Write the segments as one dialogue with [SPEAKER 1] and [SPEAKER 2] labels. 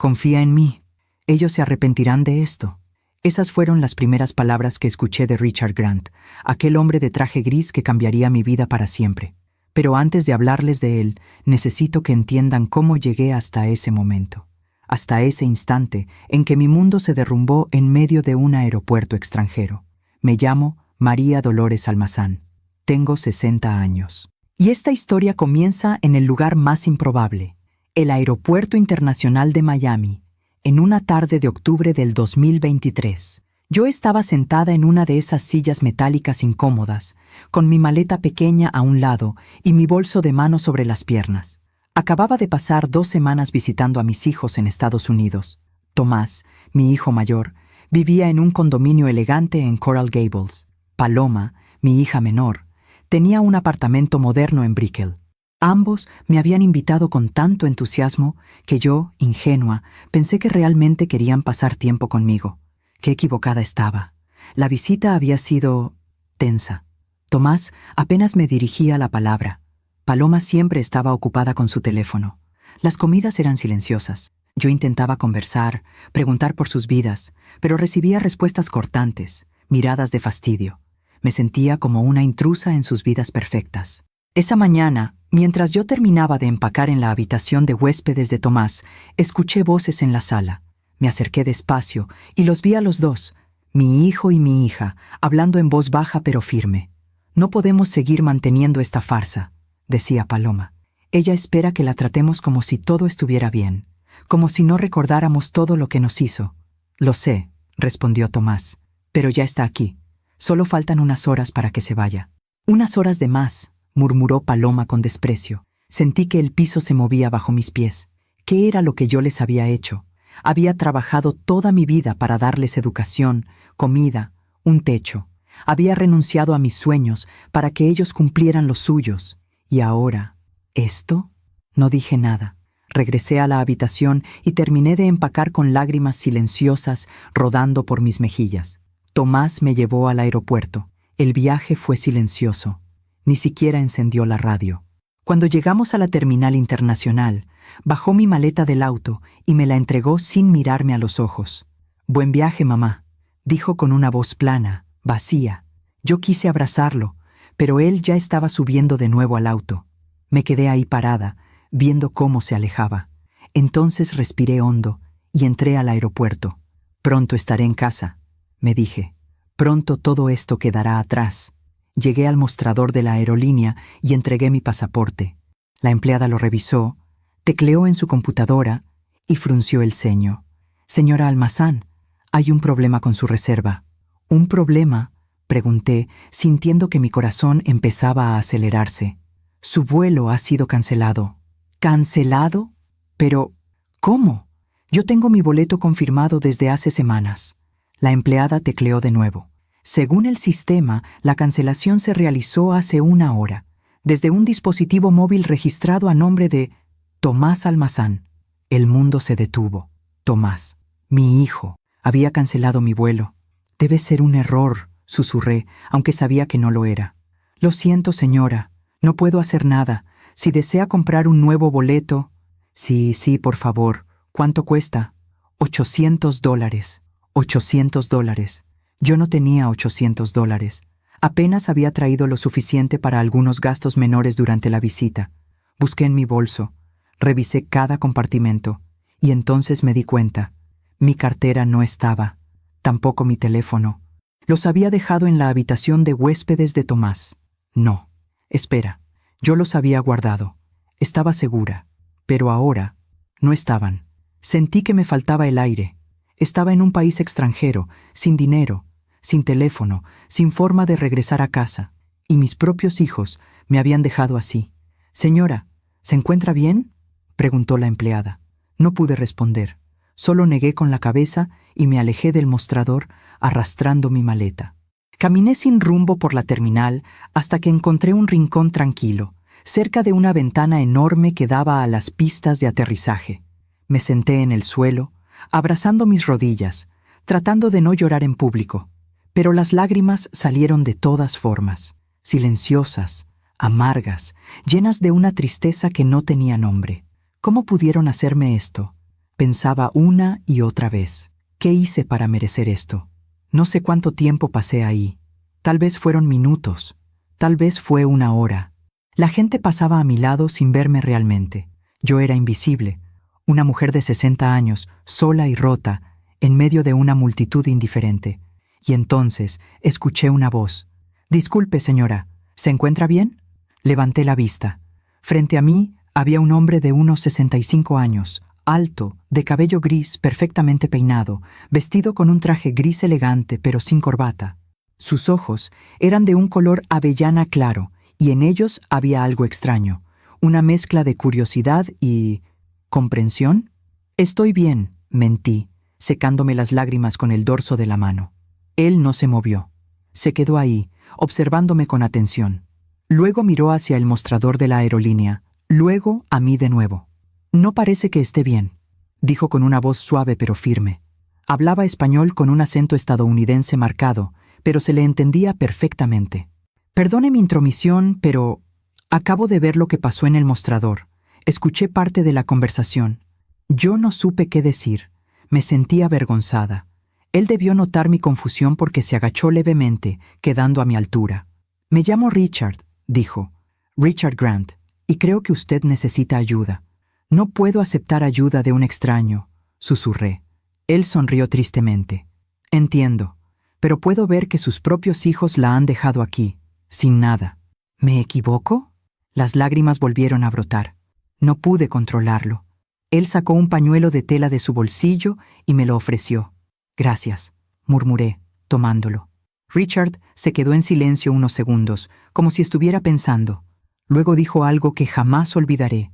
[SPEAKER 1] Confía en mí. Ellos se arrepentirán de esto. Esas fueron las primeras palabras que escuché de Richard Grant, aquel hombre de traje gris que cambiaría mi vida para siempre. Pero antes de hablarles de él, necesito que entiendan cómo llegué hasta ese momento, hasta ese instante en que mi mundo se derrumbó en medio de un aeropuerto extranjero. Me llamo María Dolores Almazán. Tengo 60 años. Y esta historia comienza en el lugar más improbable, el Aeropuerto Internacional de Miami, en una tarde de octubre del 2023. Yo estaba sentada en una de esas sillas metálicas incómodas, con mi maleta pequeña a un lado y mi bolso de mano sobre las piernas. Acababa de pasar 2 semanas visitando a mis hijos en Estados Unidos. Tomás, mi hijo mayor, vivía en un condominio elegante en Coral Gables. Paloma, mi hija menor, tenía un apartamento moderno en Brickell. Ambos me habían invitado con tanto entusiasmo que yo, ingenua, pensé que realmente querían pasar tiempo conmigo. Qué equivocada estaba. La visita había sido tensa. Tomás apenas me dirigía la palabra. Paloma siempre estaba ocupada con su teléfono. Las comidas eran silenciosas. Yo intentaba conversar, preguntar por sus vidas, pero recibía respuestas cortantes, miradas de fastidio. Me sentía como una intrusa en sus vidas perfectas. Esa mañana, mientras yo terminaba de empacar en la habitación de huéspedes de Tomás, escuché voces en la sala. Me acerqué despacio y los vi a los dos, mi hijo y mi hija, hablando en voz baja pero firme. «No podemos seguir manteniendo esta farsa», decía Paloma. «Ella espera que la tratemos como si todo estuviera bien, como si no recordáramos todo lo que nos hizo». «Lo sé», respondió Tomás, «pero ya está aquí. Solo faltan unas horas para que se vaya». «Unas horas de más», murmuró Paloma con desprecio. Sentí que el piso se movía bajo mis pies. ¿Qué era lo que yo les había hecho? Había trabajado toda mi vida para darles educación, comida, un techo. Había renunciado a mis sueños para que ellos cumplieran los suyos. ¿Y ahora, esto? No dije nada. Regresé a la habitación y terminé de empacar con lágrimas silenciosas rodando por mis mejillas. Tomás me llevó al aeropuerto. El viaje fue silencioso. Ni siquiera encendió la radio. Cuando llegamos a la terminal internacional, bajó mi maleta del auto y me la entregó sin mirarme a los ojos. «Buen viaje, mamá», dijo con una voz plana, vacía. Yo quise abrazarlo, pero él ya estaba subiendo de nuevo al auto. Me quedé ahí parada, viendo cómo se alejaba. Entonces respiré hondo y entré al aeropuerto. «Pronto estaré en casa», me dije. «Pronto todo esto quedará atrás». Llegué al mostrador de la aerolínea y entregué mi pasaporte. La empleada lo revisó, tecleó en su computadora y frunció el ceño. «Señora Almazán, hay un problema con su reserva». «¿Un problema?», pregunté, sintiendo que mi corazón empezaba a acelerarse. «Su vuelo ha sido cancelado». «¿Cancelado? Pero, ¿cómo? Yo tengo mi boleto confirmado desde hace semanas». La empleada tecleó de nuevo. «Según el sistema, la cancelación se realizó hace 1 hora, desde un dispositivo móvil registrado a nombre de Tomás Almazán». El mundo se detuvo. Tomás, mi hijo, había cancelado mi vuelo. «Debe ser un error», susurré, aunque sabía que no lo era. «Lo siento, señora, no puedo hacer nada. Si desea comprar un nuevo boleto». «Sí, por favor. ¿Cuánto cuesta?» $800. $800. Yo no tenía $800. Apenas había traído lo suficiente para algunos gastos menores durante la visita. Busqué en mi bolso, revisé cada compartimento, y entonces me di cuenta. Mi cartera no estaba, tampoco mi teléfono. Los había dejado en la habitación de huéspedes de Tomás. No, espera, yo los había guardado. Estaba segura, pero ahora no estaban. Sentí que me faltaba el aire. Estaba en un país extranjero, sin dinero, sin teléfono, sin forma de regresar a casa, y mis propios hijos me habían dejado así. «Señora, ¿se encuentra bien?», preguntó la empleada. No pude responder, solo negué con la cabeza y me alejé del mostrador arrastrando mi maleta. Caminé sin rumbo por la terminal hasta que encontré un rincón tranquilo, cerca de una ventana enorme que daba a las pistas de aterrizaje. Me senté en el suelo, abrazando mis rodillas, tratando de no llorar en público. Pero las lágrimas salieron de todas formas, silenciosas, amargas, llenas de una tristeza que no tenía nombre. ¿Cómo pudieron hacerme esto? Pensaba una y otra vez. ¿Qué hice para merecer esto? No sé cuánto tiempo pasé ahí. Tal vez fueron minutos. Tal vez fue una hora. La gente pasaba a mi lado sin verme realmente. Yo era invisible. Una mujer de 60 años, sola y rota, en medio de una multitud indiferente. Y entonces escuché una voz. «Disculpe, señora, ¿se encuentra bien?» Levanté la vista. Frente a mí había un hombre de unos 65 años, alto, de cabello gris perfectamente peinado, vestido con un traje gris elegante pero sin corbata. Sus ojos eran de un color avellana claro, y en ellos había algo extraño, una mezcla de curiosidad y... ¿comprensión? «Estoy bien», mentí, secándome las lágrimas con el dorso de la mano. Él no se movió. Se quedó ahí, observándome con atención. Luego miró hacia el mostrador de la aerolínea, luego a mí de nuevo. «No parece que esté bien», dijo con una voz suave pero firme. Hablaba español con un acento estadounidense marcado, pero se le entendía perfectamente. «Perdone mi intromisión, pero acabo de ver lo que pasó en el mostrador. Escuché parte de la conversación. Yo no supe qué decir. Me sentí avergonzada. Él debió notar mi confusión porque se agachó levemente, quedando a mi altura. «Me llamo Richard», dijo. «Richard Grant, y creo que usted necesita ayuda». «No puedo aceptar ayuda de un extraño», susurré. Él sonrió tristemente. «Entiendo, pero puedo ver que sus propios hijos la han dejado aquí, sin nada». «¿Me equivoco?» Las lágrimas volvieron a brotar. No pude controlarlo. Él sacó un pañuelo de tela de su bolsillo y me lo ofreció. «Gracias», murmuré, tomándolo. Richard se quedó en silencio unos segundos, como si estuviera pensando. Luego dijo algo que jamás olvidaré.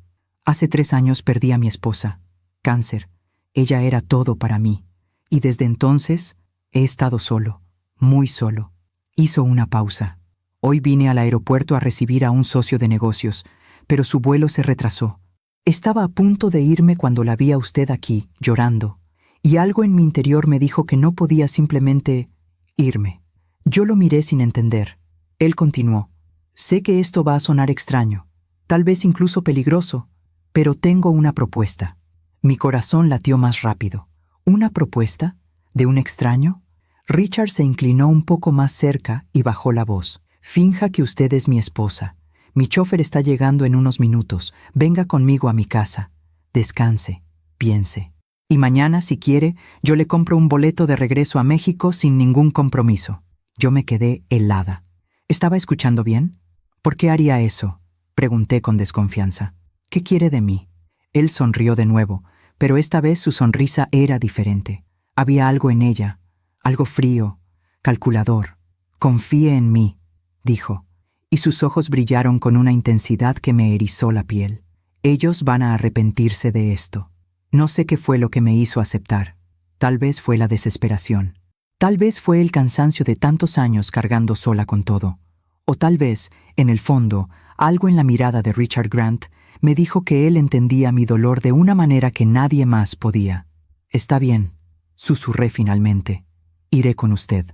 [SPEAKER 1] «Hace 3 años perdí a mi esposa. Cáncer. Ella era todo para mí. Y desde entonces he estado solo, muy solo». Hizo una pausa. «Hoy vine al aeropuerto a recibir a un socio de negocios, pero su vuelo se retrasó. Estaba a punto de irme cuando la vi a usted aquí, llorando, y algo en mi interior me dijo que no podía simplemente irme». Yo lo miré sin entender. Él continuó. «Sé que esto va a sonar extraño, tal vez incluso peligroso, pero tengo una propuesta». Mi corazón latió más rápido. ¿Una propuesta? ¿De un extraño? Richard se inclinó un poco más cerca y bajó la voz. «Finja que usted es mi esposa. Mi chofer está llegando en unos minutos. Venga conmigo a mi casa. Descanse, piense. Y mañana, si quiere, yo le compro un boleto de regreso a México sin ningún compromiso». Yo me quedé helada. ¿Estaba escuchando bien? «¿Por qué haría eso?», pregunté con desconfianza. «¿Qué quiere de mí?». Él sonrió de nuevo, pero esta vez su sonrisa era diferente. Había algo en ella, algo frío, calculador. «Confíe en mí», dijo, y sus ojos brillaron con una intensidad que me erizó la piel. «Ellos van a arrepentirse de esto». No sé qué fue lo que me hizo aceptar. Tal vez fue la desesperación. Tal vez fue el cansancio de tantos años cargando sola con todo. O tal vez, en el fondo, algo en la mirada de Richard Grant me dijo que él entendía mi dolor de una manera que nadie más podía. «Está bien», susurré finalmente. «Iré con usted,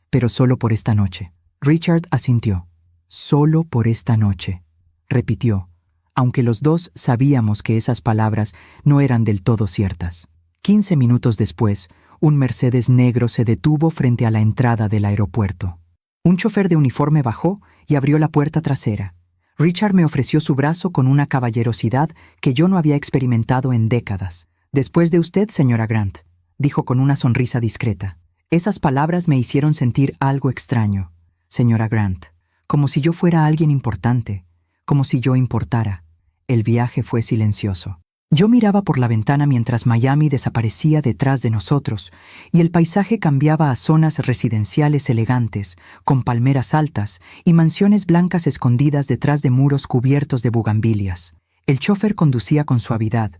[SPEAKER 1] pero solo por esta noche». Richard asintió. «Solo por esta noche», repitió, aunque los dos sabíamos que esas palabras no eran del todo ciertas. 15 minutos después, un Mercedes negro se detuvo frente a la entrada del aeropuerto. Un chofer de uniforme bajó y abrió la puerta trasera. Richard me ofreció su brazo con una caballerosidad que yo no había experimentado en décadas. «Después de usted, señora Grant», dijo con una sonrisa discreta. Esas palabras me hicieron sentir algo extraño. «Señora Grant», como si yo fuera alguien importante, como si yo importara. El viaje fue silencioso. Yo miraba por la ventana mientras Miami desaparecía detrás de nosotros y el paisaje cambiaba a zonas residenciales elegantes, con palmeras altas y mansiones blancas escondidas detrás de muros cubiertos de bugambilias. El chofer conducía con suavidad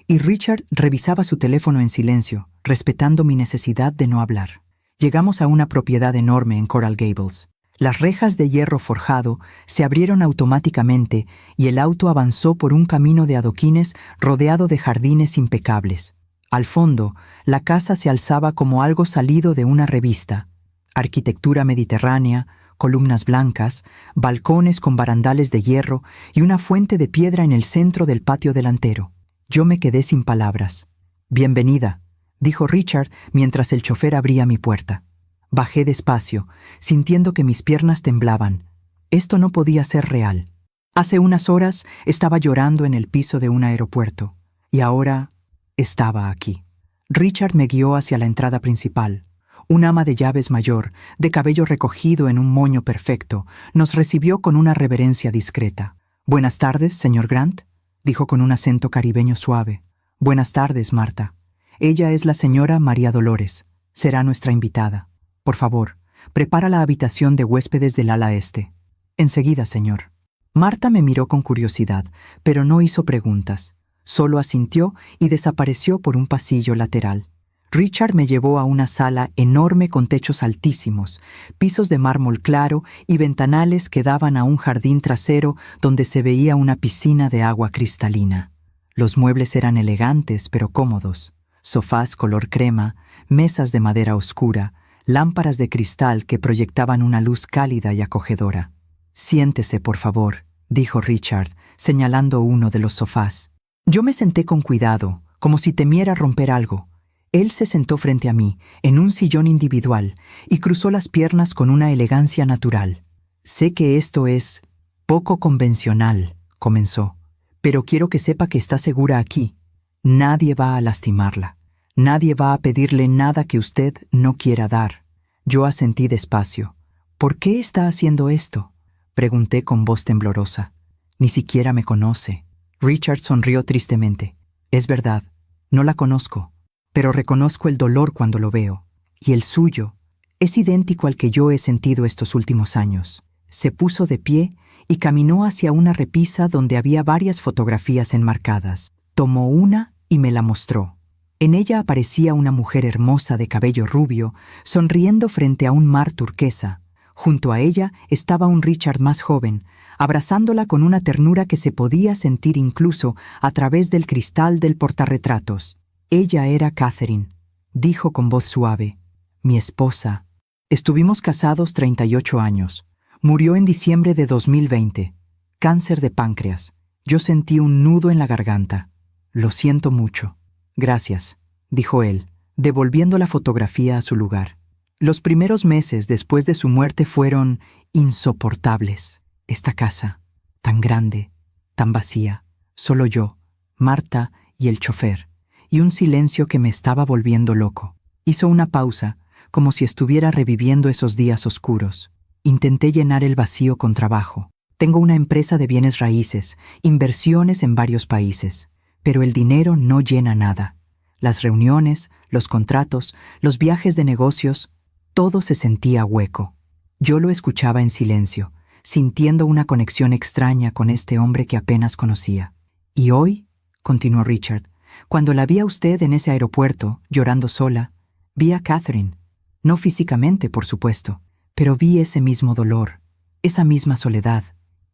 [SPEAKER 1] y Richard revisaba su teléfono en silencio, respetando mi necesidad de no hablar. Llegamos a una propiedad enorme en Coral Gables. Las rejas de hierro forjado se abrieron automáticamente y el auto avanzó por un camino de adoquines rodeado de jardines impecables. Al fondo, la casa se alzaba como algo salido de una revista. Arquitectura mediterránea, columnas blancas, balcones con barandales de hierro y una fuente de piedra en el centro del patio delantero. Yo me quedé sin palabras. Bienvenida, dijo Richard mientras el chofer abría mi puerta. Bajé despacio, sintiendo que mis piernas temblaban. Esto no podía ser real. Hace unas horas estaba llorando en el piso de un aeropuerto, y ahora estaba aquí. Richard me guió hacia la entrada principal. Un ama de llaves mayor, de cabello recogido en un moño perfecto, nos recibió con una reverencia discreta. «Buenas tardes, señor Grant», dijo con un acento caribeño suave. «Buenas tardes, Marta. Ella es la señora María Dolores. Será nuestra invitada. Por favor, prepara la habitación de huéspedes del ala este». «Enseguida, señor». Marta me miró con curiosidad, pero no hizo preguntas. Solo asintió y desapareció por un pasillo lateral. Richard me llevó a una sala enorme con techos altísimos, pisos de mármol claro y ventanales que daban a un jardín trasero donde se veía una piscina de agua cristalina. Los muebles eran elegantes pero cómodos. Sofás color crema, mesas de madera oscura, lámparas de cristal que proyectaban una luz cálida y acogedora. «Siéntese, por favor», dijo Richard, señalando uno de los sofás. Yo me senté con cuidado, como si temiera romper algo. Él se sentó frente a mí, en un sillón individual, y cruzó las piernas con una elegancia natural. «Sé que esto es poco convencional», comenzó, «pero quiero que sepa que está segura aquí. Nadie va a lastimarla. Nadie va a pedirle nada que usted no quiera dar». Yo asentí despacio. «¿Por qué está haciendo esto?», pregunté con voz temblorosa. «Ni siquiera me conoce». Richard sonrió tristemente. «Es verdad, no la conozco, pero reconozco el dolor cuando lo veo. Y el suyo es idéntico al que yo he sentido estos últimos años». Se puso de pie y caminó hacia una repisa donde había varias fotografías enmarcadas. Tomó una y me la mostró. En ella aparecía una mujer hermosa de cabello rubio, sonriendo frente a un mar turquesa. Junto a ella estaba un Richard más joven, abrazándola con una ternura que se podía sentir incluso a través del cristal del portarretratos. «Ella era Catherine», dijo con voz suave. «Mi esposa. Estuvimos casados 38 años. Murió en diciembre de 2020. Cáncer de páncreas. Yo sentí un nudo en la garganta. Lo siento mucho». «Gracias», dijo él, devolviendo la fotografía a su lugar. Los primeros meses después de su muerte fueron insoportables. Esta casa, tan grande, tan vacía, solo yo, Marta y el chofer, y un silencio que me estaba volviendo loco. Hizo una pausa, como si estuviera reviviendo esos días oscuros. Intenté llenar el vacío con trabajo. Tengo una empresa de bienes raíces, inversiones en varios países, pero el dinero no llena nada. Las reuniones, los contratos, los viajes de negocios, todo se sentía hueco. Yo lo escuchaba en silencio, sintiendo una conexión extraña con este hombre que apenas conocía. «Y hoy», continuó Richard, «cuando la vi a usted en ese aeropuerto, llorando sola, vi a Catherine. No físicamente, por supuesto, pero vi ese mismo dolor, esa misma soledad,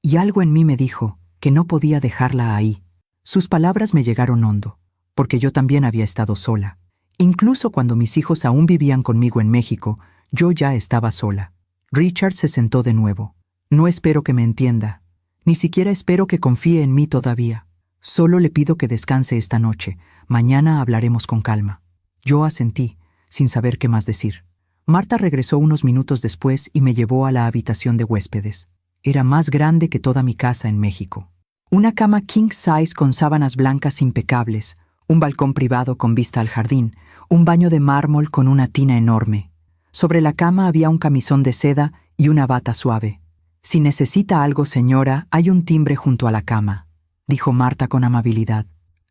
[SPEAKER 1] y algo en mí me dijo que no podía dejarla ahí». Sus palabras me llegaron hondo, porque yo también había estado sola. Incluso cuando mis hijos aún vivían conmigo en México, yo ya estaba sola. Richard se sentó de nuevo. «No espero que me entienda. Ni siquiera espero que confíe en mí todavía. Solo le pido que descanse esta noche. Mañana hablaremos con calma». Yo asentí, sin saber qué más decir. Marta regresó unos minutos después y me llevó a la habitación de huéspedes. Era más grande que toda mi casa en México. Una cama king size con sábanas blancas impecables, un balcón privado con vista al jardín, un baño de mármol con una tina enorme. Sobre la cama había un camisón de seda y una bata suave. «Si necesita algo, señora, hay un timbre junto a la cama», dijo Marta con amabilidad.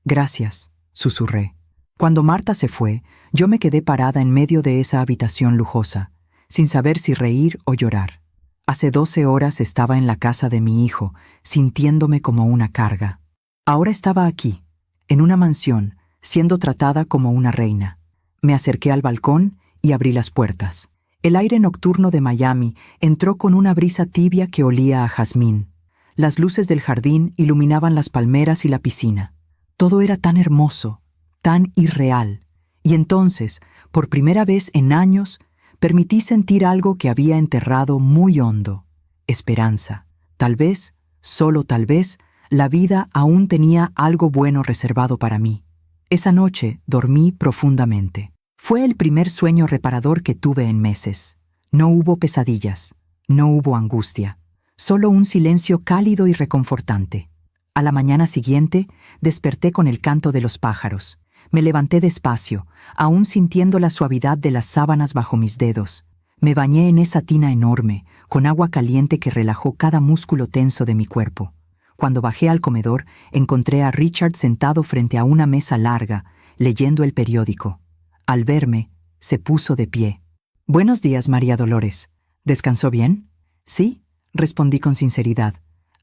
[SPEAKER 1] «Gracias», susurré. Cuando Marta se fue, yo me quedé parada en medio de esa habitación lujosa, sin saber si reír o llorar. Hace 12 horas estaba en la casa de mi hijo, sintiéndome como una carga. Ahora estaba aquí, en una mansión, siendo tratada como una reina. Me acerqué al balcón y abrí las puertas. El aire nocturno de Miami entró con una brisa tibia que olía a jazmín. Las luces del jardín iluminaban las palmeras y la piscina. Todo era tan hermoso, tan irreal. Y entonces, por primera vez en años, permití sentir algo que había enterrado muy hondo: esperanza. Tal vez, solo tal vez, la vida aún tenía algo bueno reservado para mí. Esa noche dormí profundamente. Fue el primer sueño reparador que tuve en meses. No hubo pesadillas, no hubo angustia, solo un silencio cálido y reconfortante. A la mañana siguiente, desperté con el canto de los pájaros. Me levanté despacio, aún sintiendo la suavidad de las sábanas bajo mis dedos. Me bañé en esa tina enorme, con agua caliente que relajó cada músculo tenso de mi cuerpo. Cuando bajé al comedor, encontré a Richard sentado frente a una mesa larga, leyendo el periódico. Al verme, se puso de pie. «Buenos días, María Dolores. ¿Descansó bien?» «Sí», respondí con sinceridad.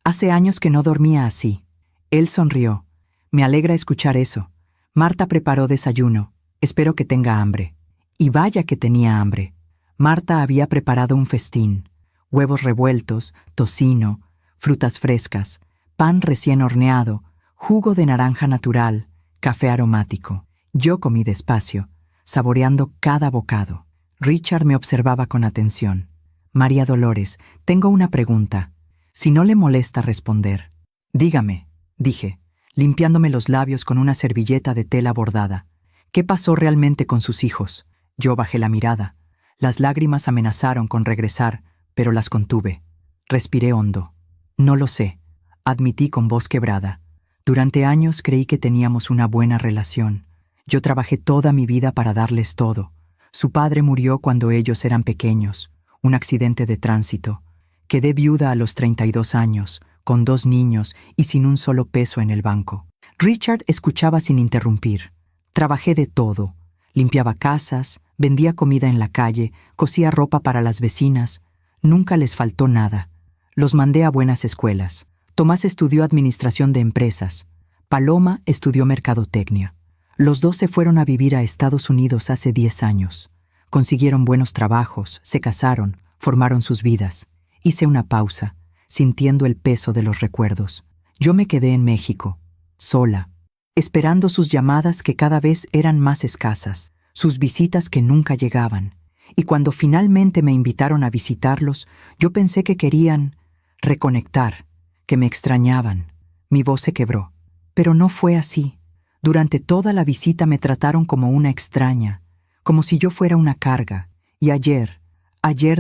[SPEAKER 1] «Hace años que no dormía así». Él sonrió. «Me alegra escuchar eso. Marta preparó desayuno. Espero que tenga hambre». Y vaya que tenía hambre. Marta había preparado un festín. Huevos revueltos, tocino, frutas frescas, pan recién horneado, jugo de naranja natural, café aromático. Yo comí despacio, saboreando cada bocado. Richard me observaba con atención. «María Dolores, tengo una pregunta. Si no le molesta responder». «Dígame», dije, limpiándome los labios con una servilleta de tela bordada. «¿Qué pasó realmente con sus hijos?» Yo bajé la mirada. Las lágrimas amenazaron con regresar, pero las contuve. Respiré hondo. «No lo sé», admití con voz quebrada. «Durante años creí que teníamos una buena relación. Yo trabajé toda mi vida para darles todo. Su padre murió cuando ellos eran pequeños, un accidente de tránsito. Quedé viuda a los 32 años, con 2 niños y sin un solo peso en el banco». Richard escuchaba sin interrumpir. «Trabajé de todo. Limpiaba casas, vendía comida en la calle, cosía ropa para las vecinas. Nunca les faltó nada. Los mandé a buenas escuelas. Tomás estudió administración de empresas. Paloma estudió mercadotecnia. Los 2 se fueron a vivir a Estados Unidos hace 10 años. Consiguieron buenos trabajos, se casaron, formaron sus vidas. Hice una pausa, sintiendo el peso de los recuerdos. Yo me quedé en México, sola, esperando sus llamadas que cada vez eran más escasas, sus visitas que nunca llegaban. Y cuando finalmente me invitaron a visitarlos, yo pensé que querían reconectar, que me extrañaban. Mi voz se quebró. Pero no fue así. Durante toda la visita me trataron como una extraña, como si yo fuera una carga. Y ayer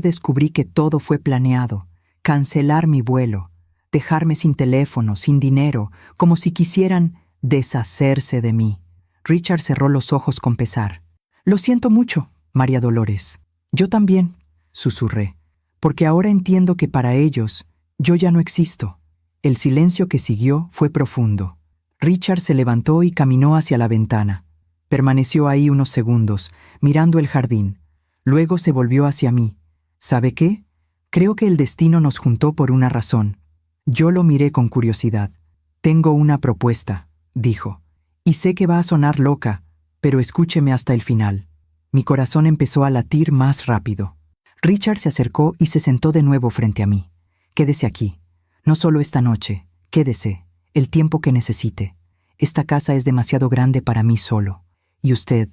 [SPEAKER 1] descubrí que todo fue planeado. Cancelar mi vuelo, dejarme sin teléfono, sin dinero, como si quisieran deshacerse de mí. Richard cerró los ojos con pesar. «Lo siento mucho, María Dolores». «Yo también», susurré, «porque ahora entiendo que para ellos yo ya no existo». El silencio que siguió fue profundo. Richard se levantó y caminó hacia la ventana. Permaneció ahí unos segundos, mirando el jardín. Luego se volvió hacia mí. «¿Sabe qué? Creo que el destino nos juntó por una razón». Yo lo miré con curiosidad. «Tengo una propuesta», dijo. «Y sé que va a sonar loca, pero escúcheme hasta el final». Mi corazón empezó a latir más rápido. Richard se acercó y se sentó de nuevo frente a mí. «Quédese aquí. No solo esta noche. Quédese. El tiempo que necesite. Esta casa es demasiado grande para mí solo. Y usted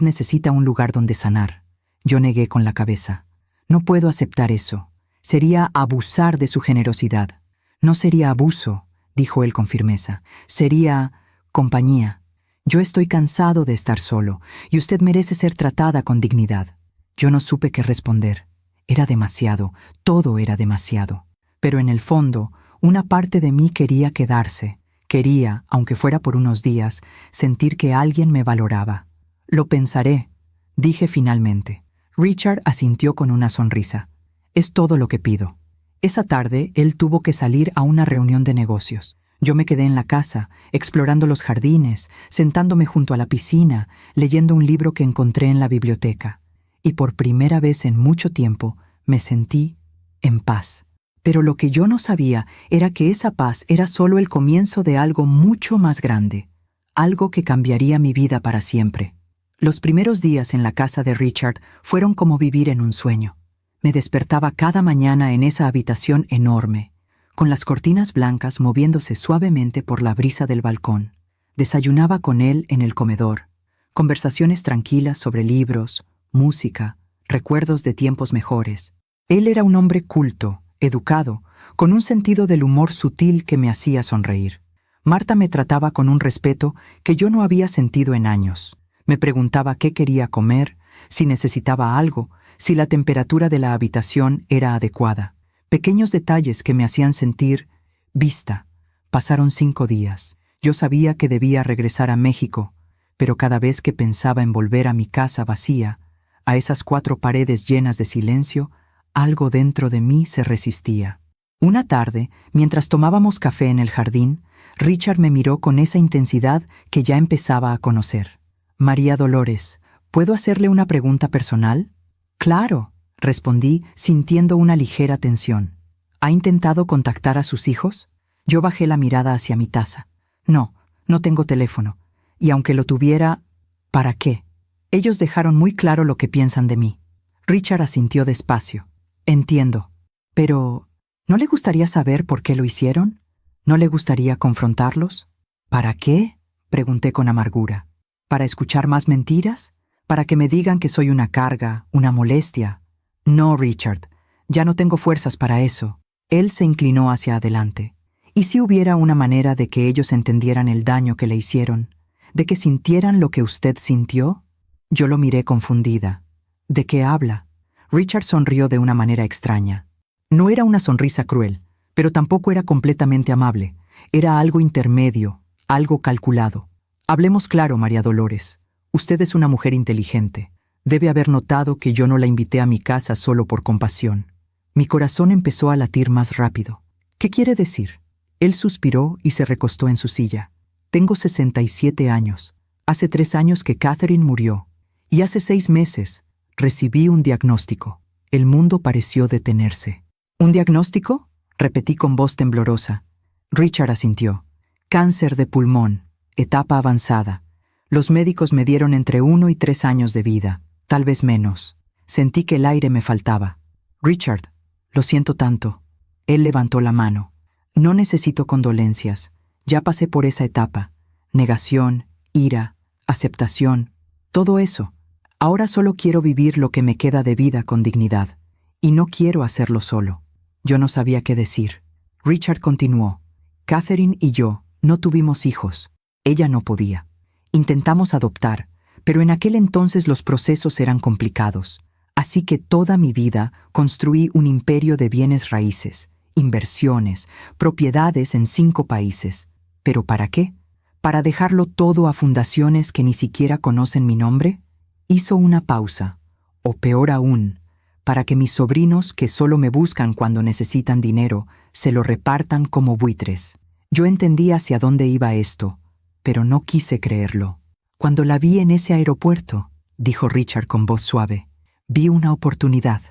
[SPEAKER 1] necesita un lugar donde sanar». Yo negué con la cabeza. «No puedo aceptar eso. Sería abusar de su generosidad». «No sería abuso», dijo él con firmeza. «Sería compañía. Yo estoy cansado de estar solo, y usted merece ser tratada con dignidad». Yo no supe qué responder. Era demasiado, todo era demasiado. Pero en el fondo, una parte de mí quería quedarse. Quería, aunque fuera por unos días, sentir que alguien me valoraba. «Lo pensaré», dije finalmente. Richard asintió con una sonrisa. «Es todo lo que pido». Esa tarde, él tuvo que salir a una reunión de negocios. Yo me quedé en la casa, explorando los jardines, sentándome junto a la piscina, leyendo un libro que encontré en la biblioteca. Y por primera vez en mucho tiempo, me sentí en paz. Pero lo que yo no sabía era que esa paz era solo el comienzo de algo mucho más grande, algo que cambiaría mi vida para siempre. Los primeros días en la casa de Richard fueron como vivir en un sueño. Me despertaba cada mañana en esa habitación enorme, con las cortinas blancas moviéndose suavemente por la brisa del balcón. Desayunaba con él en el comedor. Conversaciones tranquilas sobre libros, música, recuerdos de tiempos mejores. Él era un hombre culto, educado, con un sentido del humor sutil que me hacía sonreír. Marta me trataba con un respeto que yo no había sentido en años. Me preguntaba qué quería comer, si necesitaba algo, si la temperatura de la habitación era adecuada. Pequeños detalles que me hacían sentir vista. Pasaron 5 días. Yo sabía que debía regresar a México, pero cada vez que pensaba en volver a mi casa vacía, a esas 4 paredes llenas de silencio, algo dentro de mí se resistía. Una tarde, mientras tomábamos café en el jardín, Richard me miró con esa intensidad que ya empezaba a conocer. «María Dolores, ¿puedo hacerle una pregunta personal?» «Claro», respondí, sintiendo una ligera tensión. «¿Ha intentado contactar a sus hijos?» Yo bajé la mirada hacia mi taza. «No, no tengo teléfono. Y aunque lo tuviera, ¿para qué? Ellos dejaron muy claro lo que piensan de mí». Richard asintió despacio. «Entiendo. Pero, ¿no le gustaría saber por qué lo hicieron? ¿No le gustaría confrontarlos?» «¿Para qué?», pregunté con amargura. ¿Para escuchar más mentiras? ¿Para que me digan que soy una carga, una molestia? No, Richard, ya no tengo fuerzas para eso». Él se inclinó hacia adelante. ¿Y si hubiera una manera de que ellos entendieran el daño que le hicieron? ¿De que sintieran lo que usted sintió? Yo lo miré confundida. ¿De qué habla? Richard sonrió de una manera extraña. No era una sonrisa cruel, pero tampoco era completamente amable. Era algo intermedio, algo calculado. «Hablemos claro, María Dolores. Usted es una mujer inteligente. Debe haber notado que yo no la invité a mi casa solo por compasión». Mi corazón empezó a latir más rápido. «¿Qué quiere decir?» Él suspiró y se recostó en su silla. «Tengo 67 años. Hace 3 años que Catherine murió. Y hace 6 meses recibí un diagnóstico». El mundo pareció detenerse. «¿Un diagnóstico?», repetí con voz temblorosa. Richard asintió. «Cáncer de pulmón, etapa avanzada. Los médicos me dieron entre 1 y 3 años de vida, tal vez menos. Sentí que el aire me faltaba». «Richard, lo siento tanto». Él levantó la mano. «No necesito condolencias. Ya pasé por esa etapa. Negación, ira, aceptación, todo eso. Ahora solo quiero vivir lo que me queda de vida con dignidad. Y no quiero hacerlo solo». Yo no sabía qué decir. Richard continuó. «Catherine y yo no tuvimos hijos. Ella no podía. Intentamos adoptar, pero en aquel entonces los procesos eran complicados. Así que toda mi vida construí un imperio de bienes raíces, inversiones, propiedades en 5 países. ¿Pero para qué? ¿Para dejarlo todo a fundaciones que ni siquiera conocen mi nombre?» Hizo una pausa. «O peor aún, para que mis sobrinos, que solo me buscan cuando necesitan dinero, se lo repartan como buitres». Yo entendí hacia dónde iba esto, pero no quise creerlo. «Cuando la vi en ese aeropuerto», dijo Richard con voz suave, «vi una oportunidad,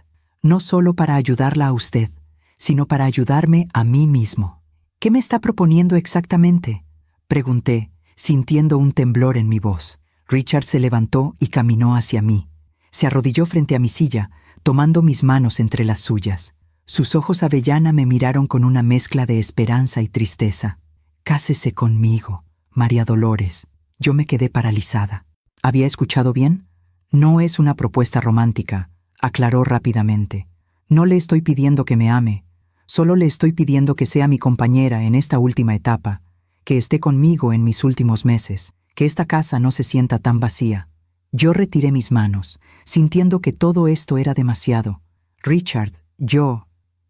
[SPEAKER 1] no solo para ayudarla a usted, sino para ayudarme a mí mismo». «¿Qué me está proponiendo exactamente?», pregunté, sintiendo un temblor en mi voz. Richard se levantó y caminó hacia mí. Se arrodilló frente a mi silla, tomando mis manos entre las suyas. Sus ojos avellana me miraron con una mezcla de esperanza y tristeza. «Cásese conmigo, María Dolores». Yo me quedé paralizada. ¿Había escuchado bien? «No es una propuesta romántica», aclaró rápidamente. «No le estoy pidiendo que me ame. Solo le estoy pidiendo que sea mi compañera en esta última etapa, que esté conmigo en mis últimos meses, que esta casa no se sienta tan vacía». Yo retiré mis manos, sintiendo que todo esto era demasiado. «Richard,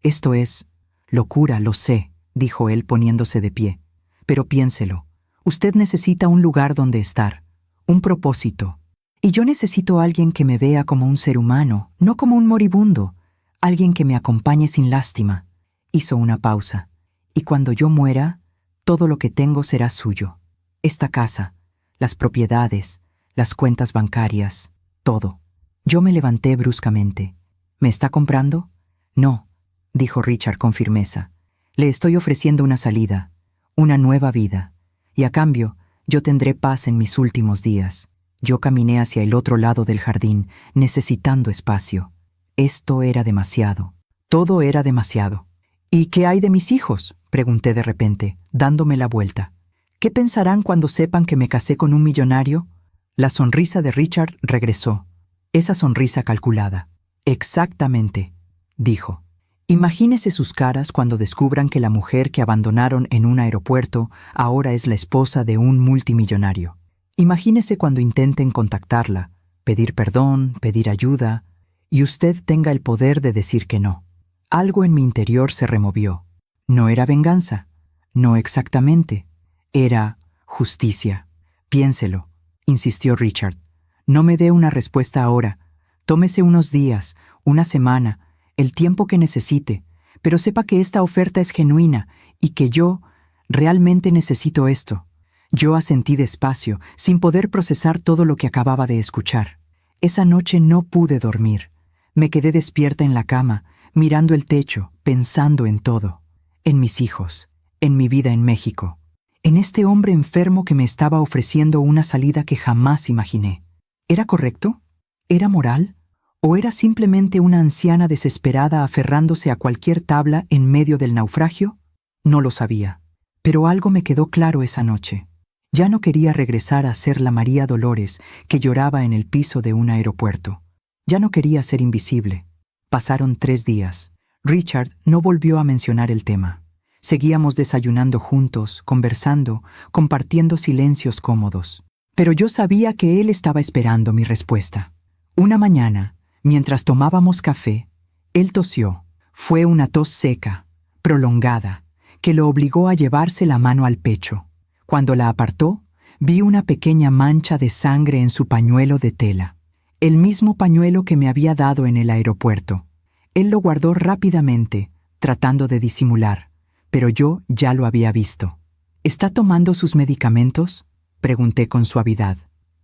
[SPEAKER 1] esto es locura, lo sé», dijo él poniéndose de pie. «Pero piénselo. Usted necesita un lugar donde estar, un propósito. Y yo necesito a alguien que me vea como un ser humano, no como un moribundo, alguien que me acompañe sin lástima». Hizo una pausa. «Y cuando yo muera, todo lo que tengo será suyo. Esta casa, las propiedades, las cuentas bancarias, todo». Yo me levanté bruscamente. «¿Me está comprando?» «No», dijo Richard con firmeza. «Le estoy ofreciendo una salida, una nueva vida. Y a cambio, yo tendré paz en mis últimos días». Yo caminé hacia el otro lado del jardín, necesitando espacio. Esto era demasiado. Todo era demasiado. «¿Y qué hay de mis hijos?», pregunté de repente, dándome la vuelta. «¿Qué pensarán cuando sepan que me casé con un millonario?» La sonrisa de Richard regresó. Esa sonrisa calculada. «Exactamente», dijo. Imagínese sus caras cuando descubran que la mujer que abandonaron en un aeropuerto ahora es la esposa de un multimillonario. Imagínese cuando intenten contactarla, pedir perdón, pedir ayuda, y usted tenga el poder de decir que no. Algo en mi interior se removió. No era venganza, no exactamente, era justicia. Piénselo, insistió Richard. No me dé una respuesta ahora. Tómese unos días, una semana, el tiempo que necesite, pero sepa que esta oferta es genuina y que yo realmente necesito esto. Yo asentí despacio, sin poder procesar todo lo que acababa de escuchar. Esa noche no pude dormir. Me quedé despierta en la cama, mirando el techo, pensando en todo. En mis hijos, en mi vida en México, en este hombre enfermo que me estaba ofreciendo una salida que jamás imaginé. ¿Era correcto? ¿Era moral? ¿O era simplemente una anciana desesperada aferrándose a cualquier tabla en medio del naufragio? No lo sabía. Pero algo me quedó claro esa noche. Ya no quería regresar a ser la María Dolores que lloraba en el piso de un aeropuerto. Ya no quería ser invisible. Pasaron 3 días. Richard no volvió a mencionar el tema. Seguíamos desayunando juntos, conversando, compartiendo silencios cómodos. Pero yo sabía que él estaba esperando mi respuesta. Una mañana, mientras tomábamos café, él tosió. Fue una tos seca, prolongada, que lo obligó a llevarse la mano al pecho. Cuando la apartó, vi una pequeña mancha de sangre en su pañuelo de tela. El mismo pañuelo que me había dado en el aeropuerto. Él lo guardó rápidamente, tratando de disimular, pero yo ya lo había visto. ¿Está tomando sus medicamentos?, pregunté con suavidad.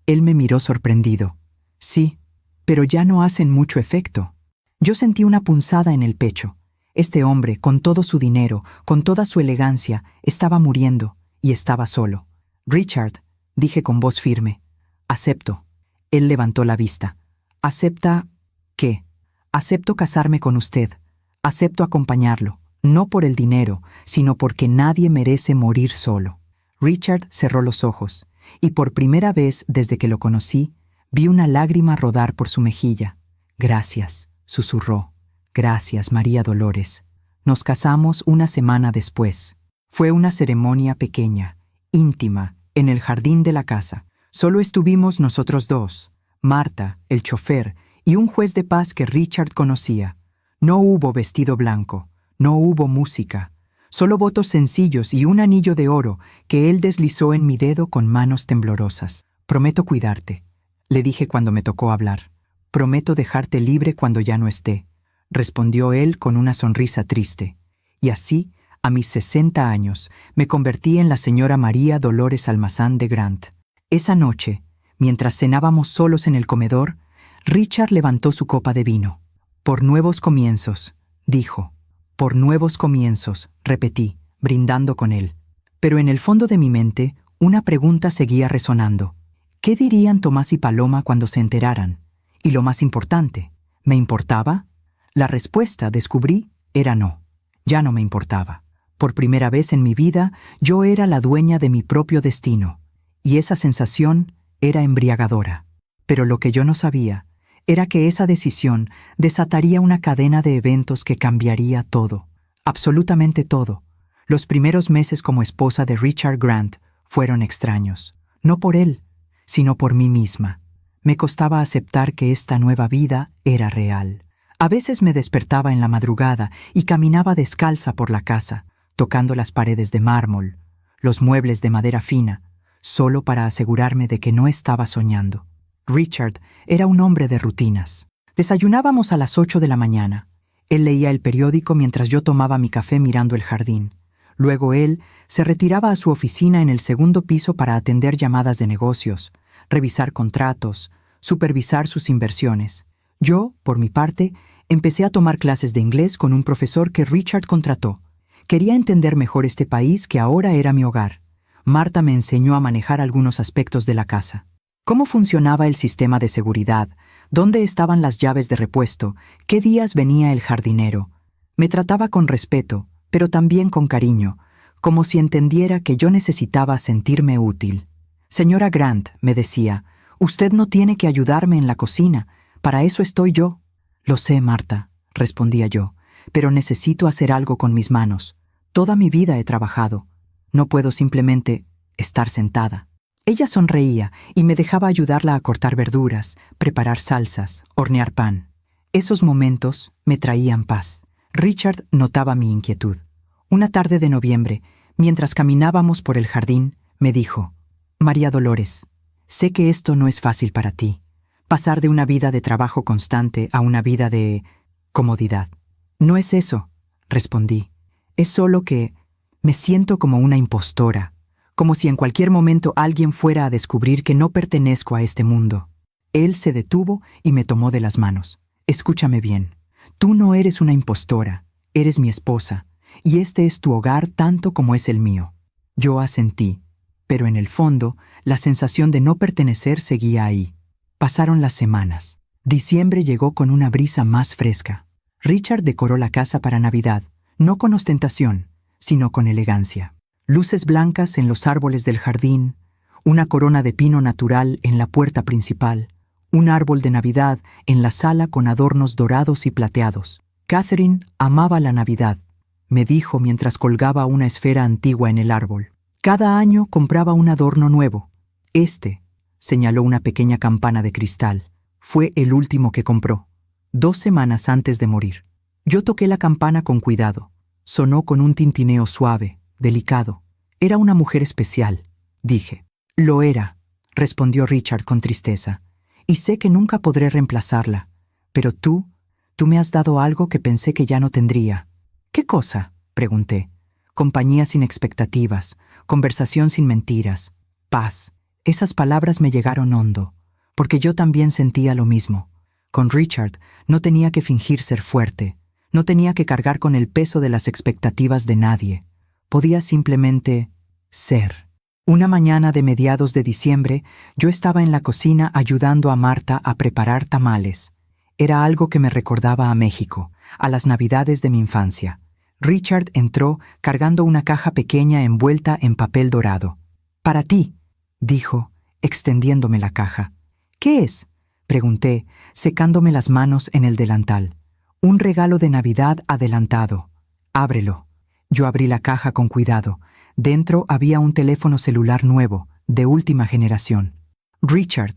[SPEAKER 1] Él me miró sorprendido. Sí, pero ya no hacen mucho efecto. Yo sentí una punzada en el pecho. Este hombre, con todo su dinero, con toda su elegancia, estaba muriendo y estaba solo. Richard, dije con voz firme, acepto. Él levantó la vista. ¿Acepta qué? Acepto casarme con usted. Acepto acompañarlo, no por el dinero, sino porque nadie merece morir solo. Richard cerró los ojos, y por primera vez desde que lo conocí, vi una lágrima rodar por su mejilla. Gracias, susurró. Gracias, María Dolores. Nos casamos una semana después. Fue una ceremonia pequeña, íntima, en el jardín de la casa. Solo estuvimos nosotros dos, Marta, el chofer, y un juez de paz que Richard conocía. No hubo vestido blanco, no hubo música, solo votos sencillos y un anillo de oro que él deslizó en mi dedo con manos temblorosas. Prometo cuidarte, le dije cuando me tocó hablar. Prometo dejarte libre cuando ya no esté, respondió él con una sonrisa triste. Y así, a mis 60 años, me convertí en la señora María Dolores Almazán de Grant. Esa noche, mientras cenábamos solos en el comedor, Richard levantó su copa de vino. Por nuevos comienzos, dijo. Por nuevos comienzos, repetí, brindando con él. Pero en el fondo de mi mente, una pregunta seguía resonando. ¿Qué dirían Tomás y Paloma cuando se enteraran? Y lo más importante, ¿me importaba? La respuesta, descubrí, era no. Ya no me importaba. Por primera vez en mi vida, yo era la dueña de mi propio destino. Y esa sensación era embriagadora. Pero lo que yo no sabía era que esa decisión desataría una cadena de eventos que cambiaría todo, absolutamente todo. Los primeros meses como esposa de Richard Grant fueron extraños, no por él, sino por mí misma. Me costaba aceptar que esta nueva vida era real. A veces me despertaba en la madrugada y caminaba descalza por la casa, tocando las paredes de mármol, los muebles de madera fina, solo para asegurarme de que no estaba soñando. Richard era un hombre de rutinas. Desayunábamos a las 8 de la mañana. Él leía el periódico mientras yo tomaba mi café mirando el jardín. Luego él se retiraba a su oficina en el segundo piso para atender llamadas de negocios, revisar contratos, supervisar sus inversiones. Yo, por mi parte, empecé a tomar clases de inglés con un profesor que Richard contrató. Quería entender mejor este país que ahora era mi hogar. Marta me enseñó a manejar algunos aspectos de la casa. ¿Cómo funcionaba el sistema de seguridad? ¿Dónde estaban las llaves de repuesto? ¿Qué días venía el jardinero? Me trataba con respeto, pero también con cariño, como si entendiera que yo necesitaba sentirme útil. Señora Grant, me decía, usted no tiene que ayudarme en la cocina, para eso estoy yo. Lo sé, Marta, respondía yo, pero necesito hacer algo con mis manos. Toda mi vida he trabajado. No puedo simplemente estar sentada. Ella sonreía y me dejaba ayudarla a cortar verduras, preparar salsas, hornear pan. Esos momentos me traían paz. Richard notaba mi inquietud. Una tarde de noviembre, mientras caminábamos por el jardín, me dijo: «María Dolores, sé que esto no es fácil para ti. Pasar de una vida de trabajo constante a una vida de comodidad». «No es eso», respondí. «Es solo que me siento como una impostora, como si en cualquier momento alguien fuera a descubrir que no pertenezco a este mundo». Él se detuvo y me tomó de las manos. «Escúchame bien. Tú no eres una impostora, eres mi esposa, y este es tu hogar tanto como es el mío». Yo asentí, pero en el fondo, la sensación de no pertenecer seguía ahí. Pasaron las semanas. Diciembre llegó con una brisa más fresca. Richard decoró la casa para Navidad, no con ostentación, sino con elegancia. Luces blancas en los árboles del jardín, una corona de pino natural en la puerta principal, un árbol de Navidad en la sala con adornos dorados y plateados. Catherine amaba la Navidad, me dijo mientras colgaba una esfera antigua en el árbol. Cada año compraba un adorno nuevo. Señaló una pequeña campana de cristal, fue el último que compró, 2 semanas antes de morir. Yo toqué la campana con cuidado. Sonó con un tintineo suave, delicado. «Era una mujer especial», dije. «Lo era», respondió Richard con tristeza. «Y sé que nunca podré reemplazarla. Pero tú me has dado algo que pensé que ya no tendría». «¿Qué cosa?», pregunté. «Compañía sin expectativas, conversación sin mentiras, paz». Esas palabras me llegaron hondo, porque yo también sentía lo mismo. Con Richard no tenía que fingir ser fuerte, no tenía que cargar con el peso de las expectativas de nadie. Podía simplemente ser. Una mañana de mediados de diciembre, yo estaba en la cocina ayudando a Marta a preparar tamales. Era algo que me recordaba a México, a las Navidades de mi infancia. Richard entró cargando una caja pequeña envuelta en papel dorado. «Para ti», dijo, extendiéndome la caja. «¿Qué es?», pregunté, secándome las manos en el delantal. «Un regalo de Navidad adelantado. Ábrelo». Yo abrí la caja con cuidado. Dentro había un teléfono celular nuevo, de última generación. «Richard,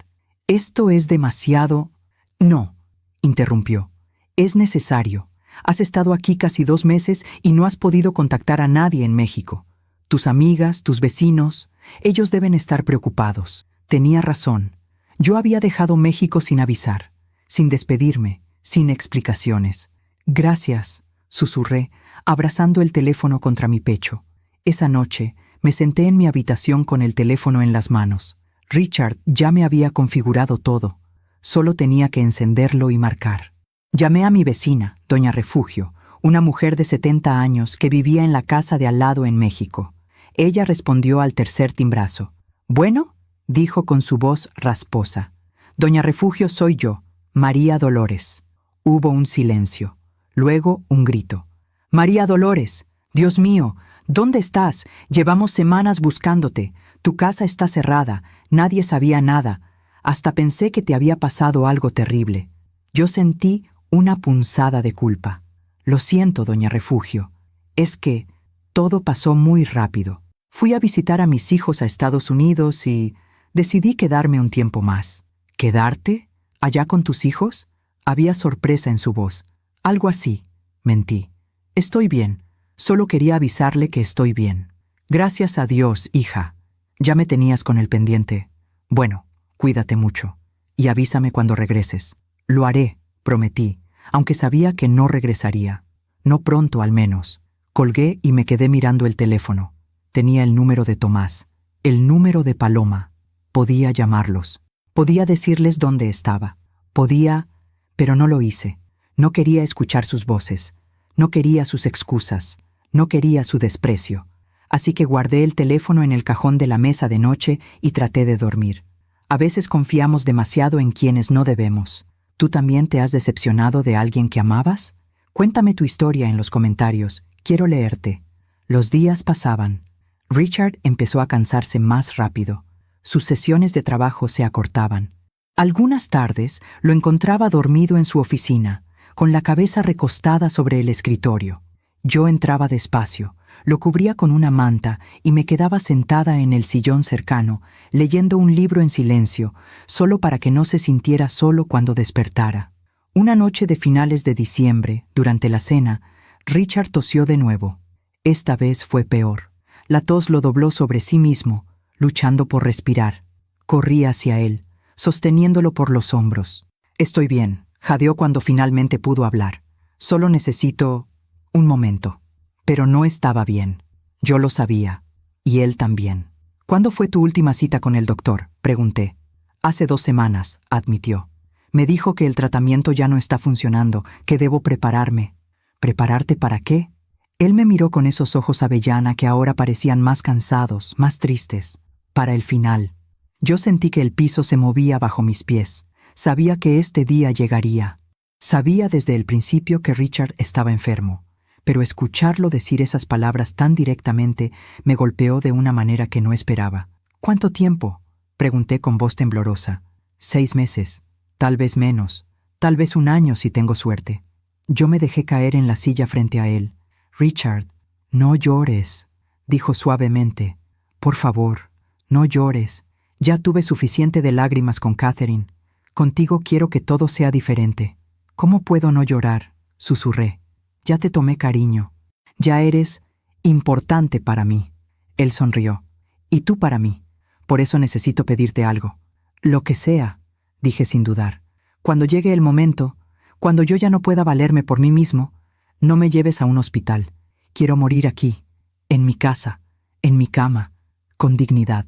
[SPEAKER 1] esto es demasiado...» «No», interrumpió. «Es necesario. Has estado aquí casi 2 meses y no has podido contactar a nadie en México. Tus amigas, tus vecinos, ellos deben estar preocupados». Tenía razón. Yo había dejado México sin avisar, sin despedirme, sin explicaciones. «Gracias», susurré, abrazando el teléfono contra mi pecho. Esa noche me senté en mi habitación con el teléfono en las manos. Richard ya me había configurado todo. Solo tenía que encenderlo y marcar. Llamé a mi vecina, doña Refugio, una mujer de 70 años que vivía en la casa de al lado en México. Ella respondió al tercer timbrazo. «¿Bueno?», dijo con su voz rasposa. «Doña Refugio, soy yo, María Dolores». Hubo un silencio. Luego un grito. «María Dolores, Dios mío, ¿dónde estás? Llevamos semanas buscándote. Tu casa está cerrada, nadie sabía nada. Hasta pensé que te había pasado algo terrible». Yo sentí una punzada de culpa. «Lo siento, doña Refugio. Es que todo pasó muy rápido. Fui a visitar a mis hijos a Estados Unidos y decidí quedarme un tiempo más». «¿Quedarte? ¿Allá con tus hijos?». Había sorpresa en su voz. «Algo así», mentí. «Estoy bien. Solo quería avisarle que estoy bien». «Gracias a Dios, hija. Ya me tenías con el pendiente. Bueno, cuídate mucho. Y avísame cuando regreses». «Lo haré», prometí, aunque sabía que no regresaría. No pronto, al menos. Colgué y me quedé mirando el teléfono. Tenía el número de Tomás, el número de Paloma. Podía llamarlos. Podía decirles dónde estaba. Podía, pero no lo hice. No quería escuchar sus voces. No quería sus excusas. No quería su desprecio. Así que guardé el teléfono en el cajón de la mesa de noche y traté de dormir. A veces confiamos demasiado en quienes no debemos. ¿Tú también te has decepcionado de alguien que amabas? Cuéntame tu historia en los comentarios. Quiero leerte. Los días pasaban. Richard empezó a cansarse más rápido. Sus sesiones de trabajo se acortaban. Algunas tardes lo encontraba dormido en su oficina, con la cabeza recostada sobre el escritorio. Yo entraba despacio, lo cubría con una manta y me quedaba sentada en el sillón cercano, leyendo un libro en silencio, solo para que no se sintiera solo cuando despertara. Una noche de finales de diciembre, durante la cena, Richard tosió de nuevo. Esta vez fue peor. La tos lo dobló sobre sí mismo, luchando por respirar. Corrí hacia él, sosteniéndolo por los hombros. «Estoy bien», jadeó cuando finalmente pudo hablar. «Solo necesito un momento». Pero no estaba bien. Yo lo sabía. Y él también. «¿Cuándo fue tu última cita con el doctor?», pregunté. «Hace 2 semanas», admitió. «Me dijo que el tratamiento ya no está funcionando, que debo prepararme». «¿Prepararte para qué?». Él me miró con esos ojos avellana que ahora parecían más cansados, más tristes. «Para el final». Yo sentí que el piso se movía bajo mis pies. Sabía que este día llegaría. Sabía desde el principio que Richard estaba enfermo, pero escucharlo decir esas palabras tan directamente me golpeó de una manera que no esperaba. «¿Cuánto tiempo?», pregunté con voz temblorosa. 6 meses, tal vez menos, tal vez 1 año si tengo suerte. Yo me dejé caer en la silla frente a él. «Richard, no llores», dijo suavemente. «Por favor, no llores. Ya tuve suficiente de lágrimas con Catherine. Contigo quiero que todo sea diferente». «¿Cómo puedo no llorar?», susurré. «Ya te tomé cariño. Ya eres importante para mí». Él sonrió. «Y tú para mí. Por eso necesito pedirte algo». «Lo que sea», dije sin dudar. «Cuando llegue el momento, cuando yo ya no pueda valerme por mí mismo, no me lleves a un hospital. Quiero morir aquí, en mi casa, en mi cama, con dignidad».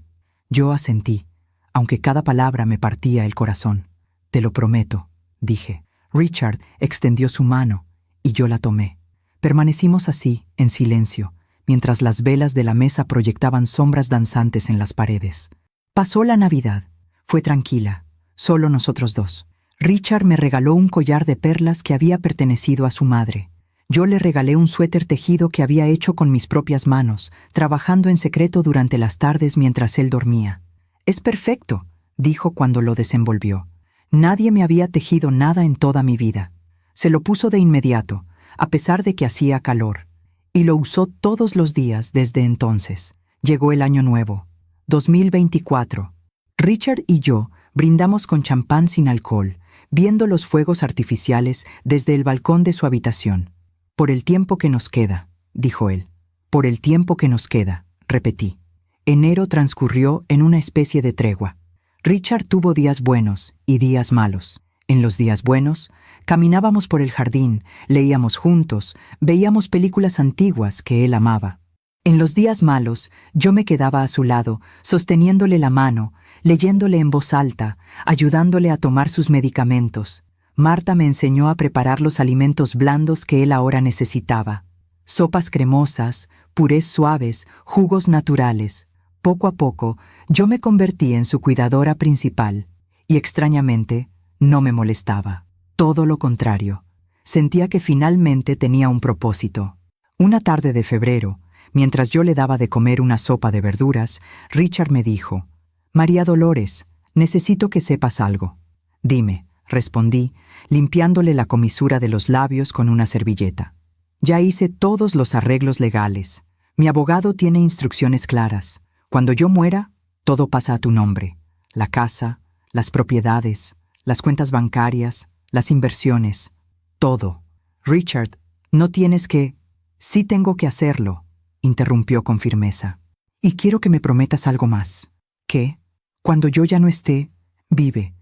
[SPEAKER 1] Yo asentí, aunque cada palabra me partía el corazón. «Te lo prometo», dije. Richard extendió su mano y yo la tomé. Permanecimos así, en silencio, mientras las velas de la mesa proyectaban sombras danzantes en las paredes. Pasó la Navidad. Fue tranquila, solo nosotros 2. Richard me regaló un collar de perlas que había pertenecido a su madre. Yo le regalé un suéter tejido que había hecho con mis propias manos, trabajando en secreto durante las tardes mientras él dormía. «Es perfecto», dijo cuando lo desenvolvió. Nadie me había tejido nada en toda mi vida. Se lo puso de inmediato, a pesar de que hacía calor, y lo usó todos los días desde entonces. Llegó el año nuevo, 2024. Richard y yo brindamos con champán sin alcohol, viendo los fuegos artificiales desde el balcón de su habitación. «Por el tiempo que nos queda», dijo él. «Por el tiempo que nos queda», repetí. Enero transcurrió en una especie de tregua. Richard tuvo días buenos y días malos. En los días buenos, caminábamos por el jardín, leíamos juntos, veíamos películas antiguas que él amaba. En los días malos, yo me quedaba a su lado, sosteniéndole la mano, leyéndole en voz alta, ayudándole a tomar sus medicamentos. Marta me enseñó a preparar los alimentos blandos que él ahora necesitaba. Sopas cremosas, purés suaves, jugos naturales. Poco a poco, yo me convertí en su cuidadora principal, y extrañamente, no me molestaba. Todo lo contrario. Sentía que finalmente tenía un propósito. Una tarde de febrero, mientras yo le daba de comer una sopa de verduras, Richard me dijo: «María Dolores, necesito que sepas algo». «Dime», respondí, limpiándole la comisura de los labios con una servilleta. «Ya hice todos los arreglos legales. Mi abogado tiene instrucciones claras. Cuando yo muera, todo pasa a tu nombre. La casa, las propiedades, las cuentas bancarias, las inversiones, todo. Richard, no tienes que...». «Sí tengo que hacerlo», interrumpió con firmeza. «Y quiero que me prometas algo más». «¿Qué?». «Cuando yo ya no esté, vive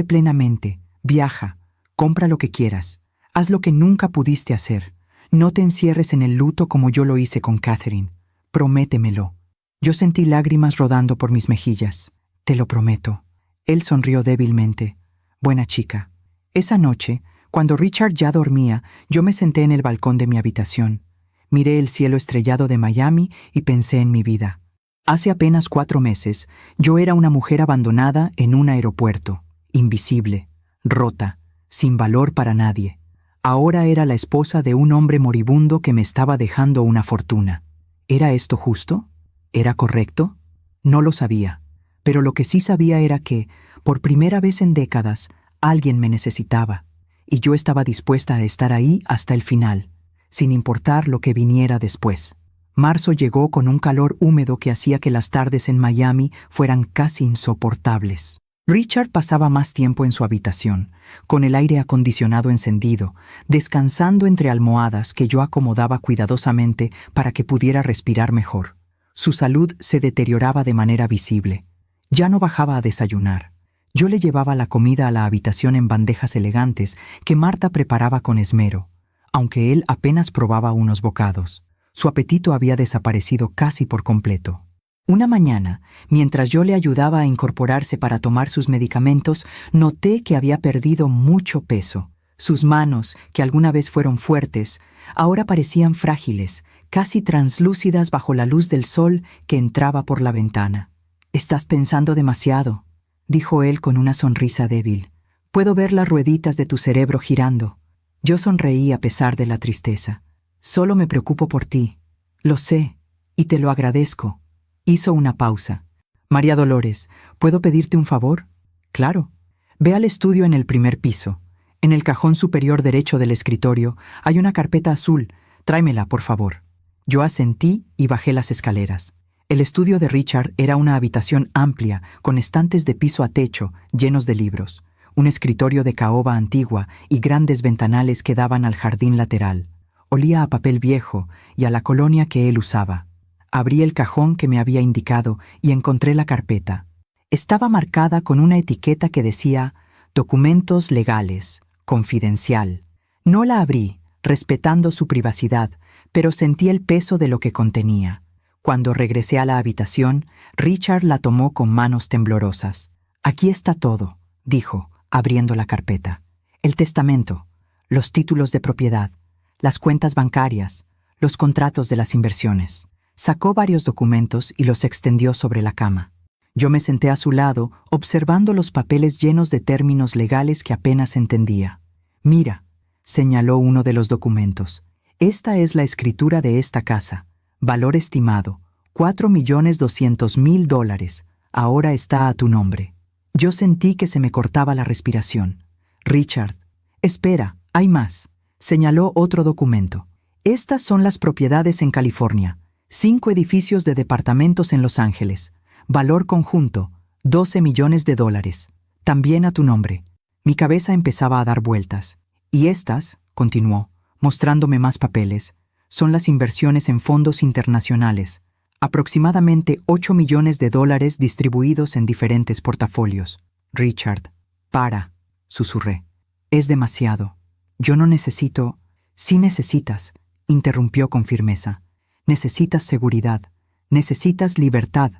[SPEAKER 1] plenamente, viaja, compra lo que quieras, haz lo que nunca pudiste hacer. No te encierres en el luto como yo lo hice con Catherine. Prométemelo». Yo sentí lágrimas rodando por mis mejillas. «Te lo prometo». Él sonrió débilmente. «Buena chica». Esa noche, cuando Richard ya dormía, yo me senté en el balcón de mi habitación. Miré el cielo estrellado de Miami y pensé en mi vida. Hace apenas 4 meses, yo era una mujer abandonada en un aeropuerto, invisible, rota, sin valor para nadie. Ahora era la esposa de un hombre moribundo que me estaba dejando una fortuna. ¿Era esto justo? ¿Era correcto? No lo sabía, pero lo que sí sabía era que, por primera vez en décadas, alguien me necesitaba. y yo estaba dispuesta a estar ahí hasta el final, sin importar lo que viniera después. Marzo llegó con un calor húmedo que hacía que las tardes en Miami fueran casi insoportables. Richard pasaba más tiempo en su habitación, con el aire acondicionado encendido, descansando entre almohadas que yo acomodaba cuidadosamente para que pudiera respirar mejor. Su salud se deterioraba de manera visible. Ya no bajaba a desayunar. Yo le llevaba la comida a la habitación en bandejas elegantes que Marta preparaba con esmero, aunque él apenas probaba unos bocados. Su apetito había desaparecido casi por completo. Una mañana, mientras yo le ayudaba a incorporarse para tomar sus medicamentos, noté que había perdido mucho peso. Sus manos, que alguna vez fueron fuertes, ahora parecían frágiles, casi translúcidas bajo la luz del sol que entraba por la ventana. «Estás pensando demasiado», dijo él con una sonrisa débil. «Puedo ver las rueditas de tu cerebro girando». Yo sonreí a pesar de la tristeza. «Solo me preocupo por ti. Lo sé, y te lo agradezco». Hizo una pausa. «María Dolores, ¿puedo pedirte un favor?» «Claro. Ve al estudio en el primer piso. En el cajón superior derecho del escritorio hay una carpeta azul. Tráemela, por favor». Yo asentí y bajé las escaleras. El estudio de Richard era una habitación amplia, con estantes de piso a techo, llenos de libros, un escritorio de caoba antigua y grandes ventanales que daban al jardín lateral. Olía a papel viejo y a la colonia que él usaba. Abrí el cajón que me había indicado y encontré la carpeta. Estaba marcada con una etiqueta que decía «Documentos legales, confidencial». No la abrí, respetando su privacidad, pero sentí el peso de lo que contenía. Cuando regresé a la habitación, Richard la tomó con manos temblorosas. «Aquí está todo», dijo, abriendo la carpeta. «El testamento, los títulos de propiedad, las cuentas bancarias, los contratos de las inversiones». Sacó varios documentos y los extendió sobre la cama. Yo me senté a su lado, observando los papeles llenos de términos legales que apenas entendía. «Mira», señaló uno de los documentos. «Esta es la escritura de esta casa. Valor estimado, $4.200.000. Ahora está a tu nombre». Yo sentí que se me cortaba la respiración. «Richard, espera, hay más», señaló otro documento. «Estas son las propiedades en California. 5 edificios de departamentos en Los Ángeles. Valor conjunto, $12 millones. También a tu nombre». Mi cabeza empezaba a dar vueltas. «Y estas», continuó, mostrándome más papeles, «son las inversiones en fondos internacionales. Aproximadamente $8 millones distribuidos en diferentes portafolios». «Richard, para», susurré. «Es demasiado. Yo no necesito». «Sí necesitas», interrumpió con firmeza. «Necesitas seguridad, necesitas libertad,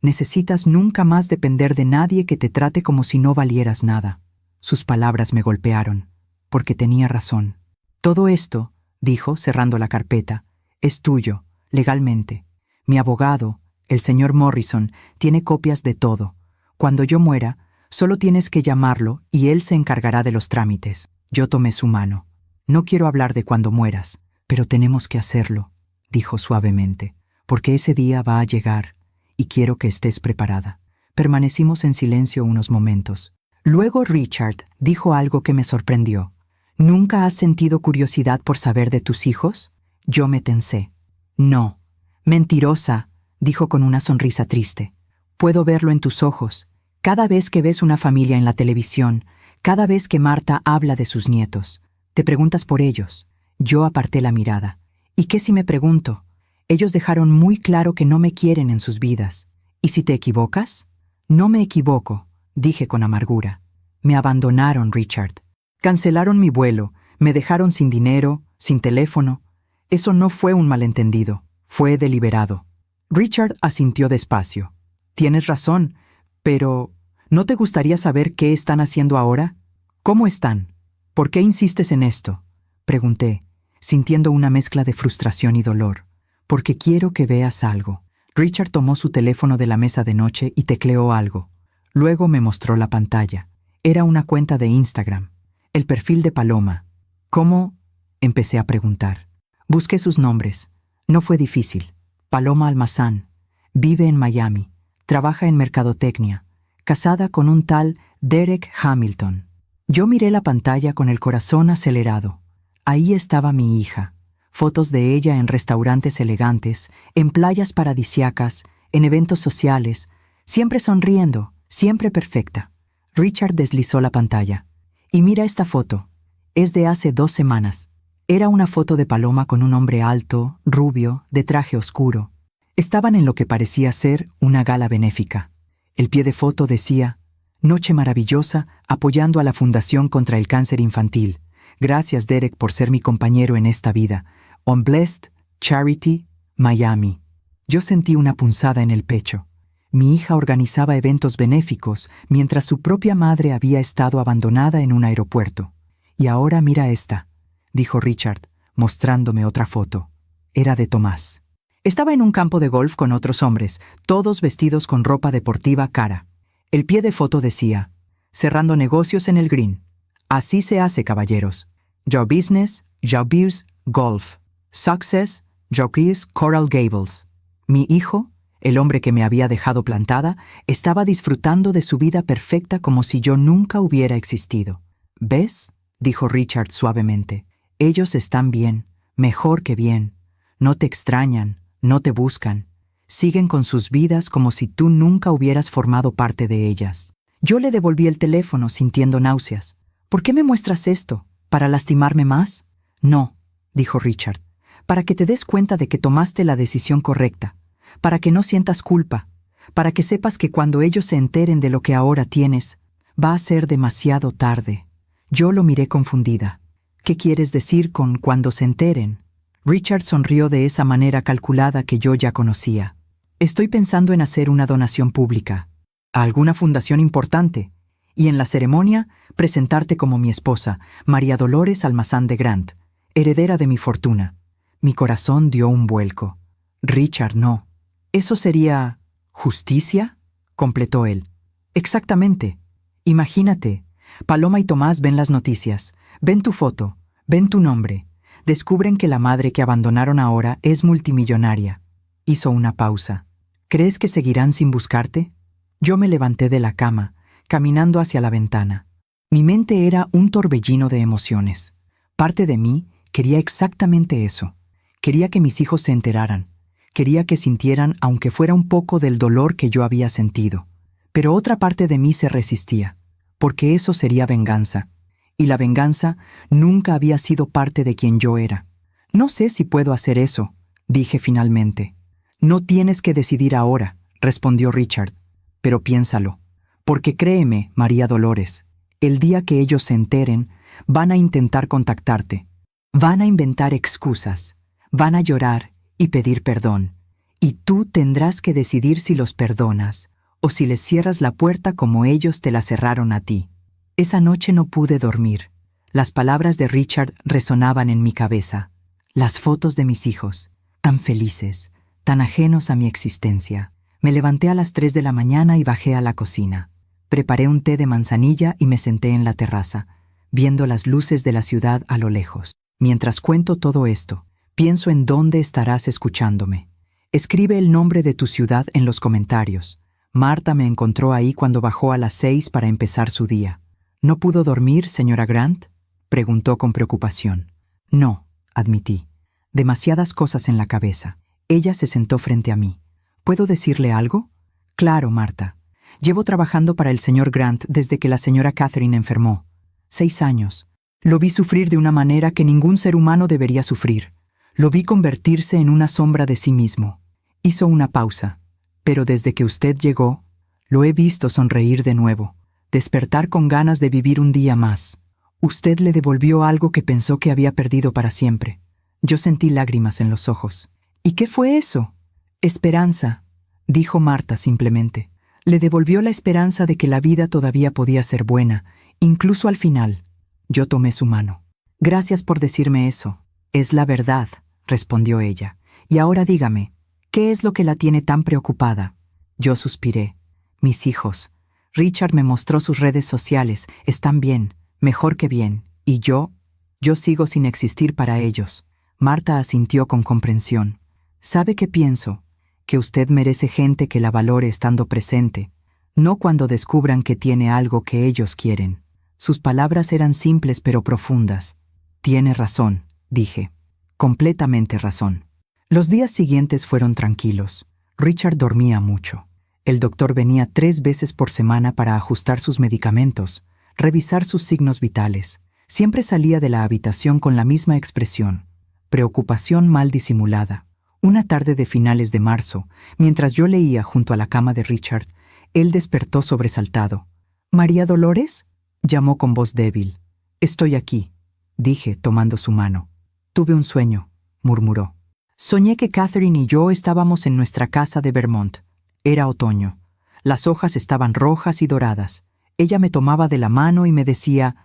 [SPEAKER 1] necesitas nunca más depender de nadie que te trate como si no valieras nada». Sus palabras me golpearon, porque tenía razón. «Todo esto», dijo, cerrando la carpeta, «es tuyo, legalmente. Mi abogado, el señor Morrison, tiene copias de todo. Cuando yo muera, solo tienes que llamarlo y él se encargará de los trámites». Yo tomé su mano. «No quiero hablar de cuando mueras, pero tenemos que hacerlo», dijo suavemente, «porque ese día va a llegar y quiero que estés preparada». Permanecimos en silencio unos momentos. Luego Richard dijo algo que me sorprendió. «¿Nunca has sentido curiosidad por saber de tus hijos?» Yo me tensé. «No». «Mentirosa», dijo con una sonrisa triste. «Puedo verlo en tus ojos. Cada vez que ves una familia en la televisión, cada vez que Marta habla de sus nietos, te preguntas por ellos». Yo aparté la mirada. «¿Y qué si me pregunto? Ellos dejaron muy claro que no me quieren en sus vidas. ¿Y si te equivocas?» «No me equivoco», dije con amargura. «Me abandonaron, Richard. Cancelaron mi vuelo, me dejaron sin dinero, sin teléfono. Eso no fue un malentendido, fue deliberado». Richard asintió despacio. «Tienes razón, pero ¿no te gustaría saber qué están haciendo ahora? ¿Cómo están? ¿Por qué insistes en esto?», pregunté, sintiendo una mezcla de frustración y dolor. «Porque quiero que veas algo». Richard tomó su teléfono de la mesa de noche y tecleó algo. Luego me mostró la pantalla. Era una cuenta de Instagram. El perfil de Paloma. «¿Cómo?», empecé a preguntar. Busqué sus nombres. No fue difícil. Paloma Almazán. Vive en Miami. Trabaja en mercadotecnia. Casada con un tal Derek Hamilton. Yo miré la pantalla con el corazón acelerado. Ahí estaba mi hija. Fotos de ella en restaurantes elegantes, en playas paradisíacas, en eventos sociales, siempre sonriendo, siempre perfecta. Richard deslizó la pantalla. Y mira esta foto. Es de hace 2 semanas. Era una foto de Paloma con un hombre alto, rubio, de traje oscuro. Estaban en lo que parecía ser una gala benéfica. El pie de foto decía: Noche maravillosa apoyando a la Fundación contra el Cáncer Infantil. Gracias, Derek, por ser mi compañero en esta vida. On Blessed, Charity, Miami. Yo sentí una punzada en el pecho. Mi hija organizaba eventos benéficos mientras su propia madre había estado abandonada en un aeropuerto. Y ahora mira esta, dijo Richard, mostrándome otra foto. Era de Tomás. Estaba en un campo de golf con otros hombres, todos vestidos con ropa deportiva cara. El pie de foto decía: cerrando negocios en el green. Así se hace, caballeros. Your business, your beers, golf. Success, your keys, Coral Gables. Mi hijo, el hombre que me había dejado plantada, estaba disfrutando de su vida perfecta como si yo nunca hubiera existido. ¿Ves?, dijo Richard suavemente. Ellos están bien, mejor que bien. No te extrañan, no te buscan. Siguen con sus vidas como si tú nunca hubieras formado parte de ellas. Yo le devolví el teléfono sintiendo náuseas. ¿Por qué me muestras esto? ¿Para lastimarme más? No, dijo Richard. Para que te des cuenta de que tomaste la decisión correcta. Para que no sientas culpa. Para que sepas que cuando ellos se enteren de lo que ahora tienes, va a ser demasiado tarde. Yo lo miré confundida. ¿Qué quieres decir con cuando se enteren? Richard sonrió de esa manera calculada que yo ya conocía. Estoy pensando en hacer una donación pública, a alguna fundación importante, y en la ceremonia presentarte como mi esposa, María Dolores Almazán de Grant, heredera de mi fortuna. Mi corazón dio un vuelco. Richard, no. ¿Eso sería justicia?, completó él. Exactamente. Imagínate, Paloma y Tomás ven las noticias, ven tu foto, ven tu nombre, descubren que la madre que abandonaron ahora es multimillonaria. Hizo una pausa. ¿Crees que seguirán sin buscarte? Yo me levanté de la cama, caminando hacia la ventana. Mi mente era un torbellino de emociones. Parte de mí quería exactamente eso. Quería que mis hijos se enteraran. Quería que sintieran, aunque fuera un poco, del dolor que yo había sentido. Pero otra parte de mí se resistía, porque eso sería venganza. Y la venganza nunca había sido parte de quien yo era. No sé si puedo hacer eso, dije finalmente. No tienes que decidir ahora, respondió Richard, pero piénsalo. Porque créeme, María Dolores, el día que ellos se enteren, van a intentar contactarte. Van a inventar excusas, van a llorar y pedir perdón. Y tú tendrás que decidir si los perdonas o si les cierras la puerta como ellos te la cerraron a ti. Esa noche no pude dormir. Las palabras de Richard resonaban en mi cabeza. Las fotos de mis hijos, tan felices, tan ajenos a mi existencia. Me levanté a las 3 de la mañana y bajé a la cocina. Preparé un té de manzanilla y me senté en la terraza, viendo las luces de la ciudad a lo lejos. Mientras cuento todo esto, pienso en dónde estarás escuchándome. Escribe el nombre de tu ciudad en los comentarios. Marta me encontró ahí cuando bajó a las 6 para empezar su día. ¿No pudo dormir, señora Grant?, preguntó con preocupación. No, admití. Demasiadas cosas en la cabeza. Ella se sentó frente a mí. ¿Puedo decirle algo? Claro, Marta. Llevo trabajando para el señor Grant desde que la señora Catherine enfermó. 6 años. Lo vi sufrir de una manera que ningún ser humano debería sufrir. Lo vi convertirse en una sombra de sí mismo. Hizo una pausa. Pero desde que usted llegó, lo he visto sonreír de nuevo, despertar con ganas de vivir un día más. Usted le devolvió algo que pensó que había perdido para siempre. Yo sentí lágrimas en los ojos. ¿Y qué fue eso? Esperanza, dijo Marta simplemente. Le devolvió la esperanza de que la vida todavía podía ser buena, incluso al final. Yo tomé su mano. Gracias por decirme eso. Es la verdad, respondió ella. Y ahora dígame, ¿qué es lo que la tiene tan preocupada? Yo suspiré. Mis hijos. Richard me mostró sus redes sociales. Están bien, mejor que bien. Y yo sigo sin existir para ellos. Marta asintió con comprensión. ¿Sabe qué pienso? Que usted merece gente que la valore estando presente, no cuando descubran que tiene algo que ellos quieren. Sus palabras eran simples pero profundas. Tiene razón, dije. Completamente razón. Los días siguientes fueron tranquilos. Richard dormía mucho. El doctor venía 3 veces por semana para ajustar sus medicamentos, revisar sus signos vitales. Siempre salía de la habitación con la misma expresión, preocupación mal disimulada. Una tarde de finales de marzo, mientras yo leía junto a la cama de Richard, él despertó sobresaltado. «¿María Dolores?», llamó con voz débil. «Estoy aquí», dije, tomando su mano. «Tuve un sueño», murmuró. «Soñé que Catherine y yo estábamos en nuestra casa de Vermont. Era otoño. Las hojas estaban rojas y doradas. Ella me tomaba de la mano y me decía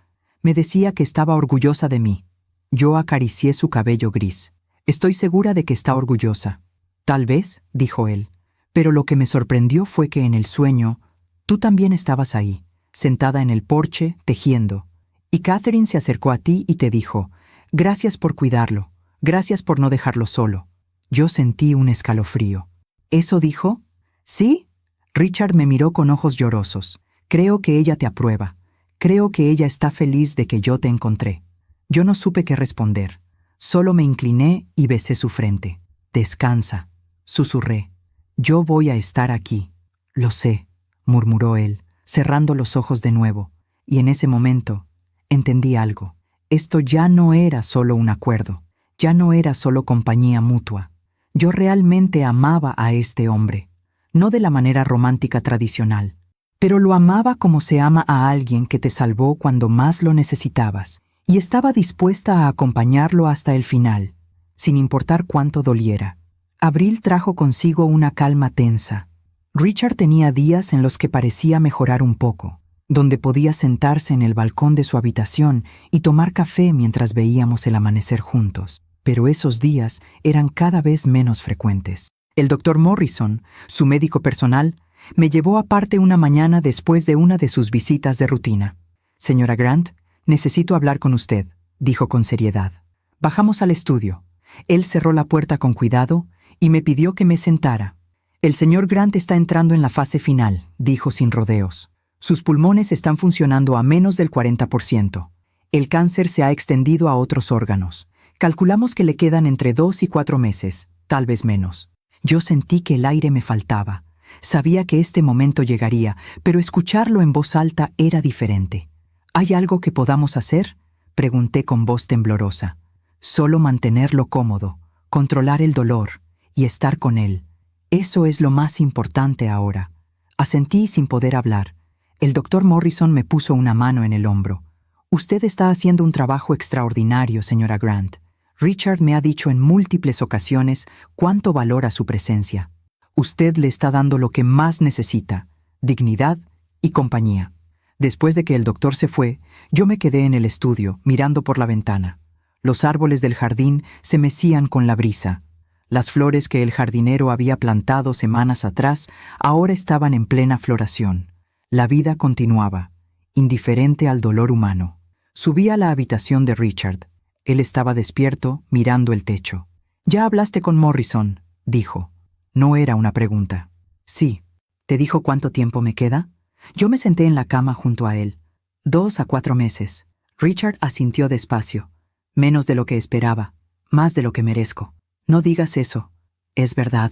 [SPEAKER 1] que estaba orgullosa de mí. Yo acaricié su cabello gris. Estoy segura de que está orgullosa». «Tal vez», dijo él, «pero lo que me sorprendió fue que en el sueño tú también estabas ahí, sentada en el porche, tejiendo. Y Catherine se acercó a ti y te dijo, «Gracias por cuidarlo, gracias por no dejarlo solo». Yo sentí un escalofrío. «¿Eso dijo?» «Sí». Richard me miró con ojos llorosos. «Creo que ella te aprueba. Creo que ella está feliz de que yo te encontré». Yo no supe qué responder. Solo me incliné y besé su frente. «Descansa», susurré. «Yo voy a estar aquí». «Lo sé», murmuró él, cerrando los ojos de nuevo. Y en ese momento entendí algo. Esto ya no era solo un acuerdo. Ya no era solo compañía mutua. Yo realmente amaba a este hombre. No de la manera romántica tradicional, pero lo amaba como se ama a alguien que te salvó cuando más lo necesitabas, y estaba dispuesta a acompañarlo hasta el final, sin importar cuánto doliera. Abril trajo consigo una calma tensa. Richard tenía días en los que parecía mejorar un poco, donde podía sentarse en el balcón de su habitación y tomar café mientras veíamos el amanecer juntos. Pero esos días eran cada vez menos frecuentes. El doctor Morrison, su médico personal, me llevó aparte una mañana después de una de sus visitas de rutina. «Señora Grant, necesito hablar con usted», dijo con seriedad. Bajamos al estudio. Él cerró la puerta con cuidado y me pidió que me sentara. «El señor Grant está entrando en la fase final», dijo sin rodeos. «Sus pulmones están funcionando a menos del 40%. El cáncer se ha extendido a otros órganos. Calculamos que le quedan entre 2 y 4 meses, tal vez menos». Yo sentí que el aire me faltaba. Sabía que este momento llegaría, pero escucharlo en voz alta era diferente. «¿Hay algo que podamos hacer?», pregunté con voz temblorosa. «Solo mantenerlo cómodo, controlar el dolor y estar con él. Eso es lo más importante ahora». Asentí sin poder hablar. El doctor Morrison me puso una mano en el hombro. «Usted está haciendo un trabajo extraordinario, señora Grant. Richard me ha dicho en múltiples ocasiones cuánto valora su presencia. Usted le está dando lo que más necesita, dignidad y compañía». Después de que el doctor se fue, yo me quedé en el estudio, mirando por la ventana. Los árboles del jardín se mecían con la brisa. Las flores que el jardinero había plantado semanas atrás ahora estaban en plena floración. La vida continuaba, indiferente al dolor humano. Subí a la habitación de Richard. Él estaba despierto, mirando el techo. «¿Ya hablaste con Morrison?», dijo. No era una pregunta. «Sí». «¿Te dijo cuánto tiempo me queda?». Yo me senté en la cama junto a él. 2 a 4 meses. Richard asintió despacio. «Menos de lo que esperaba, más de lo que merezco». «No digas eso». «Es verdad».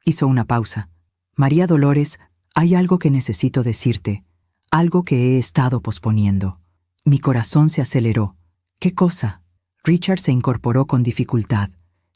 [SPEAKER 1] Hizo una pausa. «María Dolores, hay algo que necesito decirte, algo que he estado posponiendo». Mi corazón se aceleró. «¿Qué cosa?». Richard se incorporó con dificultad.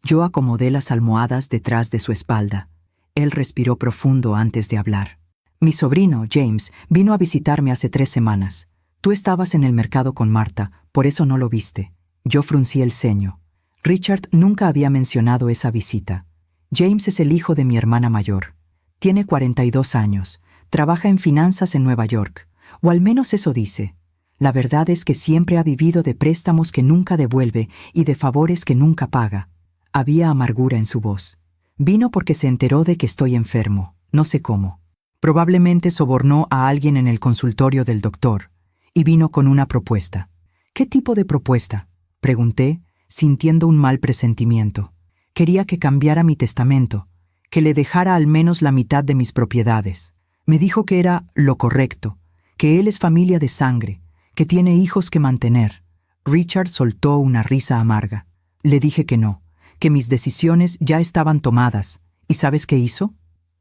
[SPEAKER 1] Yo acomodé las almohadas detrás de su espalda. Él respiró profundo antes de hablar. «Mi sobrino, James, vino a visitarme hace 3 semanas. Tú estabas en el mercado con Marta, por eso no lo viste». Yo fruncí el ceño. Richard nunca había mencionado esa visita. James es el hijo de mi hermana mayor. Tiene 42 años. Trabaja en finanzas en Nueva York. O al menos eso dice. La verdad es que siempre ha vivido de préstamos que nunca devuelve y de favores que nunca paga. Había amargura en su voz. Vino porque se enteró de que estoy enfermo. No sé cómo. Probablemente sobornó a alguien en el consultorio del doctor. Y vino con una propuesta. «¿Qué tipo de propuesta?», pregunté, sintiendo un mal presentimiento. Quería que cambiara mi testamento, que le dejara al menos la mitad de mis propiedades. Me dijo que era lo correcto, que él es familia de sangre, que tiene hijos que mantener. Richard soltó una risa amarga. Le dije que no, que mis decisiones ya estaban tomadas. ¿Y sabes qué hizo?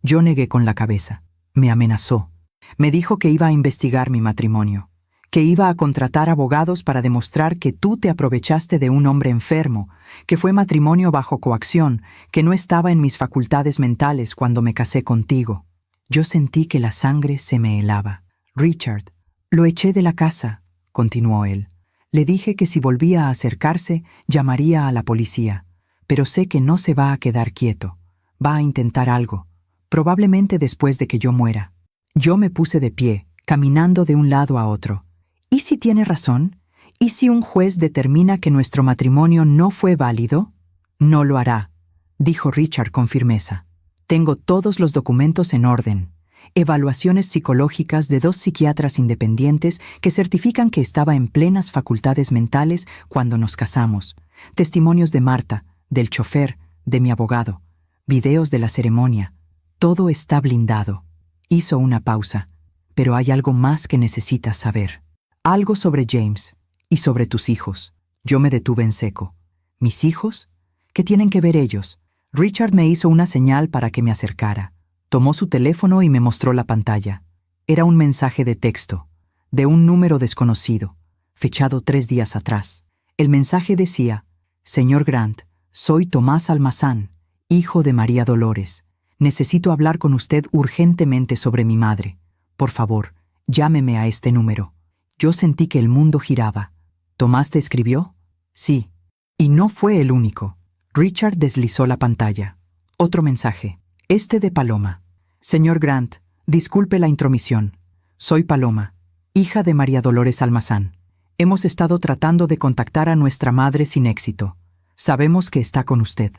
[SPEAKER 1] Yo negué con la cabeza. Me amenazó. Me dijo que iba a investigar mi matrimonio, que iba a contratar abogados para demostrar que tú te aprovechaste de un hombre enfermo, que fue matrimonio bajo coacción, que no estaba en mis facultades mentales cuando me casé contigo. Yo sentí que la sangre se me helaba. Richard, lo eché de la casa, continuó él. Le dije que si volvía a acercarse, llamaría a la policía, pero sé que no se va a quedar quieto. Va a intentar algo, probablemente después de que yo muera. Yo me puse de pie, caminando de un lado a otro. ¿Y si tiene razón? ¿Y si un juez determina que nuestro matrimonio no fue válido? No lo hará, dijo Richard con firmeza. Tengo todos los documentos en orden. Evaluaciones psicológicas de 2 psiquiatras independientes que certifican que estaba en plenas facultades mentales cuando nos casamos. Testimonios de Marta, del chofer, de mi abogado. Videos de la ceremonia. Todo está blindado. Hizo una pausa. Pero hay algo más que necesitas saber. Algo sobre James y sobre tus hijos. Yo me detuve en seco. ¿Mis hijos? ¿Qué tienen que ver ellos? Richard me hizo una señal para que me acercara. Tomó su teléfono y me mostró la pantalla. Era un mensaje de texto, de un número desconocido, fechado 3 días atrás. El mensaje decía: Señor Grant, soy Tomás Almazán, hijo de María Dolores. Necesito hablar con usted urgentemente sobre mi madre. Por favor, llámeme a este número. Yo sentí que el mundo giraba. ¿Tomás te escribió? Sí. Y no fue el único. Richard deslizó la pantalla. Otro mensaje. Este de Paloma. Señor Grant, disculpe la intromisión. Soy Paloma, hija de María Dolores Almazán. Hemos estado tratando de contactar a nuestra madre sin éxito. Sabemos que está con usted.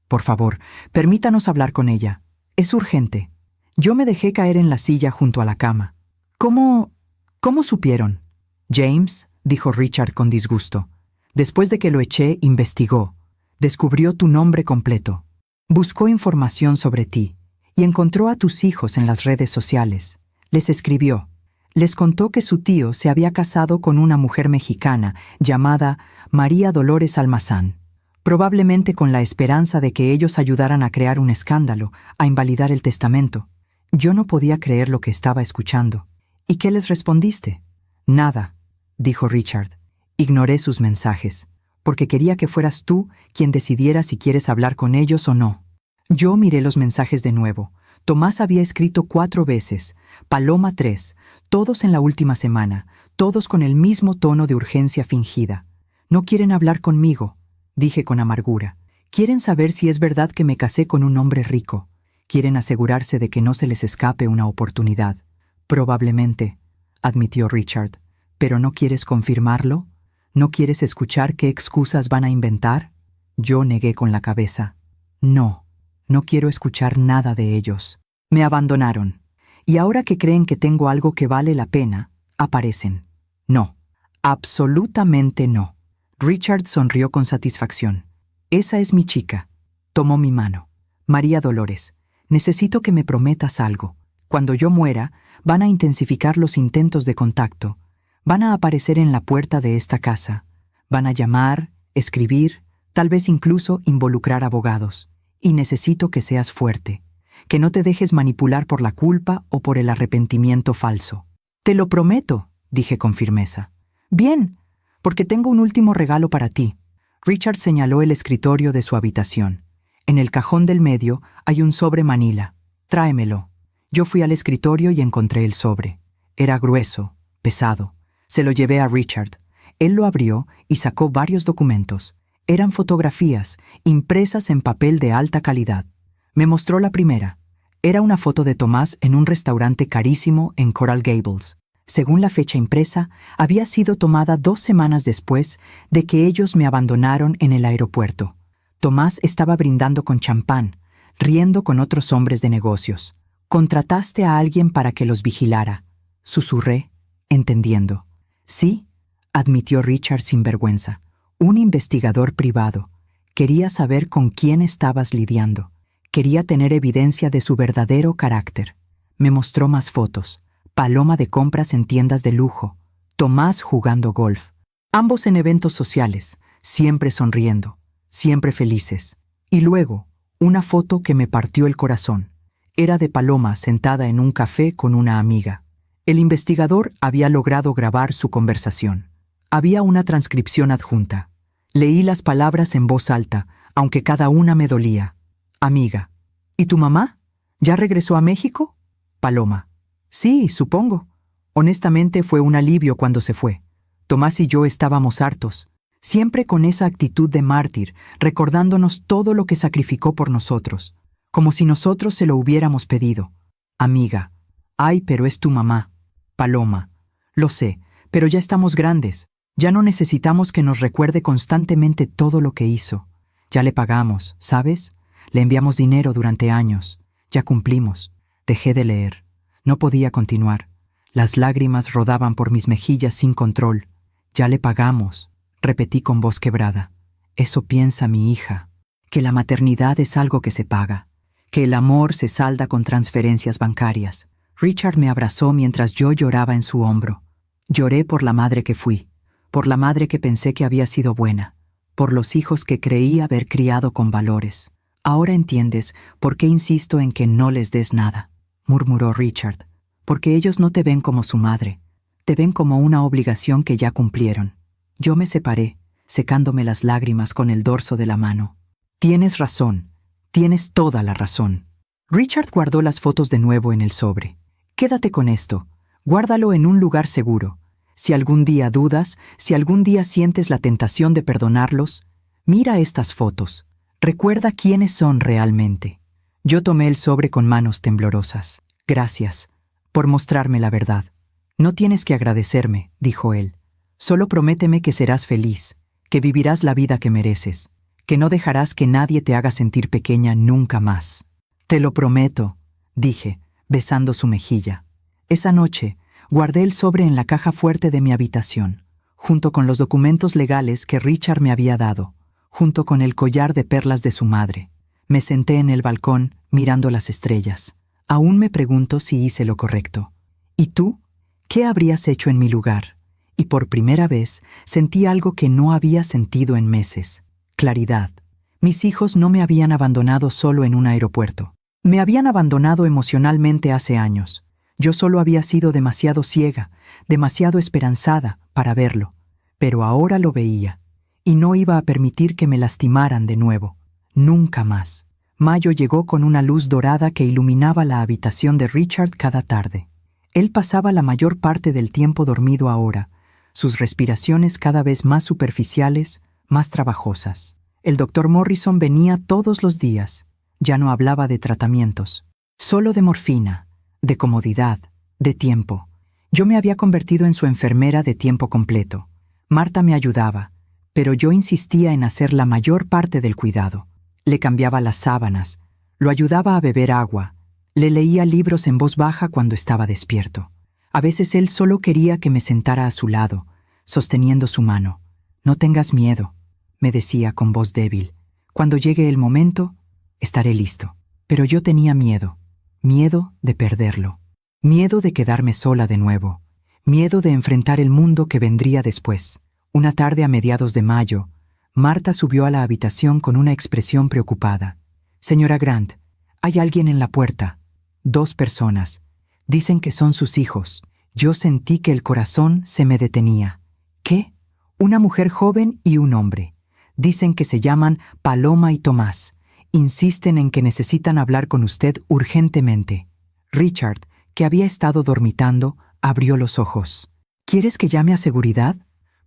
[SPEAKER 1] Por favor, permítanos hablar con ella. Es urgente. Yo me dejé caer en la silla junto a la cama. ¿Cómo supieron? James, dijo Richard con disgusto. Después de que lo eché, investigó. Descubrió tu nombre completo. Buscó información sobre ti y encontró a tus hijos en las redes sociales. Les escribió. Les contó que su tío se había casado con una mujer mexicana llamada María Dolores Almazán, probablemente con la esperanza de que ellos ayudaran a crear un escándalo, a invalidar el testamento. Yo no podía creer lo que estaba escuchando. ¿Y qué les respondiste? Nada, dijo Richard. Ignoré sus mensajes, porque quería que fueras tú quien decidiera si quieres hablar con ellos o no. Yo miré los mensajes de nuevo. Tomás había escrito 4 veces, Paloma 3, todos en la última semana, todos con el mismo tono de urgencia fingida. No quieren hablar conmigo, dije con amargura. Quieren saber si es verdad que me casé con un hombre rico. Quieren asegurarse de que no se les escape una oportunidad. Probablemente, admitió Richard. ¿Pero no quieres confirmarlo? ¿No quieres escuchar qué excusas van a inventar? Yo negué con la cabeza. No quiero escuchar nada de ellos. Me abandonaron. Y ahora que creen que tengo algo que vale la pena, aparecen. No, absolutamente no. Richard sonrió con satisfacción. Esa es mi chica. Tomó mi mano. María Dolores, necesito que me prometas algo. Cuando yo muera, van a intensificar los intentos de contacto. Van a aparecer en la puerta de esta casa. Van a llamar, escribir, tal vez incluso involucrar abogados. Y necesito que seas fuerte, que no te dejes manipular por la culpa o por el arrepentimiento falso. Te lo prometo, dije con firmeza. Bien, porque tengo un último regalo para ti. Richard señaló el escritorio de su habitación. En el cajón del medio hay un sobre manila. Tráemelo. Yo fui al escritorio y encontré el sobre. Era grueso, pesado. Se lo llevé a Richard. Él lo abrió y sacó varios documentos. Eran fotografías, impresas en papel de alta calidad. Me mostró la primera. Era una foto de Tomás en un restaurante carísimo en Coral Gables. Según la fecha impresa, había sido tomada 2 semanas después de que ellos me abandonaron en el aeropuerto. Tomás estaba brindando con champán, riendo con otros hombres de negocios. Contrataste a alguien para que los vigilara. Susurré, entendiendo. Sí, admitió Richard sin vergüenza. Un investigador privado. Quería saber con quién estabas lidiando. Quería tener evidencia de su verdadero carácter. Me mostró más fotos. Paloma de compras en tiendas de lujo. Tomás jugando golf. Ambos en eventos sociales, siempre sonriendo, siempre felices. Y luego, una foto que me partió el corazón. Era de Paloma sentada en un café con una amiga. El investigador había logrado grabar su conversación. Había una transcripción adjunta. Leí las palabras en voz alta, aunque cada una me dolía. Amiga. ¿Y tu mamá? ¿Ya regresó a México? Paloma. Sí, supongo. Honestamente fue un alivio cuando se fue. Tomás y yo estábamos hartos, siempre con esa actitud de mártir, recordándonos todo lo que sacrificó por nosotros, como si nosotros se lo hubiéramos pedido. Amiga. Ay, pero es tu mamá. Paloma. Lo sé, pero ya estamos grandes. Ya no necesitamos que nos recuerde constantemente todo lo que hizo. Ya le pagamos, ¿sabes? Le enviamos dinero durante años. Ya cumplimos. Dejé de leer. No podía continuar. Las lágrimas rodaban por mis mejillas sin control. Ya le pagamos, repetí con voz quebrada. Eso piensa mi hija. Que la maternidad es algo que se paga. Que el amor se salda con transferencias bancarias. Richard me abrazó mientras yo lloraba en su hombro. Lloré por la madre que fui. Por la madre que pensé que había sido buena. Por los hijos que creí haber criado con valores. Ahora entiendes por qué insisto en que no les des nada, murmuró Richard. Porque ellos no te ven como su madre, te ven como una obligación que ya cumplieron. Yo me separé, secándome las lágrimas con el dorso de la mano. Tienes razón, tienes toda la razón. Richard guardó las fotos de nuevo en el sobre. Quédate con esto, guárdalo en un lugar seguro. Si algún día dudas, si algún día sientes la tentación de perdonarlos, mira estas fotos. Recuerda quiénes son realmente. Yo tomé el sobre con manos temblorosas. Gracias por mostrarme la verdad. No tienes que agradecerme, dijo él. Solo prométeme que serás feliz, que vivirás la vida que mereces, que no dejarás que nadie te haga sentir pequeña nunca más. Te lo prometo, dije, besando su mejilla. Esa noche, guardé el sobre en la caja fuerte de mi habitación, junto con los documentos legales que Richard me había dado, junto con el collar de perlas de su madre. Me senté en el balcón, mirando las estrellas. Aún me pregunto si hice lo correcto. ¿Y tú? ¿Qué habrías hecho en mi lugar? Y por primera vez sentí algo que no había sentido en meses. Claridad. Mis hijos no me habían abandonado solo en un aeropuerto. Me habían abandonado emocionalmente hace años. Yo solo había sido demasiado ciega, demasiado esperanzada para verlo. Pero ahora lo veía. Y no iba a permitir que me lastimaran de nuevo. Nunca más. Mayo llegó con una luz dorada que iluminaba la habitación de Richard cada tarde. Él pasaba la mayor parte del tiempo dormido ahora, sus respiraciones cada vez más superficiales, más trabajosas. El doctor Morrison venía todos los días. Ya no hablaba de tratamientos, solo de morfina, de comodidad, de tiempo. Yo me había convertido en su enfermera de tiempo completo. Marta me ayudaba, pero yo insistía en hacer la mayor parte del cuidado. Le cambiaba las sábanas, lo ayudaba a beber agua, le leía libros en voz baja cuando estaba despierto. A veces él solo quería que me sentara a su lado, sosteniendo su mano. No tengas miedo, me decía con voz débil. Cuando llegue el momento, estaré listo. Pero yo tenía miedo, miedo de perderlo, miedo de quedarme sola de nuevo, miedo de enfrentar el mundo que vendría después. Una tarde a mediados de mayo, Marta subió a la habitación con una expresión preocupada. Señora Grant, hay alguien en la puerta. 2 personas. Dicen que son sus hijos. Yo sentí que el corazón se me detenía. ¿Qué? Una mujer joven y un hombre. Dicen que se llaman Paloma y Tomás. Insisten en que necesitan hablar con usted urgentemente. Richard, que había estado dormitando, abrió los ojos. ¿Quieres que llame a seguridad?,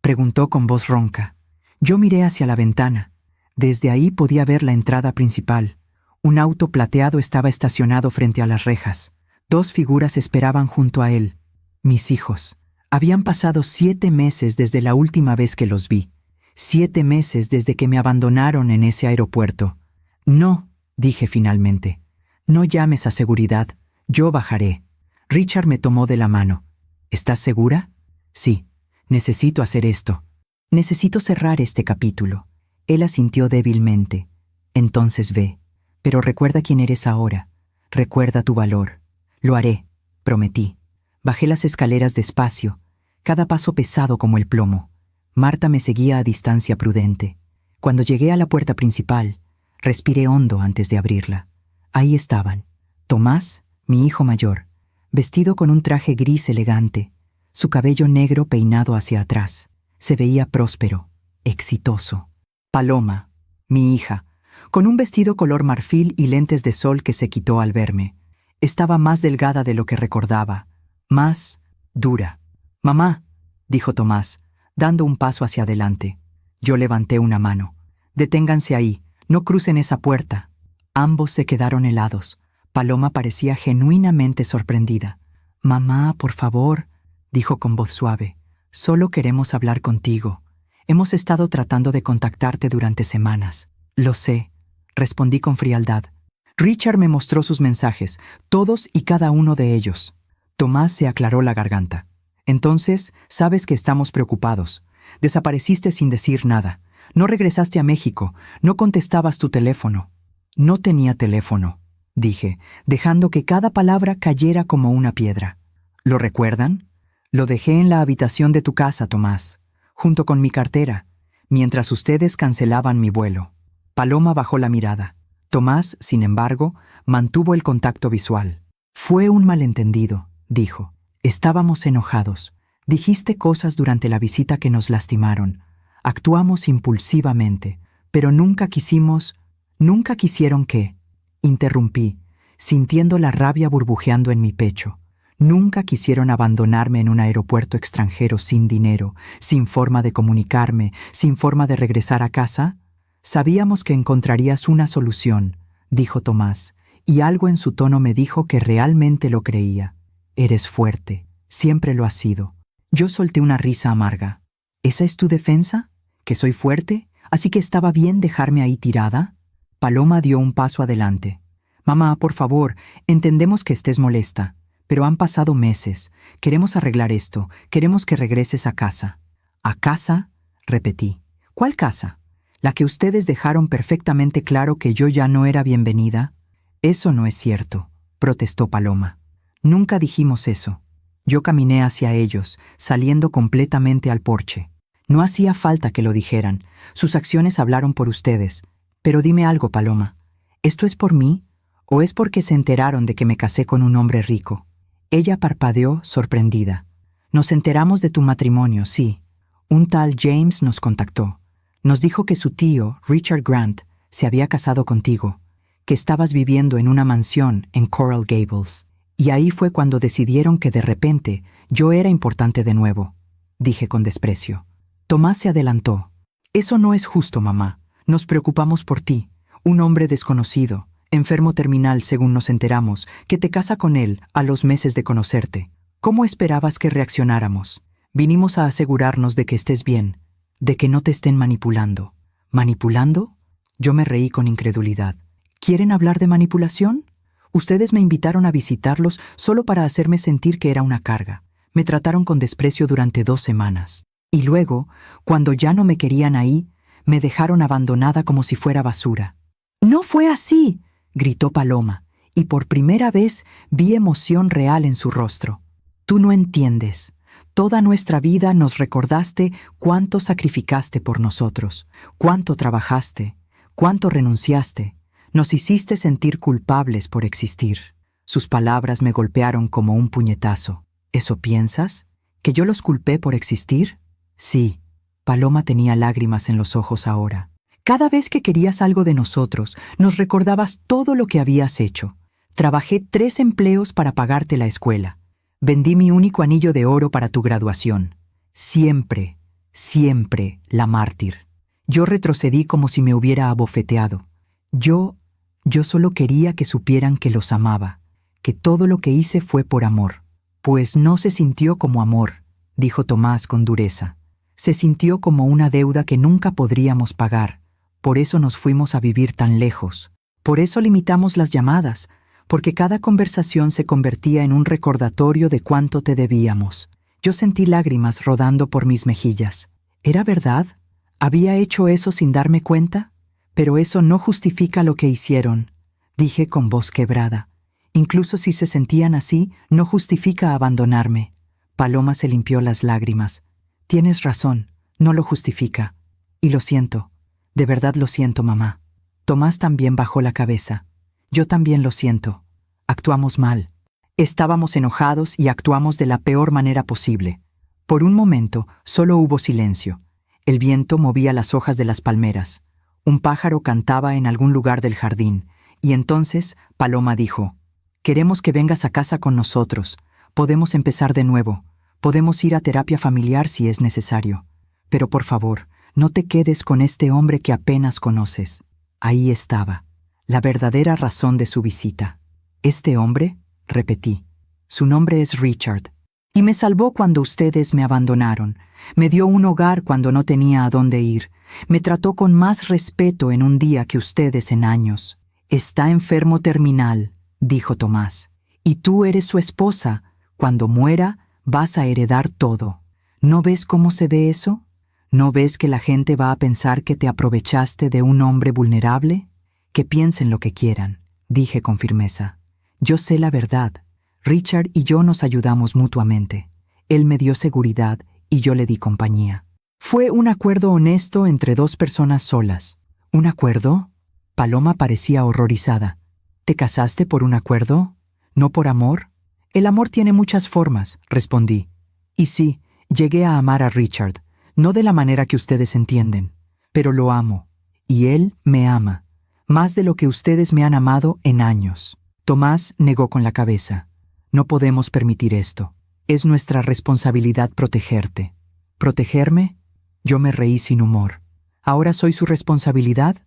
[SPEAKER 1] preguntó con voz ronca. Yo miré hacia la ventana. Desde ahí podía ver la entrada principal. Un auto plateado estaba estacionado frente a las rejas. 2 figuras esperaban junto a él. Mis hijos. Habían pasado 7 meses desde la última vez que los vi. 7 meses desde que me abandonaron en ese aeropuerto. No, dije finalmente. No llames a seguridad. Yo bajaré. Richard me tomó de la mano. ¿Estás segura? Sí. Necesito hacer esto. Necesito cerrar este capítulo. Él asintió débilmente. Entonces ve. Pero recuerda quién eres ahora. Recuerda tu valor. Lo haré, prometí. Bajé las escaleras despacio. cada paso pesado como el plomo. Marta me seguía a distancia prudente. Cuando llegué a la puerta principal, respiré hondo antes de abrirla. Ahí estaban. Tomás, mi hijo mayor, vestido con un traje gris elegante, su cabello negro peinado hacia atrás. Se veía próspero, exitoso. Paloma, mi hija, con un vestido color marfil y lentes de sol que se quitó al verme. Estaba más delgada de lo que recordaba, más dura. «Mamá», dijo Tomás, dando un paso hacia adelante. Yo levanté una mano. «Deténganse ahí, no crucen esa puerta». Ambos se quedaron helados. Paloma parecía genuinamente sorprendida. «Mamá, por favor», dijo con voz suave. «Solo queremos hablar contigo. Hemos estado tratando de contactarte durante semanas». «Lo sé», respondí con frialdad. Richard me mostró sus mensajes, todos y cada uno de ellos. Tomás se aclaró la garganta. «Entonces, sabes que estamos preocupados. Desapareciste sin decir nada. No regresaste a México. No contestabas tu teléfono». «No tenía teléfono», dije, dejando que cada palabra cayera como una piedra. «¿Lo recuerdan? Lo dejé en la habitación de tu casa, Tomás, junto con mi cartera, mientras ustedes cancelaban mi vuelo». Paloma bajó la mirada. Tomás, sin embargo, mantuvo el contacto visual. «Fue un malentendido», dijo. «Estábamos enojados. Dijiste cosas durante la visita que nos lastimaron. Actuamos impulsivamente, pero nunca quisieron que...» Interrumpí, sintiendo la rabia burbujeando en mi pecho. Nunca quisieron abandonarme en un aeropuerto extranjero sin dinero, sin forma de comunicarme, sin forma de regresar a casa. «Sabíamos que encontrarías una solución», dijo Tomás, y algo en su tono me dijo que realmente lo creía. «Eres fuerte, siempre lo has sido». Yo solté una risa amarga. «¿Esa es tu defensa? ¿Que soy fuerte? ¿Así que estaba bien dejarme ahí tirada?» Paloma dio un paso adelante. «Mamá, por favor, entendemos que estés molesta, pero han pasado meses. Queremos arreglar esto, queremos que regreses a casa». «¿A casa?», repetí. «¿Cuál casa? ¿La que ustedes dejaron perfectamente claro que yo ya no era bienvenida?» «Eso no es cierto», protestó Paloma. «Nunca dijimos eso». Yo caminé hacia ellos, saliendo completamente al porche. No hacía falta que lo dijeran. Sus acciones hablaron por ustedes. Pero dime algo, Paloma. ¿Esto es por mí? ¿O es porque se enteraron de que me casé con un hombre rico? Ella parpadeó, sorprendida. «Nos enteramos de tu matrimonio, sí. Un tal James nos contactó. Nos dijo que su tío, Richard Grant, se había casado contigo, que estabas viviendo en una mansión en Coral Gables. Y ahí fue cuando decidieron que de repente yo era importante de nuevo», dije con desprecio. Tomás se adelantó. «Eso no es justo, mamá. Nos preocupamos por ti, un hombre desconocido, enfermo terminal según nos enteramos, que te casa con él a los meses de conocerte. ¿Cómo esperabas que reaccionáramos? Vinimos a asegurarnos de que estés bien, de que no te estén manipulando». «¿Manipulando?». Yo me reí con incredulidad. «¿Quieren hablar de manipulación? Ustedes me invitaron a visitarlos solo para hacerme sentir que era una carga. Me trataron con desprecio durante 2 semanas. Y luego, cuando ya no me querían ahí, me dejaron abandonada como si fuera basura». «No fue así», gritó Paloma, y por primera vez vi emoción real en su rostro. «Tú no entiendes. Toda nuestra vida nos recordaste cuánto sacrificaste por nosotros, cuánto trabajaste, cuánto renunciaste. Nos hiciste sentir culpables por existir». Sus palabras me golpearon como un puñetazo. «¿Eso piensas? ¿Que yo los culpé por existir?». «Sí». Paloma tenía lágrimas en los ojos ahora. «Cada vez que querías algo de nosotros, nos recordabas todo lo que habías hecho. Trabajé 3 empleos para pagarte la escuela. Vendí mi único anillo de oro para tu graduación. Siempre, siempre la mártir». Yo retrocedí como si me hubiera abofeteado. Yo solo quería que supieran que los amaba, que todo lo que hice fue por amor. «Pues no se sintió como amor», dijo Tomás con dureza. «Se sintió como una deuda que nunca podríamos pagar. Por eso nos fuimos a vivir tan lejos. Por eso limitamos las llamadas, porque cada conversación se convertía en un recordatorio de cuánto te debíamos». Yo sentí lágrimas rodando por mis mejillas. ¿Era verdad? ¿Había hecho eso sin darme cuenta? «Pero eso no justifica lo que hicieron», dije con voz quebrada. «Incluso si se sentían así, no justifica abandonarme». Paloma se limpió las lágrimas. Tienes razón, no lo justifica. Y lo siento, de verdad lo siento, mamá. Tomás también bajó la cabeza. Yo también lo siento. Actuamos mal. Estábamos enojados y actuamos de la peor manera posible. Por un momento, solo hubo silencio. El viento movía las hojas de las palmeras. Un pájaro cantaba en algún lugar del jardín. Y entonces, Paloma dijo: «Queremos que vengas a casa con nosotros. Podemos empezar de nuevo. Podemos ir a terapia familiar si es necesario. Pero por favor, no te quedes con este hombre que apenas conoces». Ahí estaba, la verdadera razón de su visita. «¿Este hombre?», repetí. «Su nombre es Richard. Y me salvó cuando ustedes me abandonaron. Me dio un hogar cuando no tenía a dónde ir. Me trató con más respeto en un día que ustedes en años. Está enfermo terminal», dijo Tomás. «Y tú eres su esposa. Cuando muera, vas a heredar todo. ¿No ves cómo se ve eso? ¿No ves que la gente va a pensar que te aprovechaste de un hombre vulnerable? Que piensen lo que quieran», dije con firmeza. «Yo sé la verdad. Richard y yo nos ayudamos mutuamente. Él me dio seguridad y yo le di compañía. Fue un acuerdo honesto entre dos personas solas». «¿Un acuerdo?». Paloma parecía horrorizada. «¿Te casaste por un acuerdo? ¿No por amor?». «El amor tiene muchas formas», respondí. «Y sí, llegué a amar a Richard. No de la manera que ustedes entienden, pero lo amo. Y él me ama, más de lo que ustedes me han amado en años». Tomás negó con la cabeza. «No podemos permitir esto. Es nuestra responsabilidad protegerte». «¿Protegerme?». Yo me reí sin humor. «¿Ahora soy su responsabilidad?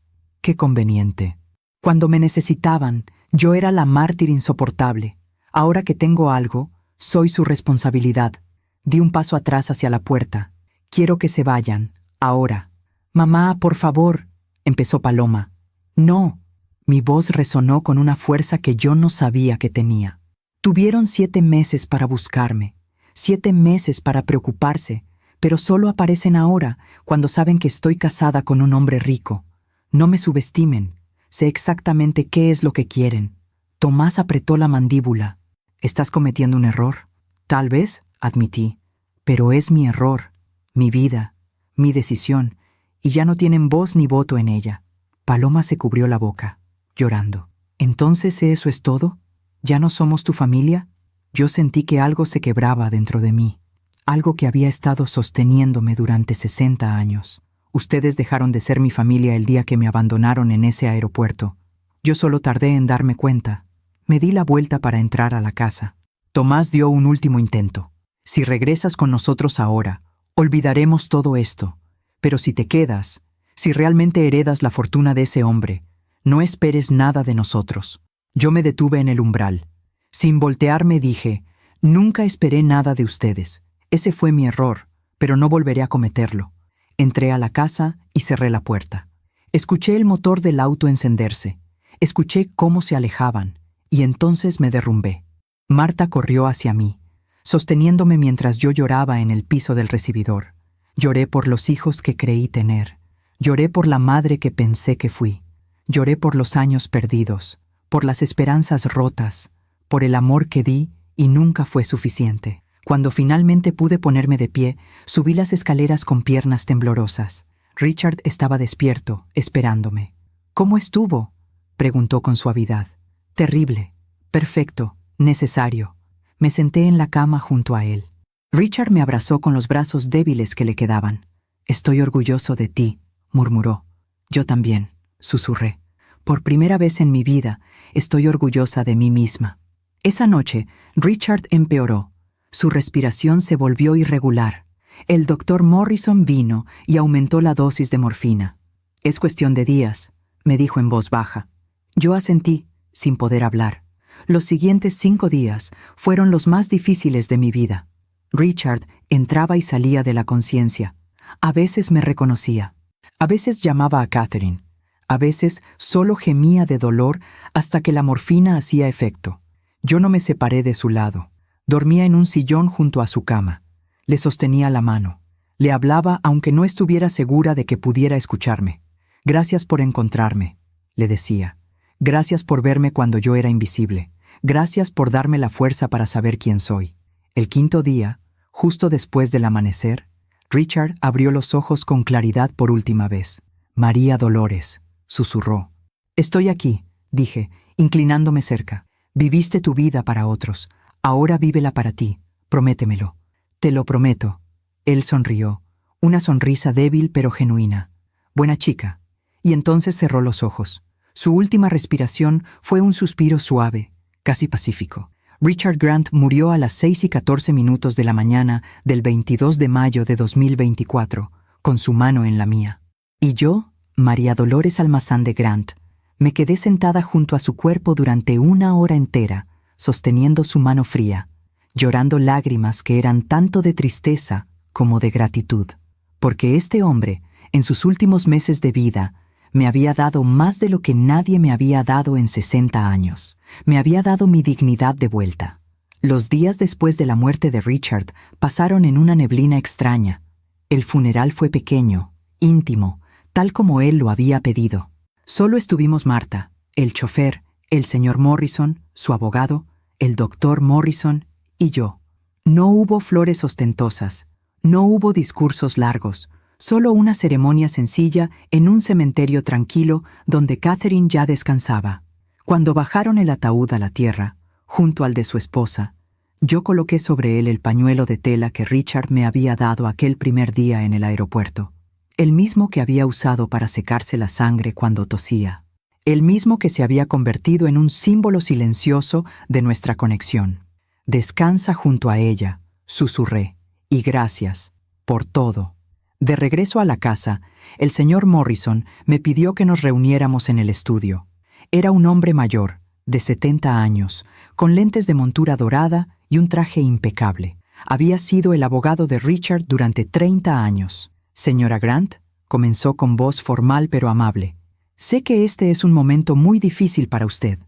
[SPEAKER 1] Qué conveniente. Cuando me necesitaban, yo era la mártir insoportable. Ahora que tengo algo, soy su responsabilidad». Di un paso atrás hacia la puerta. «Quiero que se vayan, ahora». «Mamá, por favor», empezó Paloma. «No». Mi voz resonó con una fuerza que yo no sabía que tenía. «Tuvieron 7 meses para buscarme, 7 meses para preocuparse, pero solo aparecen ahora, cuando saben que estoy casada con un hombre rico. No me subestimen. Sé exactamente qué es lo que quieren». Tomás apretó la mandíbula. «¿Estás cometiendo un error?». «Tal vez», admití. «Pero es mi error, mi vida, mi decisión, y ya no tienen voz ni voto en ella». Paloma se cubrió la boca, llorando. «¿Entonces eso es todo? ¿Ya no somos tu familia?». Yo sentí que algo se quebraba dentro de mí, algo que había estado sosteniéndome durante 60 años. Ustedes dejaron de ser mi familia el día que me abandonaron en ese aeropuerto. Yo solo tardé en darme cuenta. Me di la vuelta para entrar a la casa. Tomás dio un último intento. «Si regresas con nosotros ahora, olvidaremos todo esto. Pero si te quedas, si realmente heredas la fortuna de ese hombre, no esperes nada de nosotros». Yo me detuve en el umbral. Sin voltearme dije: «Nunca esperé nada de ustedes. Ese fue mi error, pero no volveré a cometerlo». Entré a la casa y cerré la puerta. Escuché el motor del auto encenderse. Escuché cómo se alejaban, y entonces me derrumbé. Marta corrió hacia mí, sosteniéndome mientras yo lloraba en el piso del recibidor. Lloré por los hijos que creí tener. Lloré por la madre que pensé que fui. Lloré por los años perdidos, por las esperanzas rotas, por el amor que di y nunca fue suficiente. Cuando finalmente pude ponerme de pie, subí las escaleras con piernas temblorosas. Richard estaba despierto, esperándome. «¿Cómo estuvo?», preguntó con suavidad. «Terrible, perfecto, necesario». Me senté en la cama junto a él. Richard me abrazó con los brazos débiles que le quedaban. «Estoy orgulloso de ti», murmuró. «Yo también», susurré. «Por primera vez en mi vida, estoy orgullosa de mí misma». Esa noche, Richard empeoró. Su respiración se volvió irregular. El doctor Morrison vino y aumentó la dosis de morfina. «Es cuestión de días», me dijo en voz baja. Yo asentí, sin poder hablar. Los siguientes 5 días fueron los más difíciles de mi vida. Richard entraba y salía de la conciencia. A veces me reconocía. A veces llamaba a Catherine. A veces solo gemía de dolor hasta que la morfina hacía efecto. Yo no me separé de su lado. Dormía en un sillón junto a su cama. Le sostenía la mano. Le hablaba aunque no estuviera segura de que pudiera escucharme. «Gracias por encontrarme», le decía. «Gracias por verme cuando yo era invisible. Gracias por darme la fuerza para saber quién soy». El 5.º día, Justo después del amanecer, Richard abrió los ojos con claridad por última vez. María Dolores, susurró. Estoy aquí, dije, inclinándome cerca. Viviste tu vida para otros. Ahora vívela para ti. Prométemelo. Te lo prometo. Él sonrió, una sonrisa débil pero genuina. Buena chica. Y entonces cerró los ojos. Su última respiración fue un suspiro suave, casi pacífico. Richard Grant murió a las 6:14 de la mañana del 22 de mayo de 2024, con su mano en la mía. Y yo, María Dolores Almazán de Grant, me quedé sentada junto a su cuerpo durante 1 hora entera, sosteniendo su mano fría, llorando lágrimas que eran tanto de tristeza como de gratitud, porque este hombre, en sus últimos meses de vida, me había dado más de lo que nadie me había dado en 60 años. Me había dado mi dignidad de vuelta. Los días después de la muerte de Richard pasaron en una neblina extraña. El funeral fue pequeño, íntimo, tal como él lo había pedido. Solo estuvimos Marta, el chofer, el señor Morrison, su abogado, el doctor Morrison y yo. No hubo flores ostentosas, no hubo discursos largos, solo una ceremonia sencilla en un cementerio tranquilo donde Catherine ya descansaba. Cuando bajaron el ataúd a la tierra, junto al de su esposa, yo coloqué sobre él el pañuelo de tela que Richard me había dado aquel primer día en el aeropuerto, el mismo que había usado para secarse la sangre cuando tosía, el mismo que se había convertido en un símbolo silencioso de nuestra conexión. Descansa junto a ella, susurré, y gracias por todo. De regreso a la casa, el señor Morrison me pidió que nos reuniéramos en el estudio. Era un hombre mayor, de 70 años, con lentes de montura dorada y un traje impecable. Había sido el abogado de Richard durante 30 años. Señora Grant, comenzó con voz formal pero amable. Sé que este es un momento muy difícil para usted,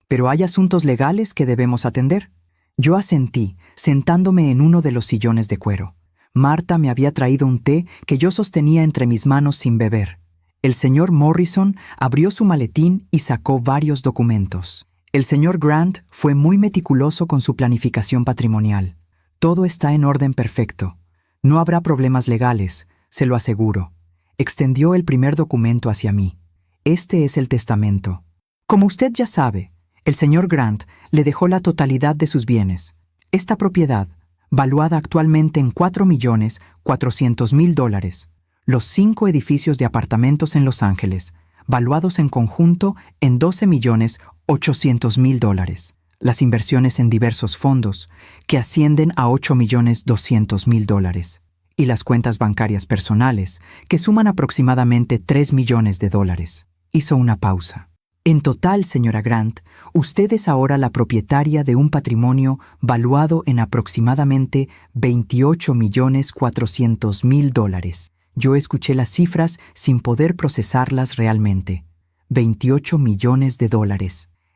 [SPEAKER 1] pero hay asuntos legales que debemos atender. Yo asentí, sentándome en uno de los sillones de cuero. Marta me había traído un té que yo sostenía entre mis manos sin beber. El señor Morrison abrió su maletín y sacó varios documentos. El señor Grant fue muy meticuloso con su planificación patrimonial. Todo está en orden perfecto. No habrá problemas legales, se lo aseguro. Extendió el primer documento hacia mí. Este es el testamento. Como usted ya sabe, el señor Grant le dejó la totalidad de sus bienes. Esta propiedad, valuada actualmente en $4.400.000, los 5 edificios de apartamentos en Los Ángeles, valuados en conjunto en $12.800.000, las inversiones en diversos fondos, que ascienden a $8.200.000, y las cuentas bancarias personales, que suman aproximadamente $3 millones. Hizo una pausa. En total, señora Grant, usted es ahora la propietaria de un patrimonio valuado en aproximadamente $28.400.000. Yo escuché las cifras sin poder procesarlas realmente. $28 millones.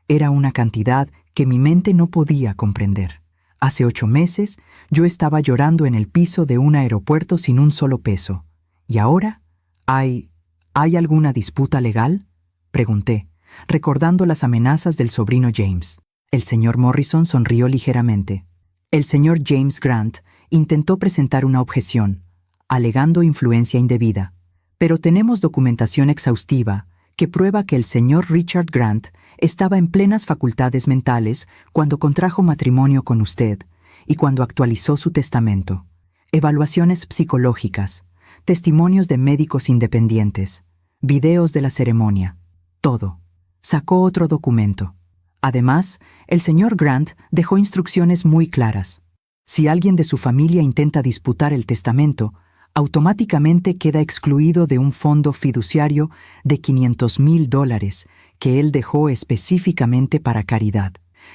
[SPEAKER 1] Era una cantidad que mi mente no podía comprender. Hace 8 meses, yo estaba llorando en el piso de un aeropuerto sin un solo peso. ¿Y ahora? ¿Hay alguna disputa legal?, pregunté, recordando las amenazas del sobrino James. El señor Morrison sonrió ligeramente. El señor James Grant intentó presentar una objeción, alegando influencia indebida, pero tenemos documentación exhaustiva que prueba que el señor Richard Grant estaba en plenas facultades mentales cuando contrajo matrimonio con usted y cuando actualizó su testamento. Evaluaciones psicológicas, testimonios de médicos independientes, videos de la ceremonia, todo. Sacó otro documento. Además, el señor Grant dejó instrucciones muy claras. Si alguien de su familia intenta disputar el testamento, automáticamente queda excluido de un fondo fiduciario de $500.000 que él dejó específicamente para caridad.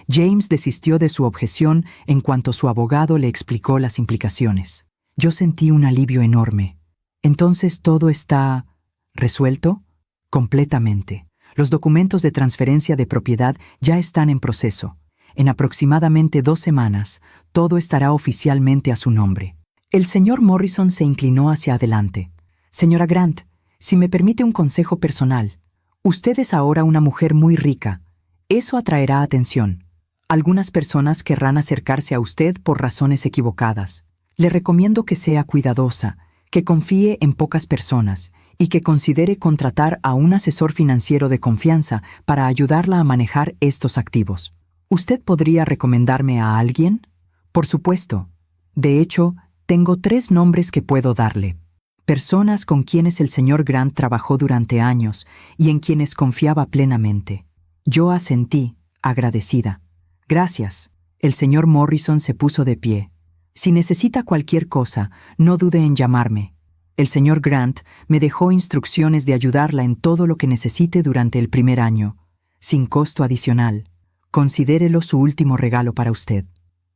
[SPEAKER 1] James desistió de su objeción en cuanto su abogado le explicó las implicaciones. Yo sentí un alivio enorme. ¿Entonces todo está resuelto? Completamente. Los documentos de transferencia de propiedad ya están en proceso. En aproximadamente 2 semanas, todo estará oficialmente a su nombre. El señor Morrison se inclinó hacia adelante. Señora Grant, si me permite un consejo personal. Usted es ahora una mujer muy rica. Eso atraerá atención. Algunas personas querrán acercarse a usted por razones equivocadas. Le recomiendo que sea cuidadosa, que confíe en pocas personas y que considere contratar a un asesor financiero de confianza para ayudarla a manejar estos activos. ¿Usted podría recomendarme a alguien? Por supuesto. De hecho, tengo 3 nombres que puedo darle. Personas con quienes el señor Grant trabajó durante años y en quienes confiaba plenamente. Yo asentí, agradecida. Gracias. El señor Morrison se puso de pie. Si necesita cualquier cosa, no dude en llamarme. El señor Grant me dejó instrucciones de ayudarla en todo lo que necesite durante el primer año, sin costo adicional. Considérelo su último regalo para usted.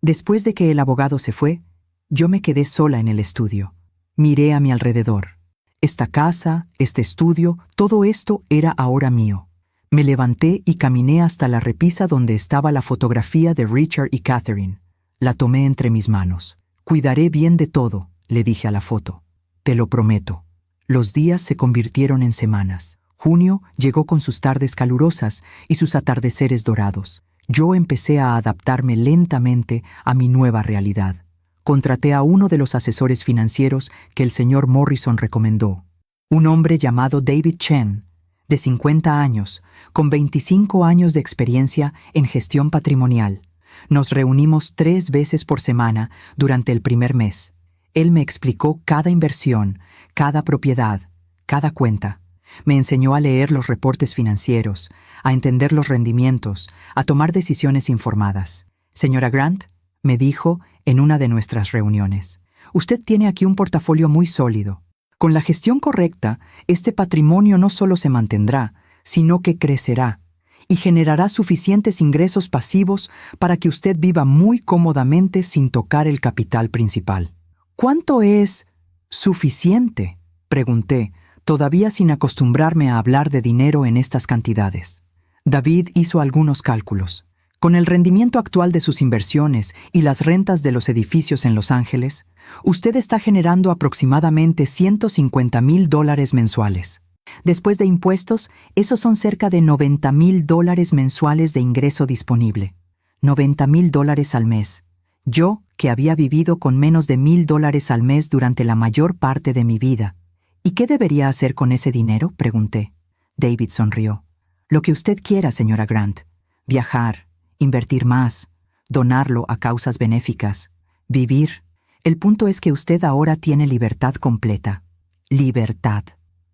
[SPEAKER 1] Después de que el abogado se fue, yo me quedé sola en el estudio. Miré a mi alrededor. Esta casa, este estudio, todo esto era ahora mío. Me levanté y caminé hasta la repisa donde estaba la fotografía de Richard y Catherine. La tomé entre mis manos. Cuidaré bien de todo, le dije a la foto. Te lo prometo. Los días se convirtieron en semanas. Junio llegó con sus tardes calurosas y sus atardeceres dorados. Yo empecé a adaptarme lentamente a mi nueva realidad. Contraté a uno de los asesores financieros que el señor Morrison recomendó. Un hombre llamado David Chen, de 50 años, con 25 años de experiencia en gestión patrimonial. Nos reunimos 3 veces por semana durante el primer mes. Él me explicó cada inversión, cada propiedad, cada cuenta. Me enseñó a leer los reportes financieros, a entender los rendimientos, a tomar decisiones informadas. Señora Grant, me dijo en una de nuestras reuniones, usted tiene aquí un portafolio muy sólido. Con la gestión correcta, este patrimonio no solo se mantendrá, sino que crecerá y generará suficientes ingresos pasivos para que usted viva muy cómodamente sin tocar el capital principal. ¿Cuánto es suficiente?, pregunté, todavía sin acostumbrarme a hablar de dinero en estas cantidades. David hizo algunos cálculos. Con el rendimiento actual de sus inversiones y las rentas de los edificios en Los Ángeles, usted está generando aproximadamente $150,000 mensuales. Después de impuestos, esos son cerca de $90,000 mensuales de ingreso disponible. $90,000 al mes. Yo, que había vivido con menos de $1,000 al mes durante la mayor parte de mi vida. ¿Y qué debería hacer con ese dinero?, pregunté. David sonrió. Lo que usted quiera, señora Grant. Viajar, invertir más, donarlo a causas benéficas, vivir. El punto es que usted ahora tiene libertad completa. Libertad.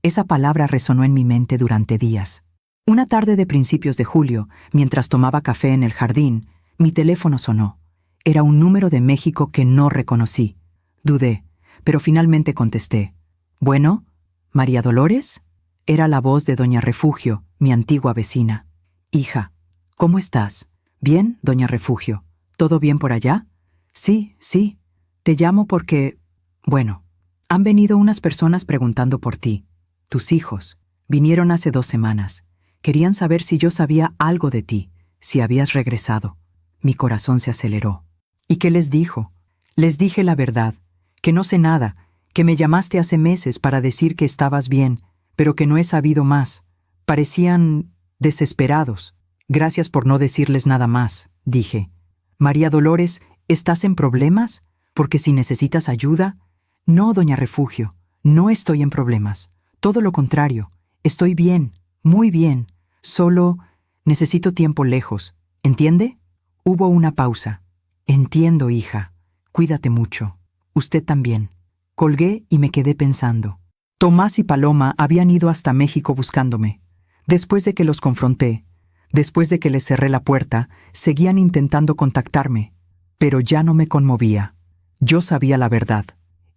[SPEAKER 1] Esa palabra resonó en mi mente durante días. Una tarde de principios de julio, mientras tomaba café en el jardín, mi teléfono sonó. Era un número de México que no reconocí. Dudé, pero finalmente contesté. ¿Bueno? ¿María Dolores? Era la voz de doña Refugio, mi antigua vecina. Hija, ¿cómo estás? Bien, doña Refugio. ¿Todo bien por allá? Sí. Te llamo porque... Bueno, han venido unas personas preguntando por ti. Tus hijos. Vinieron hace 2 semanas. Querían saber si yo sabía algo de ti, si habías regresado. Mi corazón se aceleró. ¿Y qué les dijo? Les dije la verdad, que no sé nada, que me llamaste hace meses para decir que estabas bien, pero que no he sabido más. Parecían desesperados. Gracias por no decirles nada más, dije. María Dolores, ¿estás en problemas? Porque si necesitas ayuda... No, doña Refugio, no estoy en problemas. Todo lo contrario, estoy bien, muy bien. Solo necesito tiempo lejos, ¿entiende? Hubo una pausa. Entiendo, hija. Cuídate mucho. Usted también. Colgué y me quedé pensando. Tomás y Paloma habían ido hasta México buscándome. Después de que los confronté, después de que les cerré la puerta, seguían intentando contactarme, pero ya no me conmovía. Yo sabía la verdad,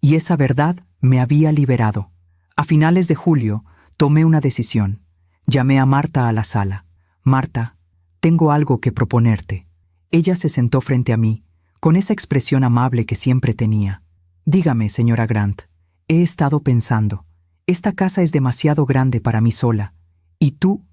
[SPEAKER 1] y esa verdad me había liberado. A finales de julio, tomé una decisión. Llamé a Marta a la sala. Marta, tengo algo que proponerte. Ella se sentó frente a mí, con esa expresión amable que siempre tenía. Dígame, señora Grant, he estado pensando. Esta casa es demasiado grande para mí sola. Y tú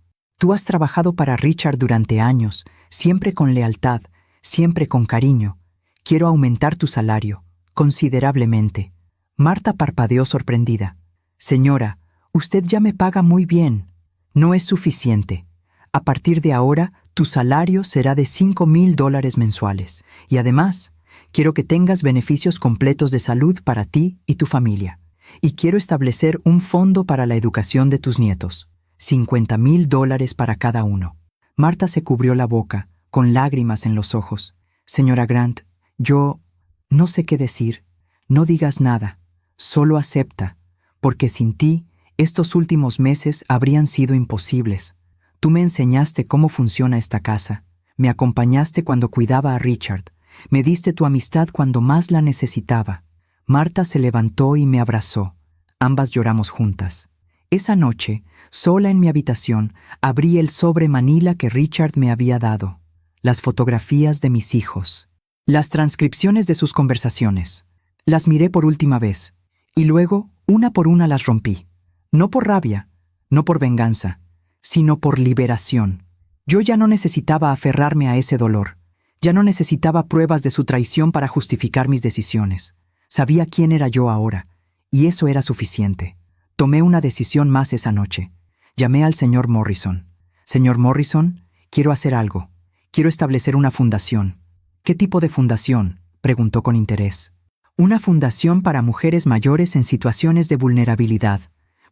[SPEAKER 1] has trabajado para Richard durante años, siempre con lealtad, siempre con cariño. Quiero aumentar tu salario, considerablemente. Marta parpadeó sorprendida. Señora, usted ya me paga muy bien. No es suficiente. A partir de ahora, tu salario será de $5,000 mensuales. Y además, Quiero que tengas beneficios completos de salud para ti y tu familia. Y quiero establecer un fondo para la educación de tus nietos. $50,000 para cada uno. Marta se cubrió la boca, con lágrimas en los ojos. Señora Grant, yo no sé qué decir. No digas nada. Solo acepta, porque sin ti, estos últimos meses habrían sido imposibles. Tú me enseñaste cómo funciona esta casa. Me acompañaste cuando cuidaba a Richard. Me diste tu amistad cuando más la necesitaba. Marta se levantó y me abrazó. Ambas lloramos juntas. Esa noche, sola en mi habitación, abrí el sobre manila que Richard me había dado. Las fotografías de mis hijos. Las transcripciones de sus conversaciones. Las miré por última vez. Y luego, una por una las rompí. No por rabia, no por venganza, sino por liberación. Yo ya no necesitaba aferrarme a ese dolor. Ya no necesitaba pruebas de su traición para justificar mis decisiones. Sabía quién era yo ahora, y eso era suficiente. Tomé una decisión más esa noche. Llamé al señor Morrison. Señor Morrison, quiero hacer algo. Quiero establecer una fundación. ¿Qué tipo de fundación?, preguntó con interés. Una fundación para mujeres mayores en situaciones de vulnerabilidad.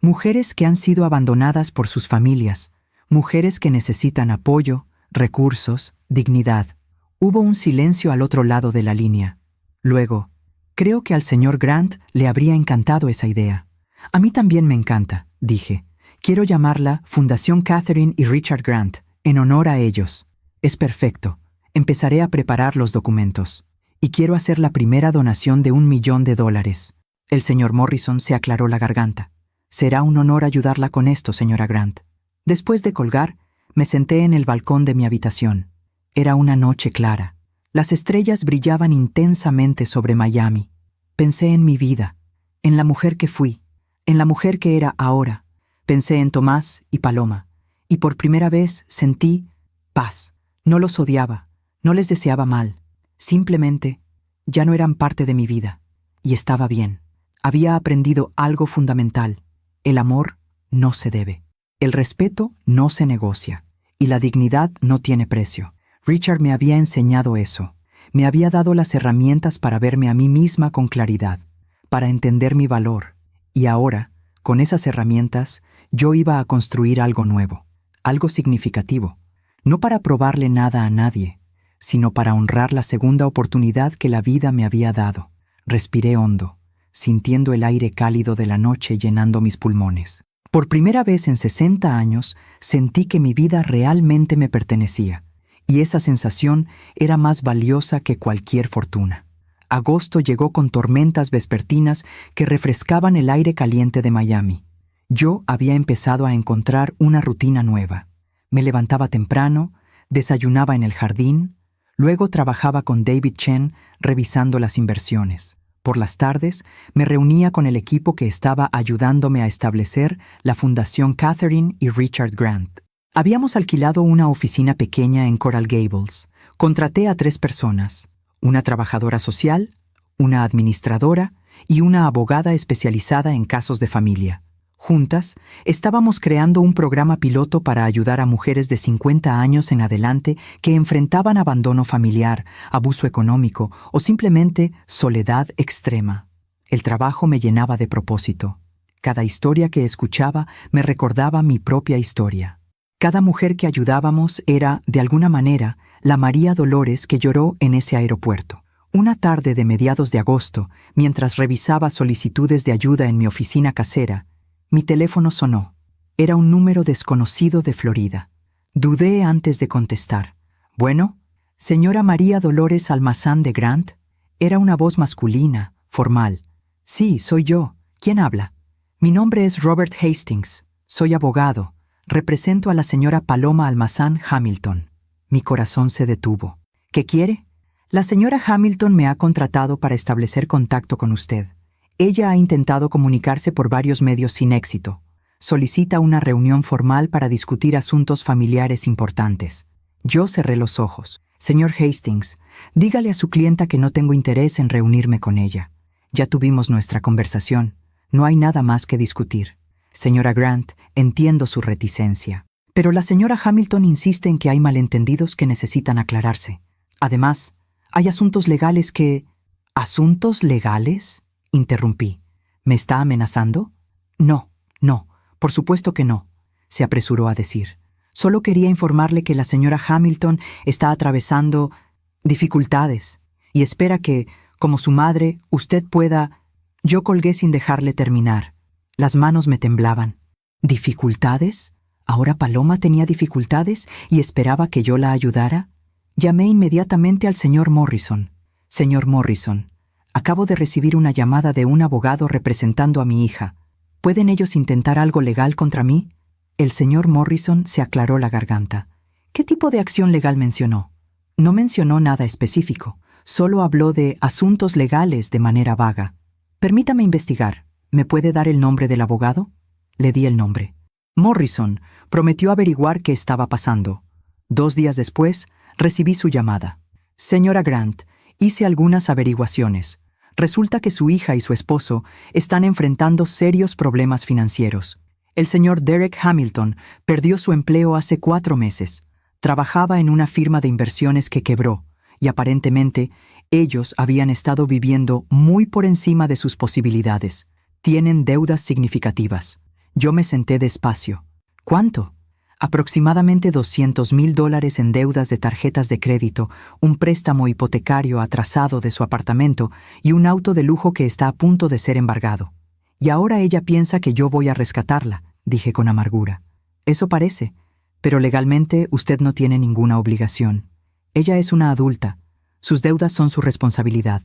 [SPEAKER 1] Mujeres que han sido abandonadas por sus familias. Mujeres que necesitan apoyo, recursos, dignidad. Hubo un silencio al otro lado de la línea. Luego, creo que al señor Grant le habría encantado esa idea. A mí también me encanta, dije. Quiero llamarla Fundación Catherine y Richard Grant, en honor a ellos. Es perfecto. Empezaré a preparar los documentos. Y quiero hacer la primera donación de $1,000,000. El señor Morrison se aclaró la garganta. Será un honor ayudarla con esto, señora Grant. Después de colgar, me senté en el balcón de mi habitación. Era una noche clara. Las estrellas brillaban intensamente sobre Miami. Pensé en mi vida, en la mujer que fui, en la mujer que era ahora. Pensé en Tomás y Paloma, y por primera vez sentí paz. No los odiaba, no les deseaba mal. Simplemente, ya no eran parte de mi vida, y estaba bien. Había aprendido algo fundamental. El amor no se debe. El respeto no se negocia, y la dignidad no tiene precio. Richard me había enseñado eso. Me había dado las herramientas para verme a mí misma con claridad, para entender mi valor. Y ahora, con esas herramientas, yo iba a construir algo nuevo, algo significativo. No para probarle nada a nadie, sino para honrar la segunda oportunidad que la vida me había dado. Respiré hondo, sintiendo el aire cálido de la noche llenando mis pulmones. Por primera vez en 60 años, sentí que mi vida realmente me pertenecía, y esa sensación era más valiosa que cualquier fortuna. Agosto llegó con tormentas vespertinas que refrescaban el aire caliente de Miami. Yo había empezado a encontrar una rutina nueva. Me levantaba temprano, desayunaba en el jardín, luego trabajaba con David Chen revisando las inversiones. Por las tardes, me reunía con el equipo que estaba ayudándome a establecer la Fundación Catherine y Richard Grant. Habíamos alquilado una oficina pequeña en Coral Gables. Contraté a 3 personas, una trabajadora social, una administradora y una abogada especializada en casos de familia. Juntas, estábamos creando un programa piloto para ayudar a mujeres de 50 años en adelante que enfrentaban abandono familiar, abuso económico o simplemente soledad extrema. El trabajo me llenaba de propósito. Cada historia que escuchaba me recordaba mi propia historia. Cada mujer que ayudábamos era, de alguna manera, la María Dolores que lloró en ese aeropuerto. Una tarde de mediados de agosto, mientras revisaba solicitudes de ayuda en mi oficina casera, mi teléfono sonó. Era un número desconocido de Florida. Dudé antes de contestar. «Bueno, señora María Dolores Almazán de Grant». Era una voz masculina, formal. «Sí, soy yo. ¿Quién habla?» «Mi nombre es Robert Hastings. Soy abogado. Represento a la señora Paloma Almazán Hamilton». Mi corazón se detuvo. «¿Qué quiere?» «La señora Hamilton me ha contratado para establecer contacto con usted. Ella ha intentado comunicarse por varios medios sin éxito. Solicita una reunión formal para discutir asuntos familiares importantes». Yo cerré los ojos. «Señor Hastings, dígale a su clienta que no tengo interés en reunirme con ella. Ya tuvimos nuestra conversación. No hay nada más que discutir. Señora Grant, entiendo su reticencia. Pero la señora Hamilton insiste en que hay malentendidos que necesitan aclararse. Además, Hay asuntos legales que... ¿Asuntos legales?, interrumpí. ¿Me está amenazando? No, no, por supuesto que no, se apresuró a decir. Solo quería informarle que la señora Hamilton está atravesando dificultades y espera que, como su madre, usted pueda... Yo colgué sin dejarle terminar. Las manos me temblaban. ¿Dificultades? ¿Ahora Paloma tenía dificultades y esperaba que yo la ayudara? Llamé inmediatamente al señor Morrison. Señor Morrison, acabo de recibir una llamada de un abogado representando a mi hija. ¿Pueden ellos intentar algo legal contra mí? El señor Morrison se aclaró la garganta. ¿Qué tipo de acción legal mencionó? No mencionó nada específico, solo habló de asuntos legales de manera vaga. Permítame investigar. ¿Me puede dar el nombre del abogado? Le di el nombre. Morrison prometió averiguar qué estaba pasando. 2 días después, recibí su llamada. Señora Grant, hice algunas averiguaciones. Resulta que su hija y su esposo están enfrentando serios problemas financieros. El señor Derek Hamilton perdió su empleo hace 4 meses. Trabajaba en una firma de inversiones que quebró, y aparentemente ellos habían estado viviendo muy por encima de sus posibilidades. Tienen deudas significativas. Yo me senté despacio. ¿Cuánto? Aproximadamente $200,000 en deudas de tarjetas de crédito, un préstamo hipotecario atrasado de su apartamento y un auto de lujo que está a punto de ser embargado. Y ahora ella piensa que yo voy a rescatarla, dije con amargura. Eso parece, pero legalmente usted no tiene ninguna obligación. Ella es una adulta. Sus deudas son su responsabilidad.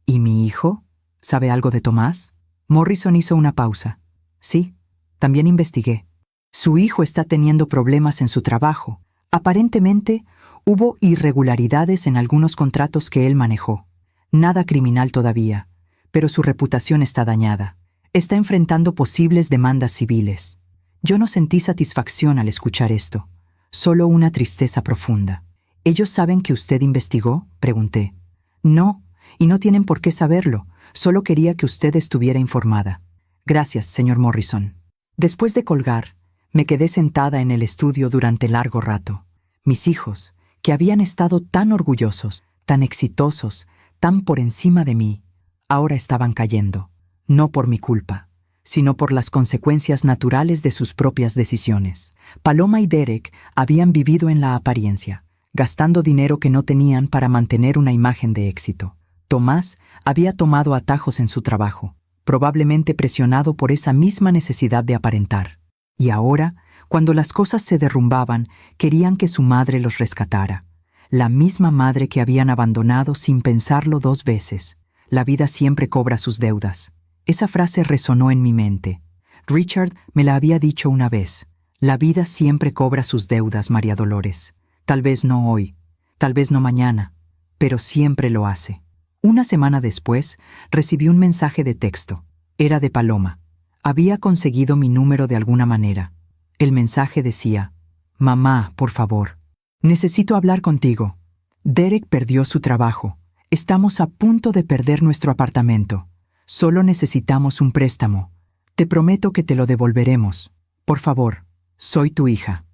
[SPEAKER 1] ¿Y mi hijo? ¿Sabe algo de Tomás? Morrison hizo una pausa. Sí, también investigué. Su hijo está teniendo problemas en su trabajo. Aparentemente, hubo irregularidades en algunos contratos que él manejó. Nada criminal todavía, pero su reputación está dañada. Está enfrentando posibles demandas civiles. Yo no sentí satisfacción al escuchar esto, solo una tristeza profunda. ¿Ellos saben que usted investigó?, pregunté. No, y no tienen por qué saberlo. Solo quería que usted estuviera informada. Gracias, señor Morrison. Después de colgar, me quedé sentada en el estudio durante largo rato. Mis hijos, que habían estado tan orgullosos, tan exitosos, tan por encima de mí, ahora estaban cayendo, no por mi culpa, sino por las consecuencias naturales de sus propias decisiones. Paloma y Derek habían vivido en la apariencia, gastando dinero que no tenían para mantener una imagen de éxito. Tomás había tomado atajos en su trabajo, probablemente presionado por esa misma necesidad de aparentar. Y ahora, cuando las cosas se derrumbaban, querían que su madre los rescatara. La misma madre que habían abandonado sin pensarlo 2 veces. La vida siempre cobra sus deudas. Esa frase resonó en mi mente. Richard me la había dicho una vez. La vida siempre cobra sus deudas, María Dolores. Tal vez no hoy, tal vez no mañana, pero siempre lo hace. Una semana después, recibí un mensaje de texto. Era de Paloma. Había conseguido mi número de alguna manera. El mensaje decía: «Mamá, por favor, necesito hablar contigo. Derek perdió su trabajo. Estamos a punto de perder nuestro apartamento. Solo necesitamos un préstamo. Te prometo que te lo devolveremos. Por favor, soy tu hija».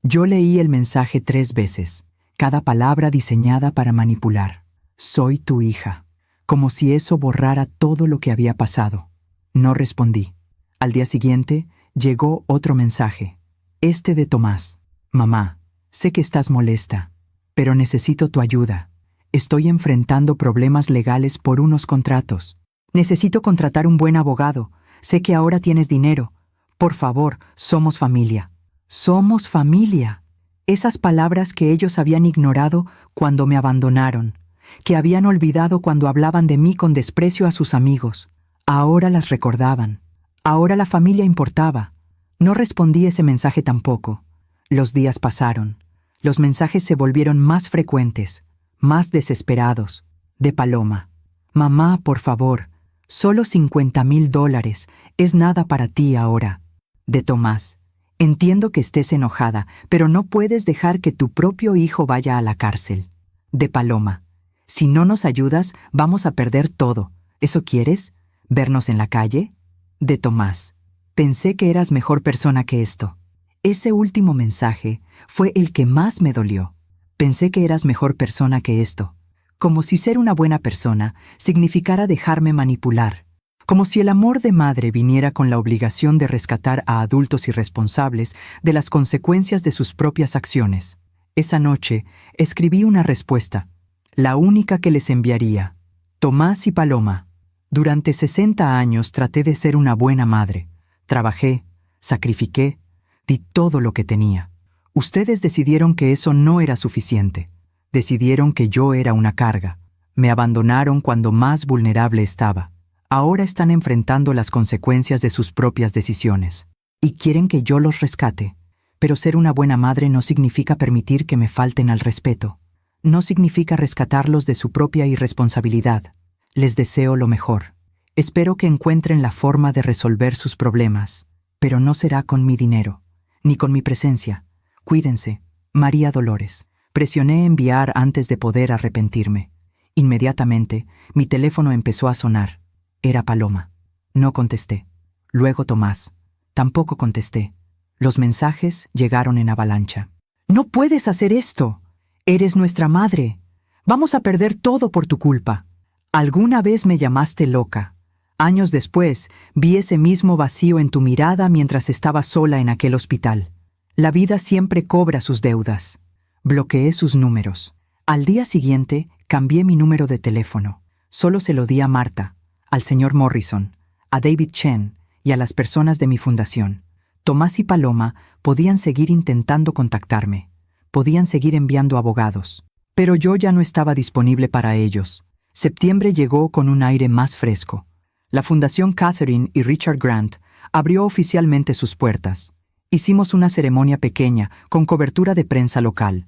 [SPEAKER 1] Yo leí el mensaje 3 veces, cada palabra diseñada para manipular. Soy tu hija. Como si eso borrara todo lo que había pasado. No respondí. Al día siguiente, llegó otro mensaje. Este de Tomás. Mamá, sé que estás molesta, pero necesito tu ayuda. Estoy enfrentando problemas legales por unos contratos. Necesito contratar un buen abogado. Sé que ahora tienes dinero. Por favor, somos familia. Somos familia. Esas palabras que ellos habían ignorado cuando me abandonaron, que habían olvidado cuando hablaban de mí con desprecio a sus amigos. Ahora las recordaban. Ahora la familia importaba. No respondí ese mensaje tampoco. Los días pasaron. Los mensajes se volvieron más frecuentes, más desesperados. De Paloma. Mamá, por favor, solo $50,000. Es nada para ti ahora. De Tomás. Entiendo que estés enojada, pero no puedes dejar que tu propio hijo vaya a la cárcel. De Paloma. Si no nos ayudas, vamos a perder todo. ¿Eso quieres? ¿Vernos en la calle? De Tomás. Pensé que eras mejor persona que esto. Ese último mensaje fue el que más me dolió. Pensé que eras mejor persona que esto. como si ser una buena persona significara dejarme manipular, como si el amor de madre viniera con la obligación de rescatar a adultos irresponsables de las consecuencias de sus propias acciones. Esa noche escribí una respuesta, la única que les enviaría. Tomás y Paloma. Durante 60 años traté de ser una buena madre. Trabajé, sacrifiqué, di todo lo que tenía. Ustedes decidieron que eso no era suficiente. Decidieron que yo era una carga. Me abandonaron cuando más vulnerable estaba. Ahora están enfrentando las consecuencias de sus propias decisiones. Y quieren que yo los rescate. Pero ser una buena madre no significa permitir que me falten al respeto. No significa rescatarlos de su propia irresponsabilidad. Les deseo lo mejor. Espero que encuentren la forma de resolver sus problemas, pero no será con mi dinero, ni con mi presencia. Cuídense, María Dolores. Presioné enviar antes de poder arrepentirme. Inmediatamente, mi teléfono empezó a sonar. Era Paloma. No contesté. Luego Tomás. Tampoco contesté. Los mensajes llegaron en avalancha. «¡No puedes hacer esto! Eres nuestra madre. Vamos a perder todo por tu culpa. Alguna vez me llamaste loca. Años después, vi ese mismo vacío en tu mirada mientras estaba sola en aquel hospital. La vida siempre cobra sus deudas». Bloqueé sus números. Al día siguiente, cambié mi número de teléfono. Solo se lo di a Marta, al señor Morrison, a David Chen y a las personas de mi fundación. Tomás y Paloma podían seguir intentando contactarme. Podían seguir enviando abogados. Pero yo ya no estaba disponible para ellos. Septiembre llegó con un aire más fresco. La Fundación Catherine y Richard Grant abrió oficialmente sus puertas. Hicimos una ceremonia pequeña con cobertura de prensa local.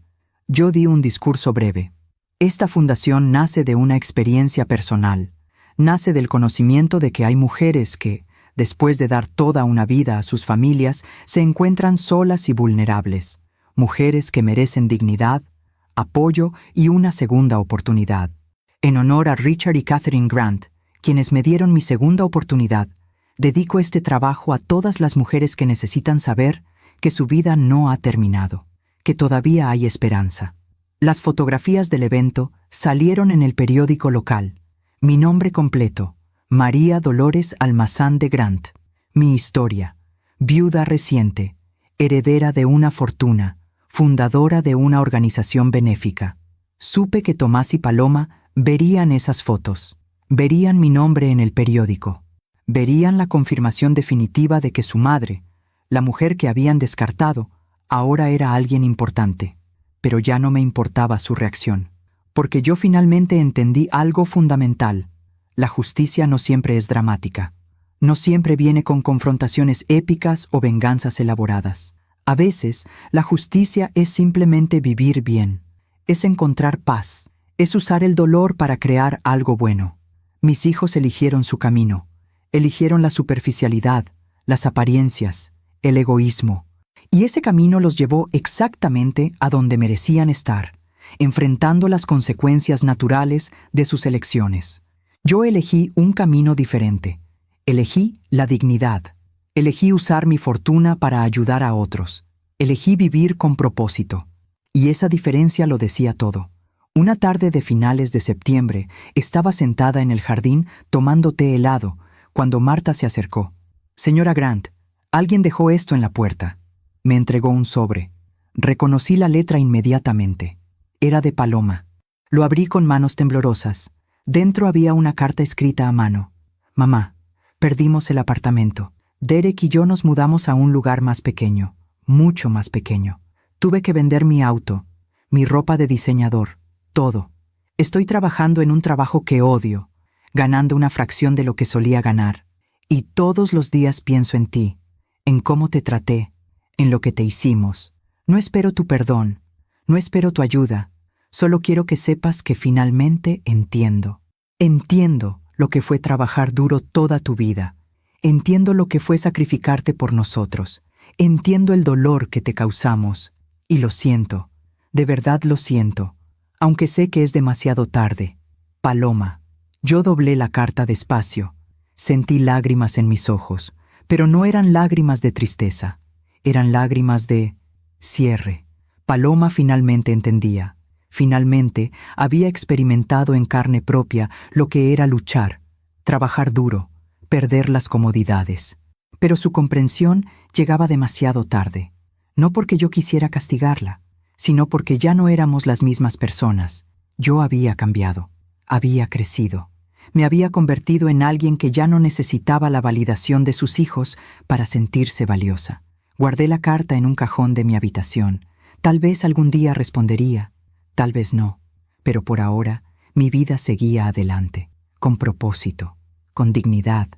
[SPEAKER 1] Yo di un discurso breve. Esta fundación nace de una experiencia personal. Nace del conocimiento de que hay mujeres que, después de dar toda una vida a sus familias, se encuentran solas y vulnerables. Mujeres que merecen dignidad, apoyo y una segunda oportunidad. En honor a Richard y Catherine Grant, quienes me dieron mi segunda oportunidad, dedico este trabajo a todas las mujeres que necesitan saber que su vida no ha terminado, que todavía hay esperanza. Las fotografías del evento salieron en el periódico local. Mi nombre completo, María Dolores Almazán de Grant. Mi historia, viuda reciente, heredera de una fortuna, fundadora de una organización benéfica. Supe que Tomás y Paloma verían esas fotos, verían mi nombre en el periódico, verían la confirmación definitiva de que su madre, la mujer que habían descartado, ahora era alguien importante. Pero ya no me importaba su reacción, porque yo finalmente entendí algo fundamental. La justicia no siempre es dramática. No siempre viene con confrontaciones épicas o venganzas elaboradas. A veces, la justicia es simplemente vivir bien, es encontrar paz, es usar el dolor para crear algo bueno. Mis hijos eligieron su camino, eligieron la superficialidad, las apariencias, el egoísmo. Y ese camino los llevó exactamente a donde merecían estar, enfrentando las consecuencias naturales de sus elecciones. Yo elegí un camino diferente. Elegí la dignidad. Elegí usar mi fortuna para ayudar a otros. Elegí vivir con propósito. Y esa diferencia lo decía todo. Una tarde de finales de septiembre, estaba sentada en el jardín tomando té helado, cuando Marta se acercó. «Señora Grant, alguien dejó esto en la puerta». Me entregó un sobre. Reconocí la letra inmediatamente. Era de Paloma. Lo abrí con manos temblorosas. Dentro había una carta escrita a mano. «Mamá, perdimos el apartamento. Derek y yo nos mudamos a un lugar más pequeño, mucho más pequeño. Tuve que vender mi auto, mi ropa de diseñador, todo. Estoy trabajando en un trabajo que odio, ganando una fracción de lo que solía ganar. Y todos los días pienso en ti, en cómo te traté, en lo que te hicimos. No espero tu perdón, no espero tu ayuda. Solo quiero que sepas que finalmente entiendo. Entiendo lo que fue trabajar duro toda tu vida. Entiendo lo que fue sacrificarte por nosotros. Entiendo el dolor que te causamos. Y lo siento. De verdad lo siento. Aunque sé que es demasiado tarde. Paloma». Yo doblé la carta despacio. Sentí lágrimas en mis ojos, pero no eran lágrimas de tristeza. Eran lágrimas de cierre. Paloma finalmente entendía. Finalmente, había experimentado en carne propia lo que era luchar, trabajar duro, perder las comodidades. Pero su comprensión llegaba demasiado tarde, no porque yo quisiera castigarla, sino porque ya no éramos las mismas personas. Yo había cambiado, había crecido. Me había convertido en alguien que ya no necesitaba la validación de sus hijos para sentirse valiosa. Guardé la carta en un cajón de mi habitación. Tal vez algún día respondería, tal vez no, pero por ahora mi vida seguía adelante, con propósito, con dignidad,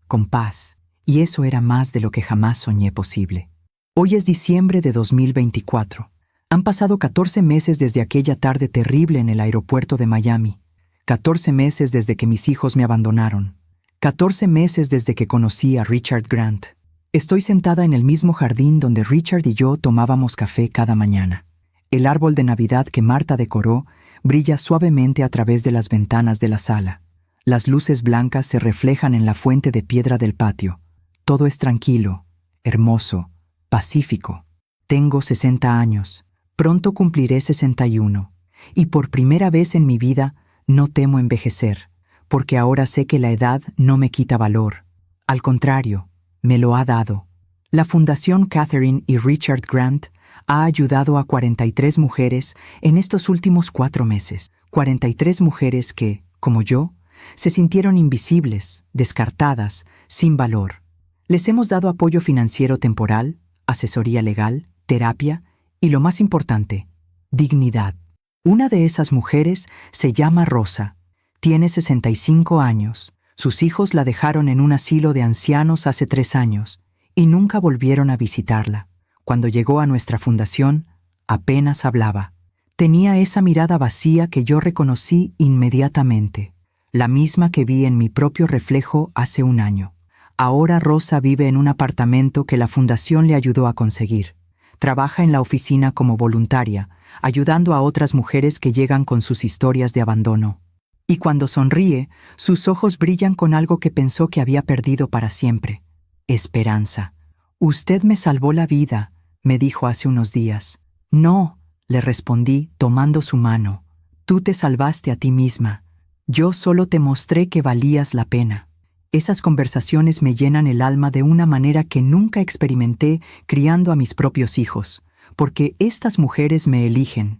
[SPEAKER 1] con paz, y eso era más de lo que jamás soñé posible. Hoy es diciembre de 2024. Han pasado 14 meses desde aquella tarde terrible en el aeropuerto de Miami. 14 meses desde que mis hijos me abandonaron. 14 meses desde que conocí a Richard Grant. Estoy sentada en el mismo jardín donde Richard y yo tomábamos café cada mañana. El árbol de Navidad que Marta decoró brilla suavemente a través de las ventanas de la sala. Las luces blancas se reflejan en la fuente de piedra del patio. Todo es tranquilo, hermoso, pacífico. Tengo 60 años. Pronto cumpliré 61. Y por primera vez en mi vida no temo envejecer, porque ahora sé que la edad no me quita valor. Al contrario, me lo ha dado. La Fundación Catherine y Richard Grant ha ayudado a 43 mujeres en estos últimos 4 meses. 43 mujeres que, como yo, se sintieron invisibles, descartadas, sin valor. Les hemos dado apoyo financiero temporal, asesoría legal, terapia y, lo más importante, dignidad. Una de esas mujeres se llama Rosa. Tiene 65 años. Sus hijos la dejaron en un asilo de ancianos hace 3 años y nunca volvieron a visitarla. Cuando llegó a nuestra fundación, apenas hablaba. Tenía esa mirada vacía que yo reconocí inmediatamente, la misma que vi en mi propio reflejo hace 1 año. Ahora Rosa vive en un apartamento que la fundación le ayudó a conseguir. Trabaja en la oficina como voluntaria, ayudando a otras mujeres que llegan con sus historias de abandono. Y cuando sonríe, sus ojos brillan con algo que pensó que había perdido para siempre: esperanza. «Usted me salvó la vida», me dijo hace unos días. «No», le respondí tomando su mano. «Tú te salvaste a ti misma. Yo solo te mostré que valías la pena». Esas conversaciones me llenan el alma de una manera que nunca experimenté criando a mis propios hijos, porque estas mujeres me eligen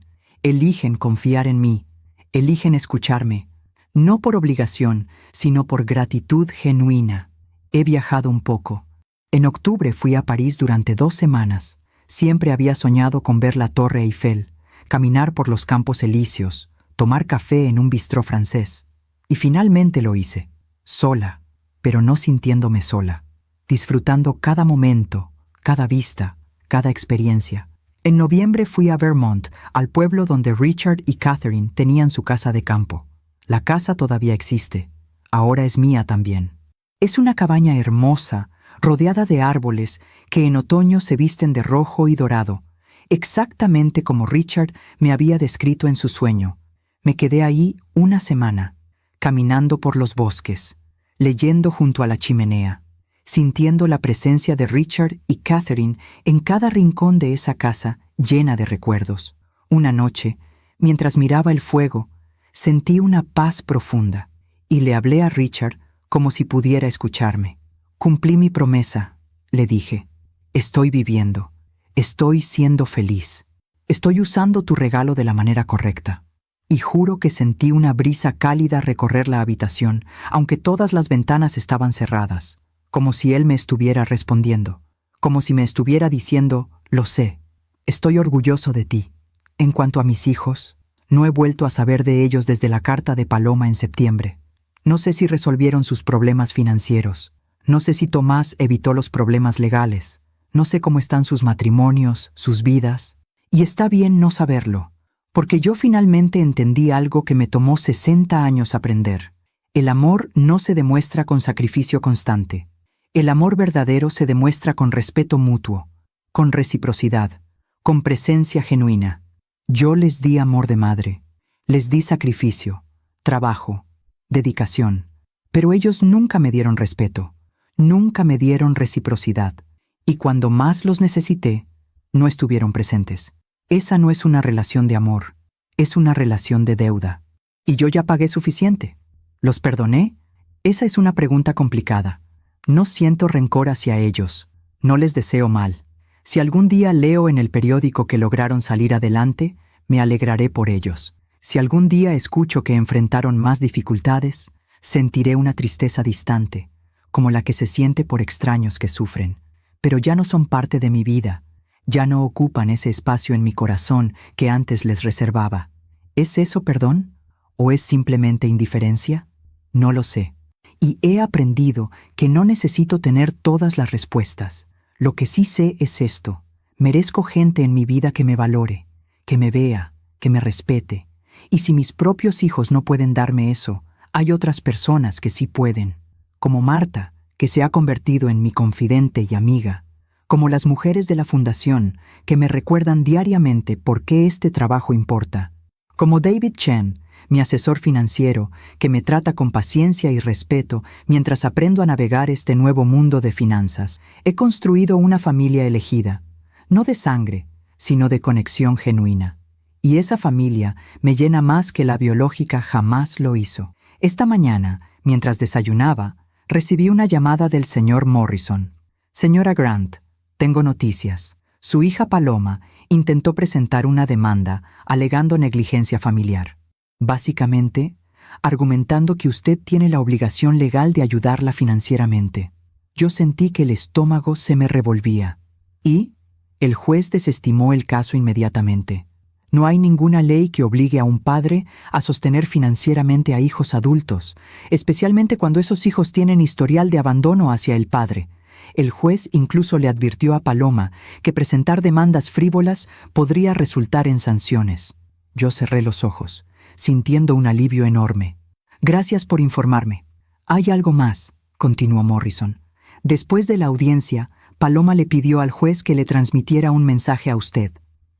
[SPEAKER 1] confiar en mí, eligen escucharme, no por obligación, sino por gratitud genuina. He viajado un poco. En octubre fui a París durante 2 semanas. Siempre había soñado con ver la Torre Eiffel, caminar por los Campos Elíseos, tomar café en un bistró francés. Y finalmente lo hice, sola, pero no sintiéndome sola, disfrutando cada momento, cada vista, cada experiencia. En noviembre fui a Vermont, al pueblo donde Richard y Catherine tenían su casa de campo. La casa todavía existe, ahora es mía también. Es una cabaña hermosa, rodeada de árboles que en otoño se visten de rojo y dorado, exactamente como Richard me había descrito en su sueño. Me quedé ahí 1 semana, caminando por los bosques, leyendo junto a la chimenea, sintiendo la presencia de Richard y Catherine en cada rincón de esa casa llena de recuerdos. Una noche, mientras miraba el fuego, sentí una paz profunda y le hablé a Richard como si pudiera escucharme. «Cumplí mi promesa», le dije. «Estoy viviendo. Estoy siendo feliz. Estoy usando tu regalo de la manera correcta». Y juro que sentí una brisa cálida recorrer la habitación, aunque todas las ventanas estaban cerradas, como si él me estuviera respondiendo, como si me estuviera diciendo: «Lo sé, estoy orgulloso de ti». En cuanto a mis hijos, no he vuelto a saber de ellos desde la carta de Paloma en septiembre. No sé si resolvieron sus problemas financieros. No sé si Tomás evitó los problemas legales. No sé cómo están sus matrimonios, sus vidas. Y está bien no saberlo, porque yo finalmente entendí algo que me tomó 60 años aprender. El amor no se demuestra con sacrificio constante. El amor verdadero se demuestra con respeto mutuo, con reciprocidad, con presencia genuina. Yo les di amor de madre, les di sacrificio, trabajo, dedicación, pero ellos nunca me dieron respeto. Nunca me dieron reciprocidad, y cuando más los necesité, no estuvieron presentes. Esa no es una relación de amor, Es una relación de deuda. ¿Y yo ya pagué suficiente? ¿Los perdoné? Esa es una pregunta complicada. No siento rencor hacia ellos. No les deseo mal. Si algún día leo en el periódico que lograron salir adelante, me alegraré por ellos. Si algún día escucho que enfrentaron más dificultades, sentiré una tristeza distante, como la que se siente por extraños que sufren. Pero ya no son parte de mi vida. Ya no ocupan ese espacio en mi corazón que antes les reservaba. ¿Es eso perdón? ¿O es simplemente indiferencia? No lo sé. Y he aprendido que no necesito tener todas las respuestas. Lo que sí sé es esto. Merezco gente en mi vida que me valore, que me vea, que me respete. Y si mis propios hijos no pueden darme eso, hay otras personas que sí pueden. Como Marta, que se ha convertido en mi confidente y amiga. Como las mujeres de la fundación, que me recuerdan diariamente por qué este trabajo importa. Como David Chen, mi asesor financiero, que me trata con paciencia y respeto mientras aprendo a navegar este nuevo mundo de finanzas. He construido una familia elegida, no de sangre, sino de conexión genuina. Y esa familia me llena más que la biológica jamás lo hizo. Esta mañana, mientras desayunaba, recibí una llamada del señor Morrison. Señora Grant, tengo noticias. Su hija Paloma intentó presentar una demanda alegando negligencia familiar. Básicamente, argumentando que usted tiene la obligación legal de ayudarla financieramente. Yo sentí que el estómago se me revolvía. Y el juez desestimó el caso inmediatamente. No hay ninguna ley que obligue a un padre a sostener financieramente a hijos adultos, especialmente cuando esos hijos tienen historial de abandono hacia el padre. El juez incluso le advirtió a Paloma que presentar demandas frívolas podría resultar en sanciones. Yo cerré los ojos, sintiendo un alivio enorme. Gracias por informarme. Hay algo más, continuó Morrison. Después de la audiencia, Paloma le pidió al juez que le transmitiera un mensaje a usted.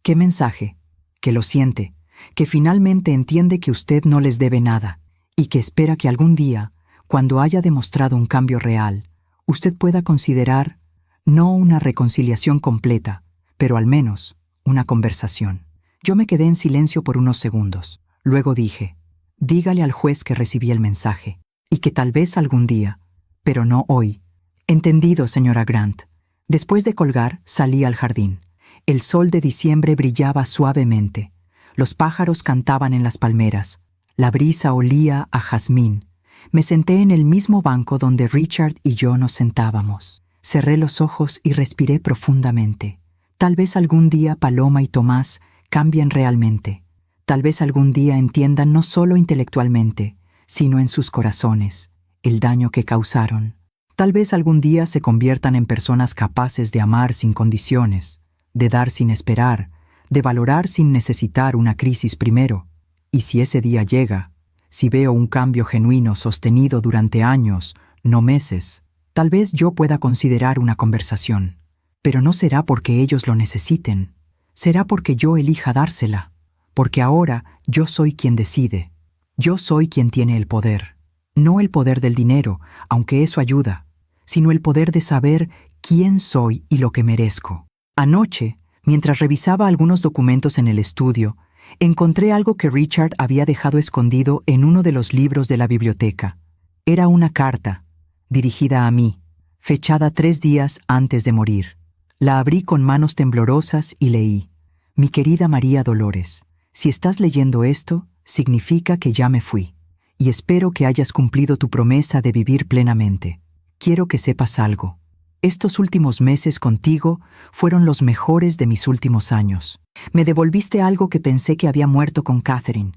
[SPEAKER 1] ¿Qué mensaje? Que lo siente, que finalmente entiende que usted no les debe nada y que espera que algún día, cuando haya demostrado un cambio real, usted pueda considerar no una reconciliación completa, pero al menos una conversación. Yo me quedé en silencio por unos segundos. Luego dije, dígale al juez que recibí el mensaje y que tal vez algún día, pero no hoy. Entendido, señora Grant. Después de colgar, salí al jardín. El sol de diciembre brillaba suavemente. Los pájaros cantaban en las palmeras. La brisa olía a jazmín. Me senté en el mismo banco donde Richard y yo nos sentábamos. Cerré los ojos y respiré profundamente. Tal vez algún día Paloma y Tomás cambien realmente. Tal vez algún día entiendan no solo intelectualmente, sino en sus corazones, el daño que causaron. Tal vez algún día se conviertan en personas capaces de amar sin condiciones, de dar sin esperar, de valorar sin necesitar una crisis primero. Y si ese día llega, si veo un cambio genuino sostenido durante años, no meses, tal vez yo pueda considerar una conversación. Pero no será porque ellos lo necesiten, será porque yo elija dársela, porque ahora yo soy quien decide. Yo soy quien tiene el poder. No el poder del dinero, aunque eso ayuda, sino el poder de saber quién soy y lo que merezco. Anoche, mientras revisaba algunos documentos en el estudio, encontré algo que Richard había dejado escondido en uno de los libros de la biblioteca. Era una carta, dirigida a mí, fechada 3 días antes de morir. La abrí con manos temblorosas y leí: Mi querida María Dolores, si estás leyendo esto, significa que ya me fui, y espero que hayas cumplido tu promesa de vivir plenamente. Quiero que sepas algo. Estos últimos meses contigo fueron los mejores de mis últimos años. Me devolviste algo que pensé que había muerto con Catherine,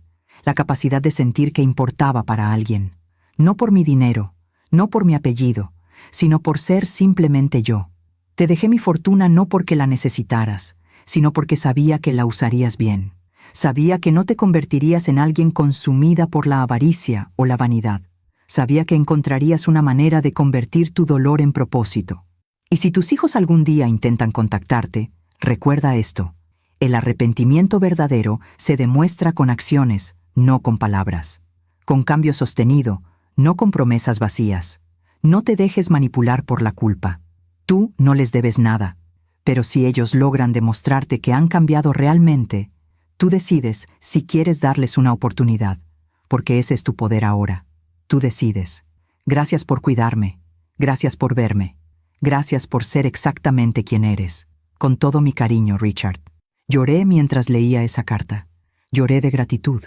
[SPEAKER 1] la capacidad de sentir que importaba para alguien. No por mi dinero, no por mi apellido, sino por ser simplemente yo. Te dejé mi fortuna no porque la necesitaras, sino porque sabía que la usarías bien. Sabía que no te convertirías en alguien consumida por la avaricia o la vanidad. Sabía que encontrarías una manera de convertir tu dolor en propósito. Y si tus hijos algún día intentan contactarte, recuerda esto: el arrepentimiento verdadero se demuestra con acciones, no con palabras. Con cambio sostenido, no con promesas vacías. No te dejes manipular por la culpa. Tú no les debes nada, pero si ellos logran demostrarte que han cambiado realmente, Tú decides si quieres darles una oportunidad, porque ese es tu poder ahora. Tú decides. Gracias por cuidarme. Gracias por verme. Gracias por ser exactamente quien eres. Con todo mi cariño, Richard. Lloré mientras leía esa carta. Lloré de gratitud.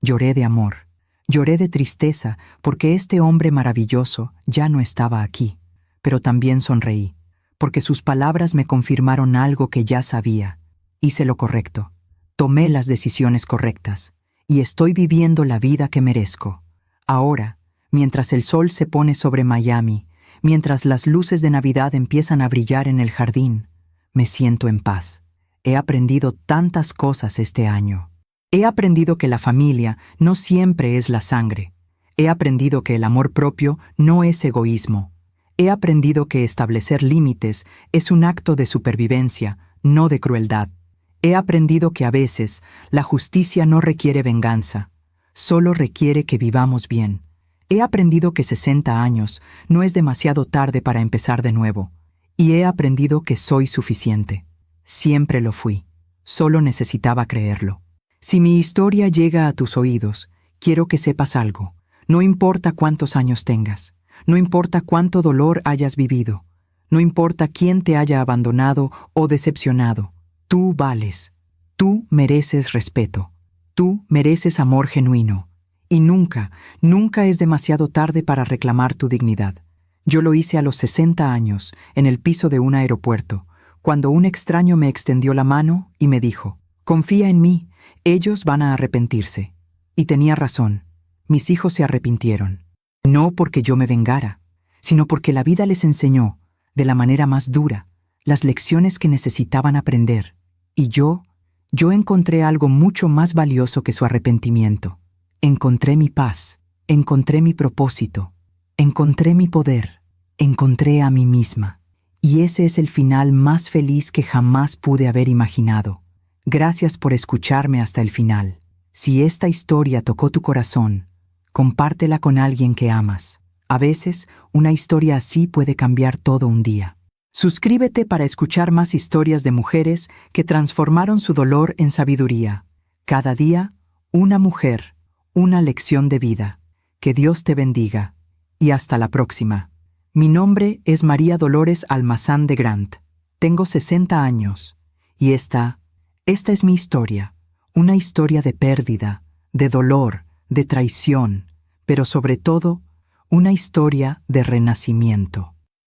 [SPEAKER 1] Lloré de amor. Lloré de tristeza porque este hombre maravilloso ya no estaba aquí. Pero también sonreí, porque sus palabras me confirmaron algo que ya sabía. Hice lo correcto. Tomé las decisiones correctas. Y estoy viviendo la vida que merezco. Ahora, mientras el sol se pone sobre Miami, mientras las luces de Navidad empiezan a brillar en el jardín, me siento en paz. He aprendido tantas cosas este año. He aprendido que la familia no siempre es la sangre. He aprendido que el amor propio no es egoísmo. He aprendido que establecer límites es un acto de supervivencia, no de crueldad. He aprendido que a veces la justicia no requiere venganza, solo requiere que vivamos bien. He aprendido que 60 años no es demasiado tarde para empezar de nuevo. Y he aprendido que soy suficiente. Siempre lo fui. Solo necesitaba creerlo. Si mi historia llega a tus oídos, quiero que sepas algo. No importa cuántos años tengas. No importa cuánto dolor hayas vivido. No importa quién te haya abandonado o decepcionado. Tú vales. Tú mereces respeto. Tú mereces amor genuino. Y nunca, nunca es demasiado tarde para reclamar tu dignidad. Yo lo hice a los 60 años, en el piso de un aeropuerto, cuando un extraño me extendió la mano y me dijo, «Confía en mí, ellos van a arrepentirse». Y tenía razón. Mis hijos se arrepintieron. No porque yo me vengara, sino porque la vida les enseñó, de la manera más dura, las lecciones que necesitaban aprender. Y yo encontré algo mucho más valioso que su arrepentimiento. Encontré mi paz, encontré mi propósito, encontré mi poder, encontré a mí misma. Y ese es el final más feliz que jamás pude haber imaginado. Gracias por escucharme hasta el final. Si esta historia tocó tu corazón, compártela con alguien que amas. A veces, una historia así puede cambiar todo un día. Suscríbete para escuchar más historias de mujeres que transformaron su dolor en sabiduría. Cada día, una mujer, una lección de vida. Que Dios te bendiga. Y hasta la próxima. Mi nombre es María Dolores Almazán de Grant. Tengo 60 años. Y esta es mi historia. Una historia de pérdida, de dolor, de traición, pero sobre todo, una historia de renacimiento.